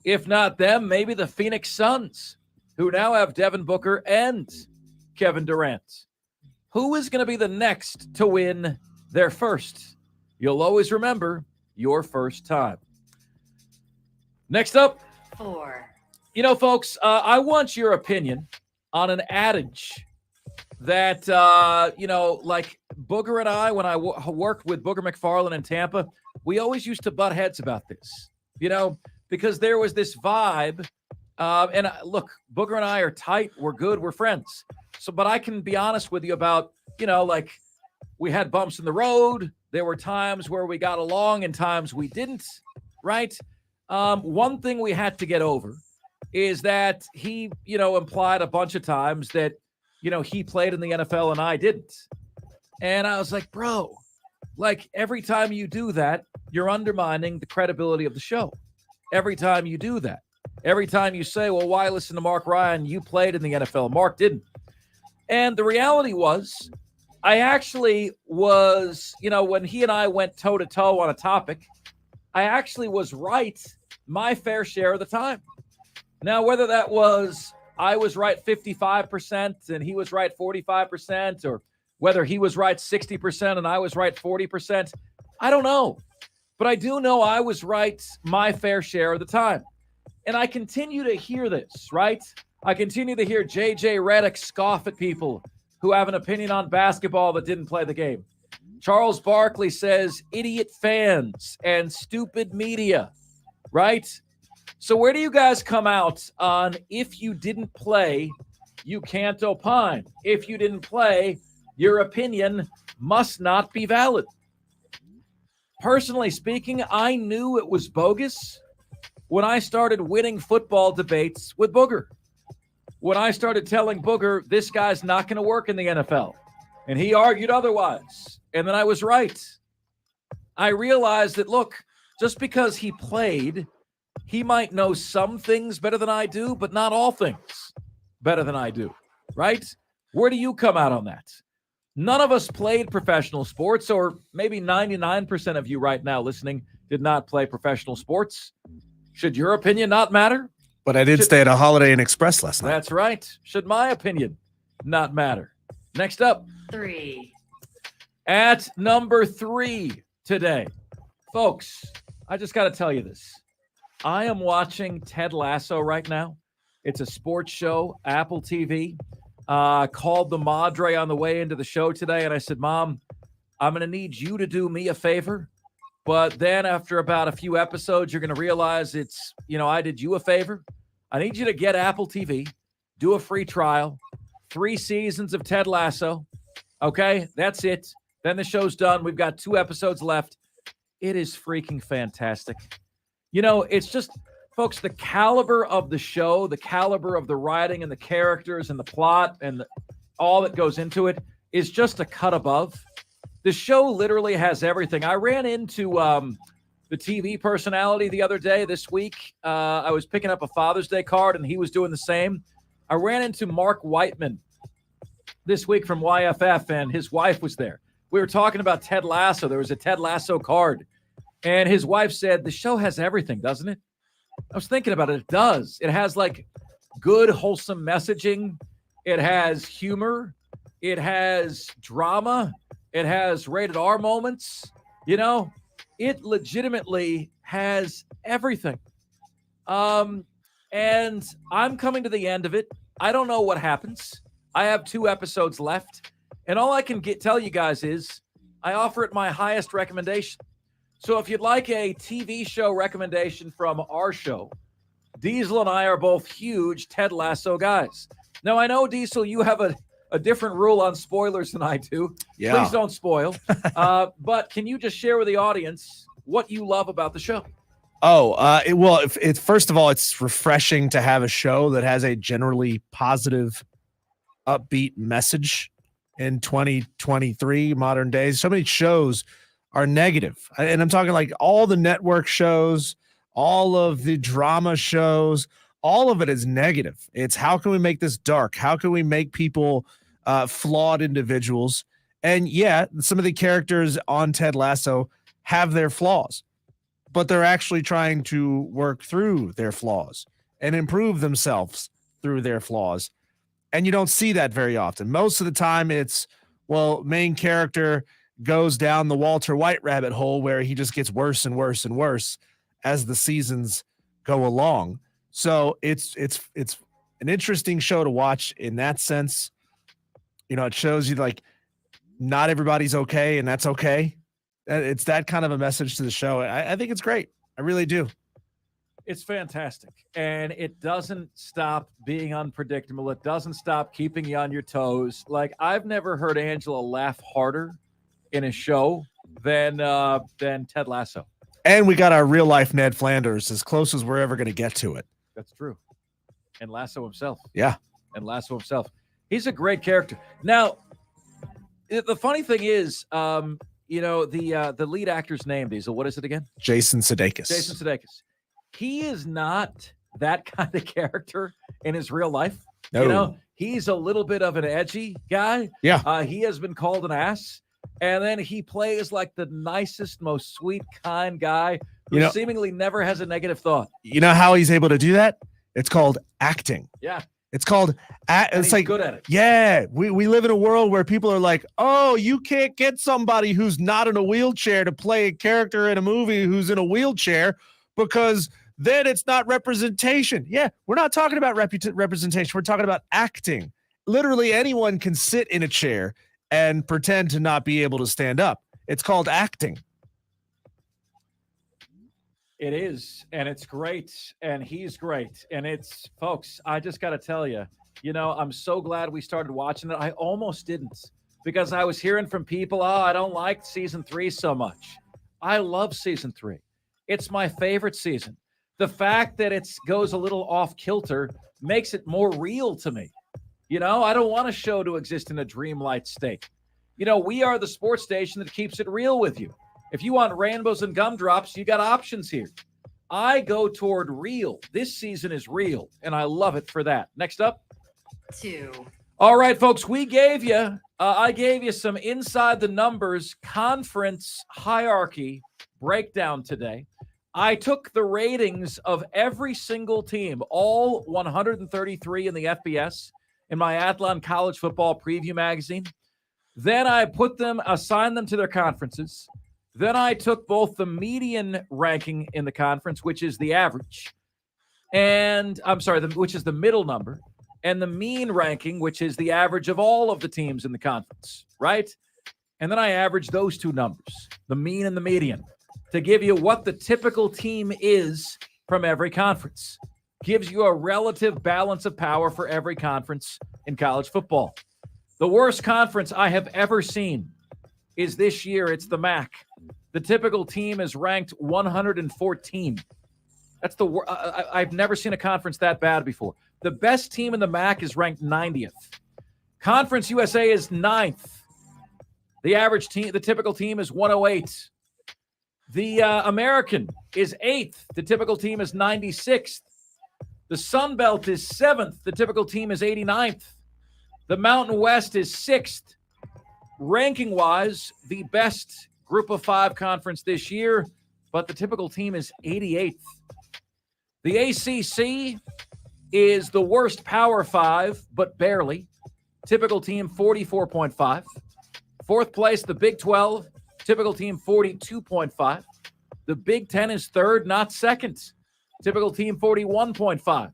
If not them, maybe the Phoenix Suns, who now have Devin Booker and Kevin Durant. Who is going to be the next to win their first? You'll always remember your first time. Next up. 4. You know, folks, I want your opinion on an adage that, like Booger and I, when I worked with Booger McFarland in Tampa, we always used to butt heads about this, because there was this vibe. Look, Booger and I are tight. We're good. We're friends. But I can be honest with you about, we had bumps in the road. There were times where we got along and times we didn't, right? One thing we had to get over is that he, implied a bunch of times that, he played in the NFL and I didn't. And I was like, bro, every time you do that, you're undermining the credibility of the show. Every time you do that. Every time you say, well, why listen to Mark Ryan? You played in the NFL. Mark didn't. And the reality was, I actually was, when he and I went toe-to-toe on a topic, I actually was right my fair share of the time. Now, whether that was I was right 55% and he was right 45%, or whether he was right 60% and I was right 40%, I don't know. But I do know I was right my fair share of the time. And I continue to hear this, right? I continue to hear J.J. Redick scoff at people who have an opinion on basketball that didn't play the game. Charles Barkley says idiot fans and stupid media, right? So where do you guys come out on if you didn't play, you can't opine? If you didn't play, your opinion must not be valid. Personally speaking, I knew it was bogus when I started winning football debates with Booger. When I started telling Booger, this guy's not going to work in the NFL. And he argued otherwise. And then I was right. I realized that, look, just because he played, he might know some things better than I do, but not all things better than I do, right? Where do you come out on that? None of us played professional sports, or maybe 99% of you right now listening did not play professional sports. Should your opinion not matter? But I did stay at a Holiday Inn Express last night. That's right. Should my opinion not matter? Next up. 3. At number 3 today. Folks, I just got to tell you this. I am watching Ted Lasso right now. It's a sports show, Apple TV. Called the Madre on the way into the show today, and I said, Mom, I'm going to need you to do me a favor. But then after about a few episodes, you're going to realize it's, I did you a favor. I need you to get Apple TV, do a free trial, 3 seasons of Ted Lasso. Okay, that's it. Then the show's done. We've got 2 episodes left. It is freaking fantastic. It's just, folks, the caliber of the show, the caliber of the writing and the characters and the plot and all that goes into it is just a cut above. The show literally has everything. I ran into the TV personality the other day this week. I was picking up a Father's Day card, and he was doing the same. I ran into Mark Whiteman this week from YFF, and his wife was there. We were talking about Ted Lasso. There was a Ted Lasso card. And his wife said, the show has everything, doesn't it? I was thinking about it. It does. It has good, wholesome messaging. It has humor. It has drama. It has rated R moments. You know, it legitimately has everything. And I'm coming to the end of it. I don't know what happens. I have 2 episodes left. And all I can tell you guys is I offer it my highest recommendation. So if you'd like a TV show recommendation from our show, Diesel and I are both huge Ted Lasso guys. Now, I know, Diesel, you have a different rule on spoilers than I do. Yeah. Please don't spoil. But can you just share with the audience what you love about the show? It's first of all, it's refreshing to have a show that has a generally positive, upbeat message in 2023 modern days. So many shows are negative, and I'm talking like all the network shows, all of the drama shows, all of it is negative. It's how can we make this dark? How can we make people flawed individuals? And yeah, some of the characters on Ted Lasso have their flaws, but they're actually trying to work through their flaws and improve themselves through their flaws. And you don't see that very often. Most of the time it's, well, main character goes down the Walter White rabbit hole where he just gets worse and worse and worse as the seasons go along. So it's an interesting show to watch in that sense. You know, it shows you like not everybody's okay, and that's okay. It's that kind of a message to the show. I think it's great. I really do. It's fantastic. And it doesn't stop being unpredictable. It doesn't stop keeping you on your toes. Like, I've never heard Angela laugh harder in a show than Ted Lasso. And we got our real life Ned Flanders, as close as we're ever going to get to it. That's true. And Lasso himself. Yeah. And Lasso himself. He's a great character. Now, the funny thing is, you know, the lead actor's name, Diesel, what is it again? Jason Sudeikis. Jason Sudeikis. He is not that kind of character in his real life. No. You know, he's a little bit of an edgy guy. Yeah. He has been called an ass. And then he plays like the nicest, most sweet, kind guy who seemingly never has a negative thought. You know how he's able to do that? It's called acting. Yeah. It's called, it's like, good at it. Yeah. We live in a world where people are like, oh, you can't get somebody who's not in a wheelchair to play a character in a movie who's in a wheelchair because then it's not representation. Yeah. We're not talking about representation. We're talking about acting. Literally anyone can sit in a chair and pretend to not be able to stand up. It's called acting. It is, and it's great, and he's great. And it's, folks, I just got to tell you, you know, I'm so glad we started watching it. I almost didn't because I was hearing from people, I don't like season 3 so much. I love season 3. It's my favorite season. The fact that it goes a little off kilter makes it more real to me. You know, I don't want a show to exist in a dreamlight state. You know, we are the sports station that keeps it real with you. If you want rainbows and gumdrops, you got options here. I go toward real. This season is real, and I love it for that. Next up. 2. All right, folks, I gave you some inside the numbers conference hierarchy breakdown today. I took the ratings of every single team, all 133 in the FBS, in my Athlon College Football Preview magazine. Then I assigned them to their conferences. Then I took both the median ranking in the conference, which is the average, which is the middle number, and the mean ranking, which is the average of all of the teams in the conference, right? And then I averaged those two numbers, the mean and the median, to give you what the typical team is from every conference. Gives you a relative balance of power for every conference in college football. The worst conference I have ever seen is this year. It's the MAC. The typical team is ranked 114. That's I've never seen a conference that bad before. The best team in the MAC is ranked 90th. Conference USA is 9th. The average team, the typical team is 108. The American is 8th. The typical team is 96th. The Sun Belt is 7th. The typical team is 89th. The Mountain West is 6th. Ranking-wise, the best Group of 5 conference this year, but the typical team is 88th. The ACC is the worst Power 5, but barely. Typical team 44.5. Fourth place, the Big 12, typical team 42.5. The Big 10 is third, not second. Typical team 41.5.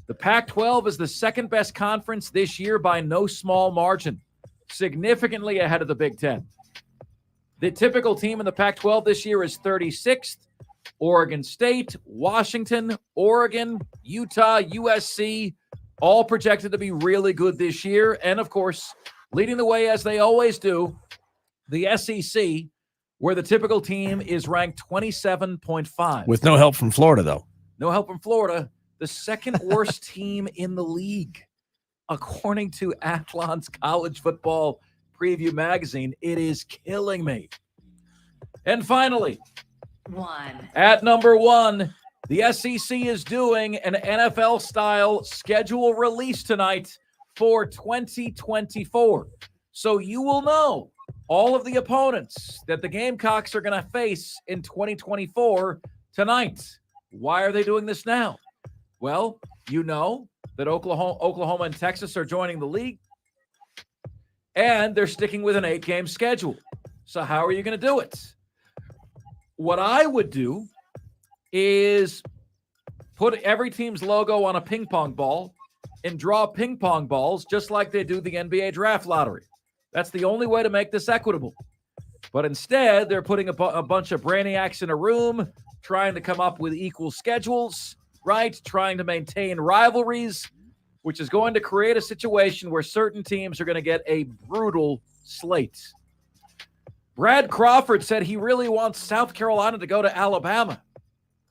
The Pac-12 is the second best conference this year by no small margin, significantly ahead of the Big 10. The typical team in the Pac-12 this year is 36th. Oregon State, Washington, Oregon, Utah, USC, all projected to be really good this year. And, of course, leading the way, as they always do, the SEC, where the typical team is ranked 27.5. With no help from Florida, though. No help from Florida. The second worst team in the league, according to Athlon's College Football Preview Magazine. It is killing me. And finally, at number 1, the SEC is doing an NFL-style schedule release tonight for 2024. So you will know all of the opponents that the Gamecocks are going to face in 2024 tonight. Why are they doing this now? Well, you know that Oklahoma and Texas are joining the league, and they're sticking with an 8-game schedule. So how are you going to do it? What I would do is put every team's logo on a ping pong ball and draw ping pong balls just like they do the NBA draft lottery. That's the only way to make this equitable. But instead, they're putting a bunch of brainiacs in a room, trying to come up with equal schedules, right? Trying to maintain rivalries, which is going to create a situation where certain teams are going to get a brutal slate. Brad Crawford said he really wants South Carolina to go to Alabama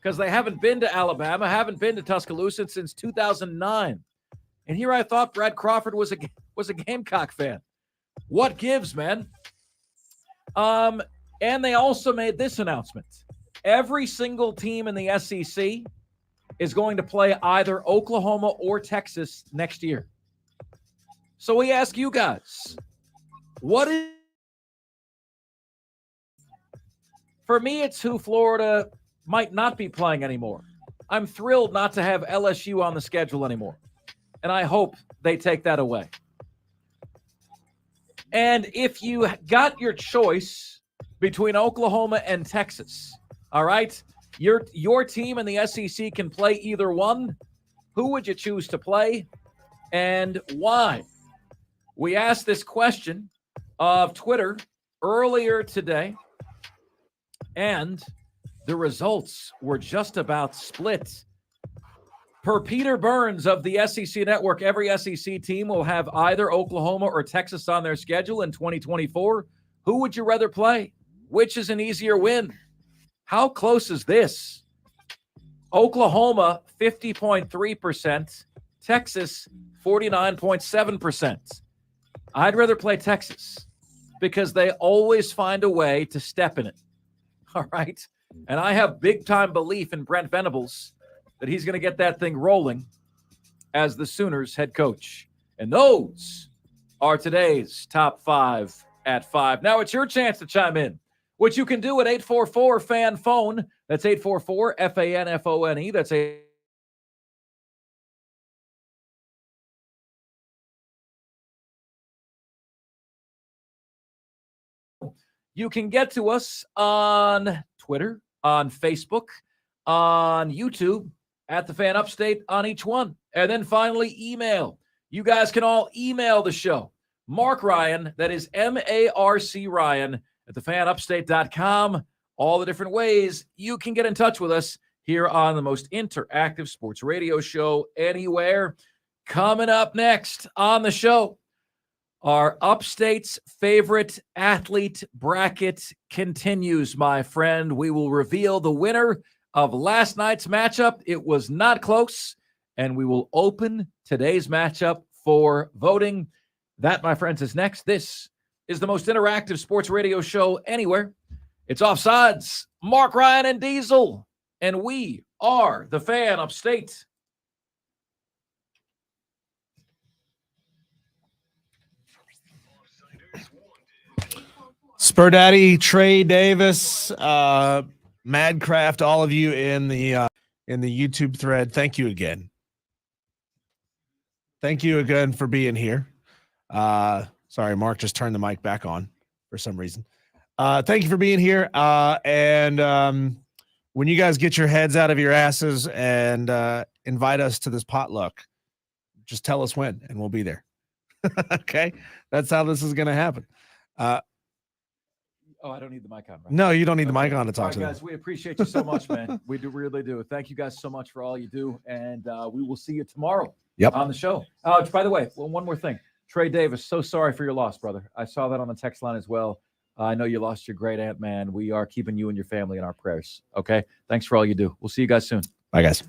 because they haven't been to Alabama, haven't been to Tuscaloosa since 2009. And here I thought Brad Crawford was a Gamecock fan. What gives, man? And they also made this announcement. Every single team in the SEC is going to play either Oklahoma or Texas next year. So we ask you guys, what is... For me, it's who Florida might not be playing anymore. I'm thrilled not to have LSU on the schedule anymore. And I hope they take that away. And if you got your choice between Oklahoma and Texas, all right, your team in the SEC can play either one. Who would you choose to play and why? We asked this question of Twitter earlier today, and the results were just about split. Per Peter Burns of the SEC Network, every SEC team will have either Oklahoma or Texas on their schedule in 2024. Who would you rather play? Which is an easier win? How close is this? Oklahoma, 50.3%. Texas, 49.7%. I'd rather play Texas because they always find a way to step in it. All right? And I have big-time belief in Brent Venables that he's going to get that thing rolling as the Sooners head coach. And those are today's top 5 at 5. Now it's your chance to chime in, which you can do at 844-FAN-PHONE. That's 844-FANFONE. That's You can get to us on Twitter, on Facebook, on YouTube, at the Fan Upstate on each one. And then finally, email. You guys can all email the show. Mark Ryan, that is M-A-R-C Ryan, at thefanupstate.com. All the different ways you can get in touch with us here on the most interactive sports radio show anywhere. Coming up next on the show, our Upstate's favorite athlete bracket continues, my friend. We will reveal the winner of last night's matchup. It was not close, and we will open today's matchup for voting. That, my friends, is next. This is the most interactive sports radio show anywhere. It's Offsides, Mark Ryan and Diesel, and we are the Fan Upstate. Spur Daddy, Trey Davis, Madcraft, all of you in the YouTube thread. Thank you again. Thank you again for being here. Sorry, Mark just turned the mic back on for some reason. Thank you for being here. And when you guys get your heads out of your asses and invite us to this potluck, just tell us when, and we'll be there. Okay? That's how this is going to happen. Oh, I don't need the mic on, right? No, you don't need the mic on to talk to guys, them. we appreciate you so much, man. We really do. Thank you guys so much for all you do, and we will see you tomorrow on the show. By the way, one more thing. Trey Davis, so sorry for your loss, brother. I saw that on the text line as well. I know you lost your great aunt, man. We are keeping you and your family in our prayers, okay? Thanks for all you do. We'll see you guys soon. Bye, guys.